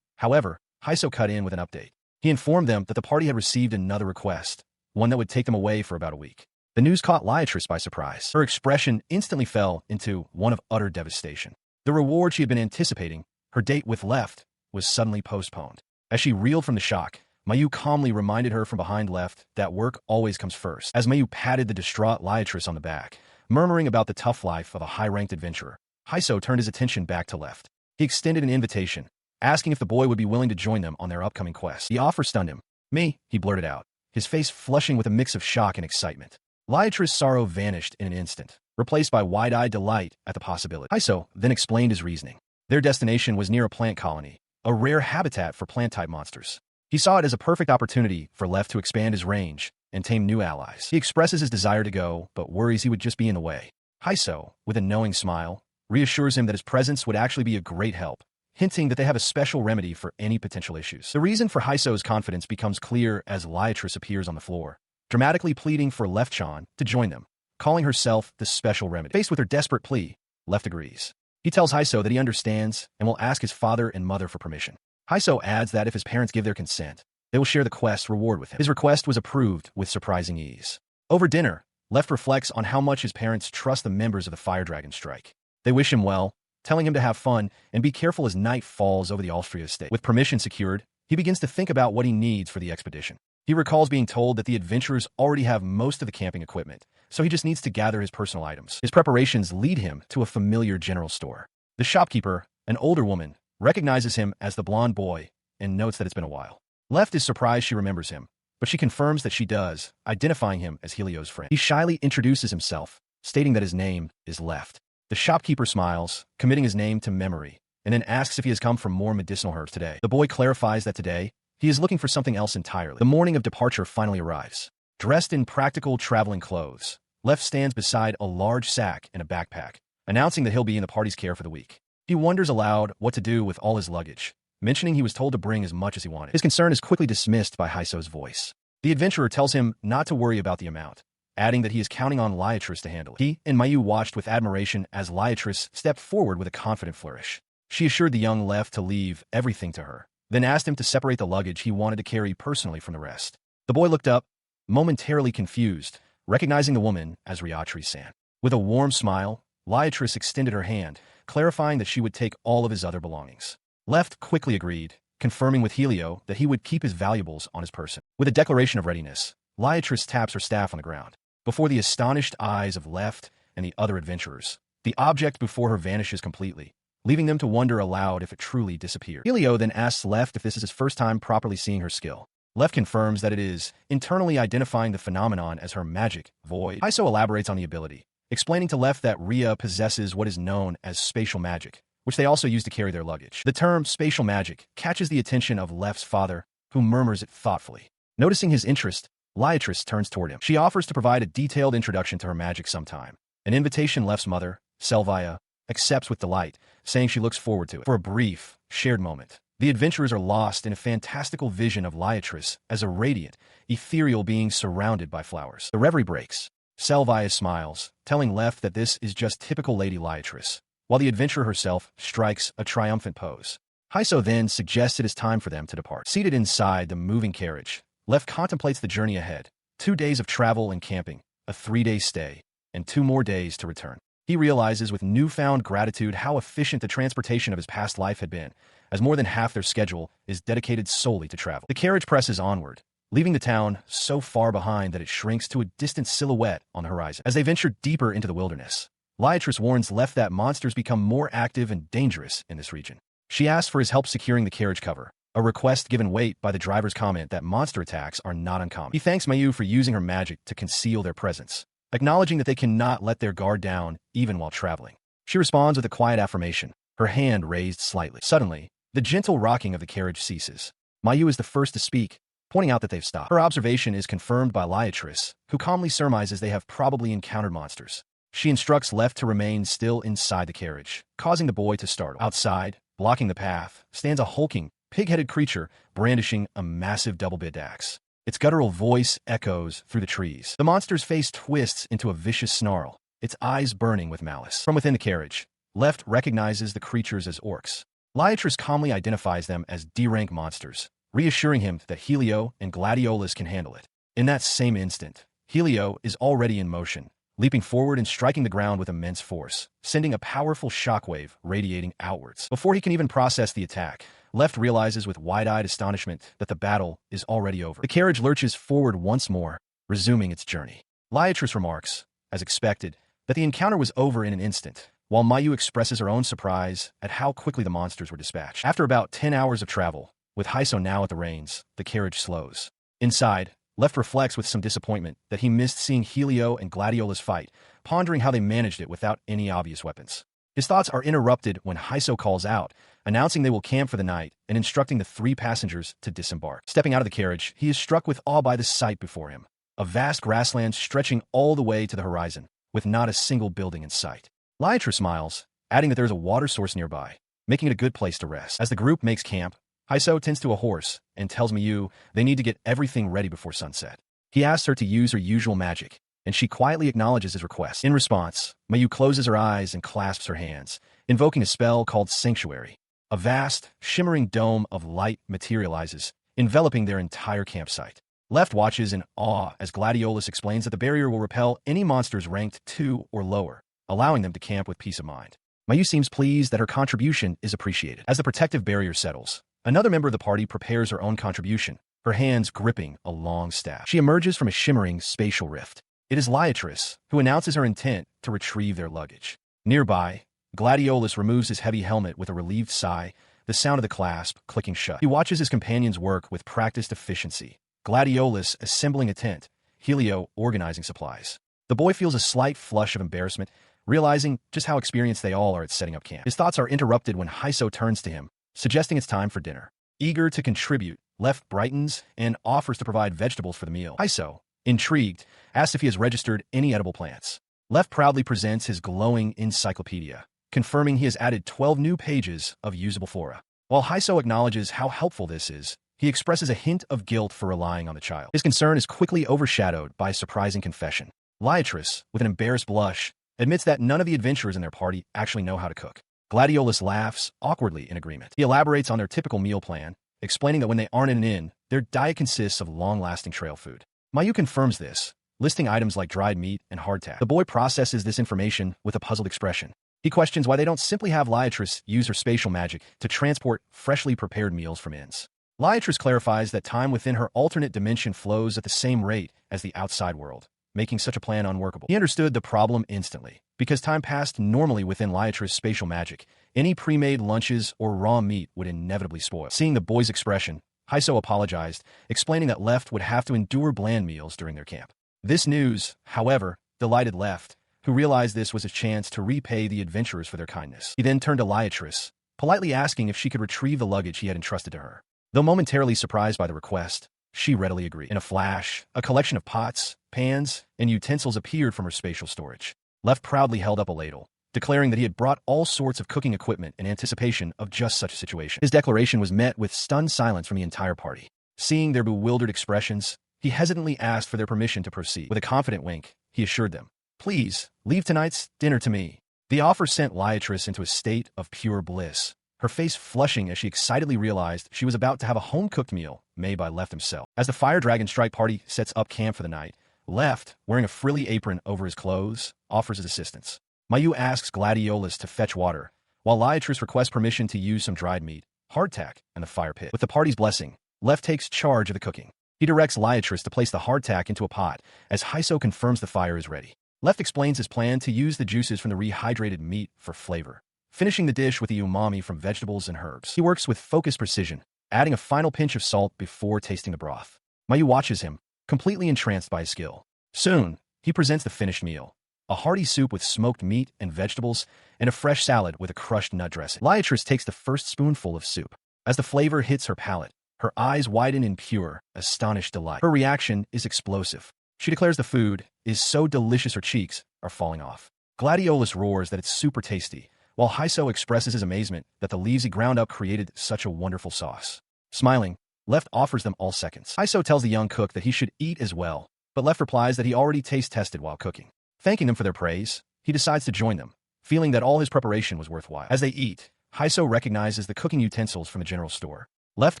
Speaker 1: however, Hyso cut in with an update. He informed them that the party had received another request, one that would take them away for about a week. The news caught Liatris by surprise. Her expression instantly fell into one of utter devastation. The reward she had been anticipating, her date with Left, was suddenly postponed. As she reeled from the shock, Mayu calmly reminded her from behind Left that work always comes first. As Mayu patted the distraught Liatris on the back, murmuring about the tough life of a high-ranked adventurer, Haiso turned his attention back to Left. He extended an invitation, asking if the boy would be willing to join them on their upcoming quest. The offer stunned him. "Me," he blurted out, his face flushing with a mix of shock and excitement. Liatris' sorrow vanished in an instant, replaced by wide-eyed delight at the possibility. Haiso then explained his reasoning. Their destination was near a plant colony, a rare habitat for plant-type monsters. He saw it as a perfect opportunity for Left to expand his range and tame new allies. He expresses his desire to go, but worries he would just be in the way. Haiso, with a knowing smile, reassures him that his presence would actually be a great help, hinting that they have a special remedy for any potential issues. The reason for Haiso's confidence becomes clear as Liatris appears on the floor, dramatically pleading for Left-chan to join them, calling herself the special remedy. Faced with her desperate plea, Left agrees. He tells Haiso that he understands and will ask his father and mother for permission. Haiso adds that if his parents give their consent, they will share the quest reward with him. His request was approved with surprising ease. Over dinner, Left reflects on how much his parents trust the members of the Fire Dragon Strike. They wish him well, telling him to have fun and be careful as night falls over the Austria estate. With permission secured, he begins to think about what he needs for the expedition. He recalls being told that the adventurers already have most of the camping equipment, so he just needs to gather his personal items. His preparations lead him to a familiar general store. The shopkeeper, an older woman, recognizes him as the blonde boy and notes that it's been a while. Left is surprised she remembers him, but she confirms that she does, identifying him as Helio's friend. He shyly introduces himself, stating that his name is Left. The shopkeeper smiles, committing his name to memory, and then asks if he has come for more medicinal herbs today. The boy clarifies that today, he is looking for something else entirely. The morning of departure finally arrives. Dressed in practical traveling clothes, Left stands beside a large sack and a backpack, announcing that he'll be in the party's care for the week. He wonders aloud what to do with all his luggage, mentioning he was told to bring as much as he wanted. His concern is quickly dismissed by Haiso's voice. The adventurer tells him not to worry about the amount, adding that he is counting on Liatris to handle it. He and Mayu watched with admiration as Liatris stepped forward with a confident flourish. She assured the young Left to leave everything to her, then asked him to separate the luggage he wanted to carry personally from the rest. The boy looked up, momentarily confused, recognizing the woman as Liatris-san. With a warm smile, Liatris extended her hand, clarifying that she would take all of his other belongings. Left quickly agreed, confirming with Helio that he would keep his valuables on his person. With a declaration of readiness, Liatris taps her staff on the ground. Before the astonished eyes of Left and the other adventurers, the object before her vanishes completely, leaving them to wonder aloud if it truly disappeared. Helio then asks Left if this is his first time properly seeing her skill. Left confirms that it is, internally identifying the phenomenon as her magic void. Haiso elaborates on the ability, explaining to Left that Ria possesses what is known as spatial magic, which they also use to carry their luggage. The term spatial magic catches the attention of Left's father, who murmurs it thoughtfully. Noticing his interest, Liatris turns toward him. She offers to provide a detailed introduction to her magic sometime. An invitation Left's mother, Selvia, accepts with delight, saying she looks forward to it. For a brief, shared moment, the adventurers are lost in a fantastical vision of Liatris as a radiant, ethereal being surrounded by flowers. The reverie breaks. Selvia smiles, telling Left that this is just typical Lady Liatris, while the adventurer herself strikes a triumphant pose. Haiso then suggests it is time for them to depart. Seated inside the moving carriage, Left contemplates the journey ahead. 2 days of travel and camping, a 3-day stay, and 2 more days to return. He realizes with newfound gratitude how efficient the transportation of his past life had been, as more than half their schedule is dedicated solely to travel. The carriage presses onward, leaving the town so far behind that it shrinks to a distant silhouette on the horizon. As they venture deeper into the wilderness, Liatris warns Left that monsters become more active and dangerous in this region. She asks for his help securing the carriage cover, a request given weight by the driver's comment that monster attacks are not uncommon. He thanks Mayu for using her magic to conceal their presence, acknowledging that they cannot let their guard down even while traveling. She responds with a quiet affirmation, her hand raised slightly. Suddenly, the gentle rocking of the carriage ceases. Mayu is the first to speak, pointing out that they've stopped. Her observation is confirmed by Liatris, who calmly surmises they have probably encountered monsters. She instructs Left to remain still inside the carriage, causing the boy to startle. Outside, blocking the path, stands a hulking, pig-headed creature brandishing a massive double-bit axe. Its guttural voice echoes through the trees. The monster's face twists into a vicious snarl, its eyes burning with malice. From within the carriage, Left recognizes the creatures as orcs. Liatris calmly identifies them as D-rank monsters, reassuring him that Helio and Gladiolus can handle it. In that same instant, Helio is already in motion, leaping forward and striking the ground with immense force, sending a powerful shockwave radiating outwards. Before he can even process the attack, Left realizes with wide-eyed astonishment that the battle is already over. The carriage lurches forward once more, resuming its journey. Liatris remarks, as expected, that the encounter was over in an instant, while Mayu expresses her own surprise at how quickly the monsters were dispatched. After about 10 hours of travel, with Hyso now at the reins, the carriage slows. Inside, Left reflects with some disappointment that he missed seeing Helio and Gladiolus fight, pondering how they managed it without any obvious weapons. His thoughts are interrupted when Hyso calls out, announcing they will camp for the night and instructing the 3 passengers to disembark. Stepping out of the carriage, he is struck with awe by the sight before him. A vast grassland stretching all the way to the horizon, with not a single building in sight. Liatris smiles, adding that there is a water source nearby, making it a good place to rest. As the group makes camp, Hyso tends to a horse and tells Mayu they need to get everything ready before sunset. He asks her to use her usual magic, and she quietly acknowledges his request. In response, Mayu closes her eyes and clasps her hands, invoking a spell called Sanctuary. A vast, shimmering dome of light materializes, enveloping their entire campsite. Left watches in awe as Gladiolus explains that the barrier will repel any monsters ranked 2 or lower, allowing them to camp with peace of mind. Mayu seems pleased that her contribution is appreciated. As the protective barrier settles, another member of the party prepares her own contribution, her hands gripping a long staff. She emerges from a shimmering spatial rift. It is Liatris, who announces her intent to retrieve their luggage. Nearby, Gladiolus removes his heavy helmet with a relieved sigh, the sound of the clasp clicking shut. He watches his companions work with practiced efficiency, Gladiolus assembling a tent, Helio organizing supplies. The boy feels a slight flush of embarrassment, realizing just how experienced they all are at setting up camp. His thoughts are interrupted when Hyso turns to him, suggesting it's time for dinner. Eager to contribute, Left brightens and offers to provide vegetables for the meal. Hyso, intrigued, asks if he has registered any edible plants. Left proudly presents his glowing encyclopedia, confirming he has added 12 new pages of usable flora. While Hyso acknowledges how helpful this is, he expresses a hint of guilt for relying on the child. His concern is quickly overshadowed by a surprising confession. Liatris, with an embarrassed blush, admits that none of the adventurers in their party actually know how to cook. Gladiolus laughs, awkwardly in agreement. He elaborates on their typical meal plan, explaining that when they aren't in an inn, their diet consists of long-lasting trail food. Mayu confirms this, listing items like dried meat and hardtack. The boy processes this information with a puzzled expression. He questions why they don't simply have Liatris use her spatial magic to transport freshly prepared meals from inns. Liatris clarifies that time within her alternate dimension flows at the same rate as the outside world, making such a plan unworkable. He understood the problem instantly. Because time passed normally within Liatris' spatial magic, any pre-made lunches or raw meat would inevitably spoil. Seeing the boy's expression, Hyso apologized, explaining that Left would have to endure bland meals during their camp. This news, however, delighted Left, who realized this was a chance to repay the adventurers for their kindness. He then turned to Liatris, politely asking if she could retrieve the luggage he had entrusted to her. Though momentarily surprised by the request, she readily agreed. In a flash, a collection of pots, pans, and utensils appeared from her spatial storage. Left proudly held up a ladle, declaring that he had brought all sorts of cooking equipment in anticipation of just such a situation. His declaration was met with stunned silence from the entire party. Seeing their bewildered expressions, he hesitantly asked for their permission to proceed. With a confident wink, he assured them, "Please, leave tonight's dinner to me." The offer sent Liatris into a state of pure bliss, her face flushing as she excitedly realized she was about to have a home-cooked meal made by Left himself. As the Fire Dragon Strike party sets up camp for the night, Left, wearing a frilly apron over his clothes, offers his assistance. Mayu asks Gladiolus to fetch water, while Liatris requests permission to use some dried meat, hardtack, and the fire pit. With the party's blessing, Left takes charge of the cooking. He directs Liatris to place the hardtack into a pot, as Hyso confirms the fire is ready. Left explains his plan to use the juices from the rehydrated meat for flavor, finishing the dish with the umami from vegetables and herbs. He works with focused precision, adding a final pinch of salt before tasting the broth. Mayu watches him, completely entranced by his skill. Soon, he presents the finished meal, a hearty soup with smoked meat and vegetables, and a fresh salad with a crushed nut dressing. Liatris takes the first spoonful of soup. As the flavor hits her palate, her eyes widen in pure, astonished delight. Her reaction is explosive. She declares the food is so delicious her cheeks are falling off. Gladiolus roars that it's super tasty, while Hyso expresses his amazement that the leaves he ground up created such a wonderful sauce. Smiling, Left offers them all seconds. Hyso tells the young cook that he should eat as well, but Left replies that he already taste-tested while cooking. Thanking them for their praise, he decides to join them, feeling that all his preparation was worthwhile. As they eat, Hyso recognizes the cooking utensils from the general store. Left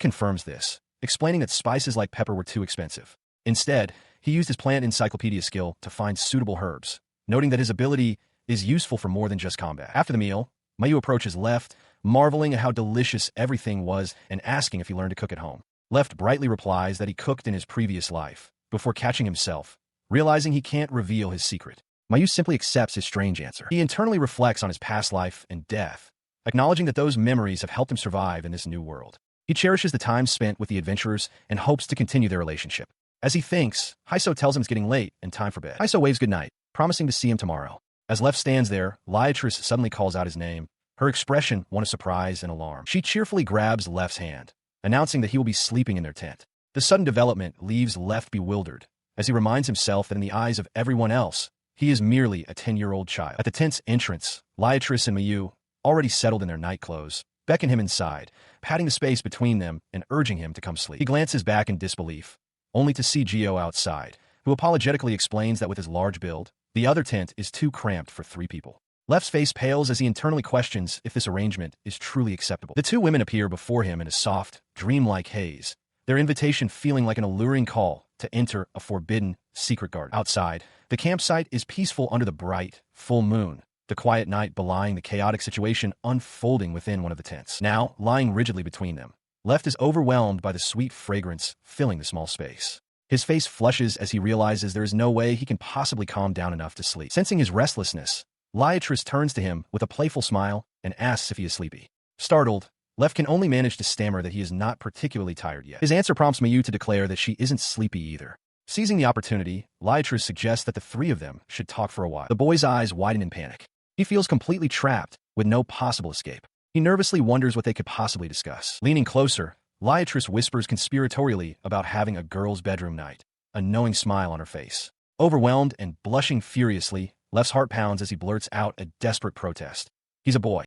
Speaker 1: confirms this, explaining that spices like pepper were too expensive. Instead, He used his plant encyclopedia skill to find suitable herbs, noting that his ability is useful for more than just combat. After the meal, Mayu approaches Left, marveling at how delicious everything was and asking if he learned to cook at home. Left brightly replies that he cooked in his previous life, before catching himself, realizing he can't reveal his secret. Mayu simply accepts his strange answer. He internally reflects on his past life and death, acknowledging that those memories have helped him survive in this new world. He cherishes the time spent with the adventurers and hopes to continue their relationship. As he thinks, Haiso tells him it's getting late and time for bed. Haiso waves goodnight, promising to see him tomorrow. As Left stands there, Liatris suddenly calls out his name, her expression one of surprise and alarm. She cheerfully grabs Left's hand, announcing that he will be sleeping in their tent. The sudden development leaves Left bewildered, as he reminds himself that in the eyes of everyone else, he is merely a 10-year-old child. At the tent's entrance, Liatris and Mayu, already settled in their night clothes, beckon him inside, patting the space between them and urging him to come sleep. He glances back in disbelief, only to see Gio outside, who apologetically explains that with his large build, the other tent is too cramped for 3 people. Left's face pales as he internally questions if this arrangement is truly acceptable. The 2 women appear before him in a soft, dreamlike haze, their invitation feeling like an alluring call to enter a forbidden, secret garden. Outside, the campsite is peaceful under the bright, full moon, the quiet night belying the chaotic situation unfolding within one of the tents. Now, lying rigidly between them, Left is overwhelmed by the sweet fragrance filling the small space. His face flushes as he realizes there is no way he can possibly calm down enough to sleep. Sensing his restlessness, Liatris turns to him with a playful smile and asks if he is sleepy. Startled, Left can only manage to stammer that he is not particularly tired yet. His answer prompts Mayu to declare that she isn't sleepy either. Seizing the opportunity, Liatris suggests that the 3 of them should talk for a while. The boy's eyes widen in panic. He feels completely trapped, with no possible escape. He nervously wonders what they could possibly discuss. Leaning closer, Liatris whispers conspiratorially about having a girl's bedroom night, a knowing smile on her face. Overwhelmed and blushing furiously, Left's heart pounds as he blurts out a desperate protest. He's a boy.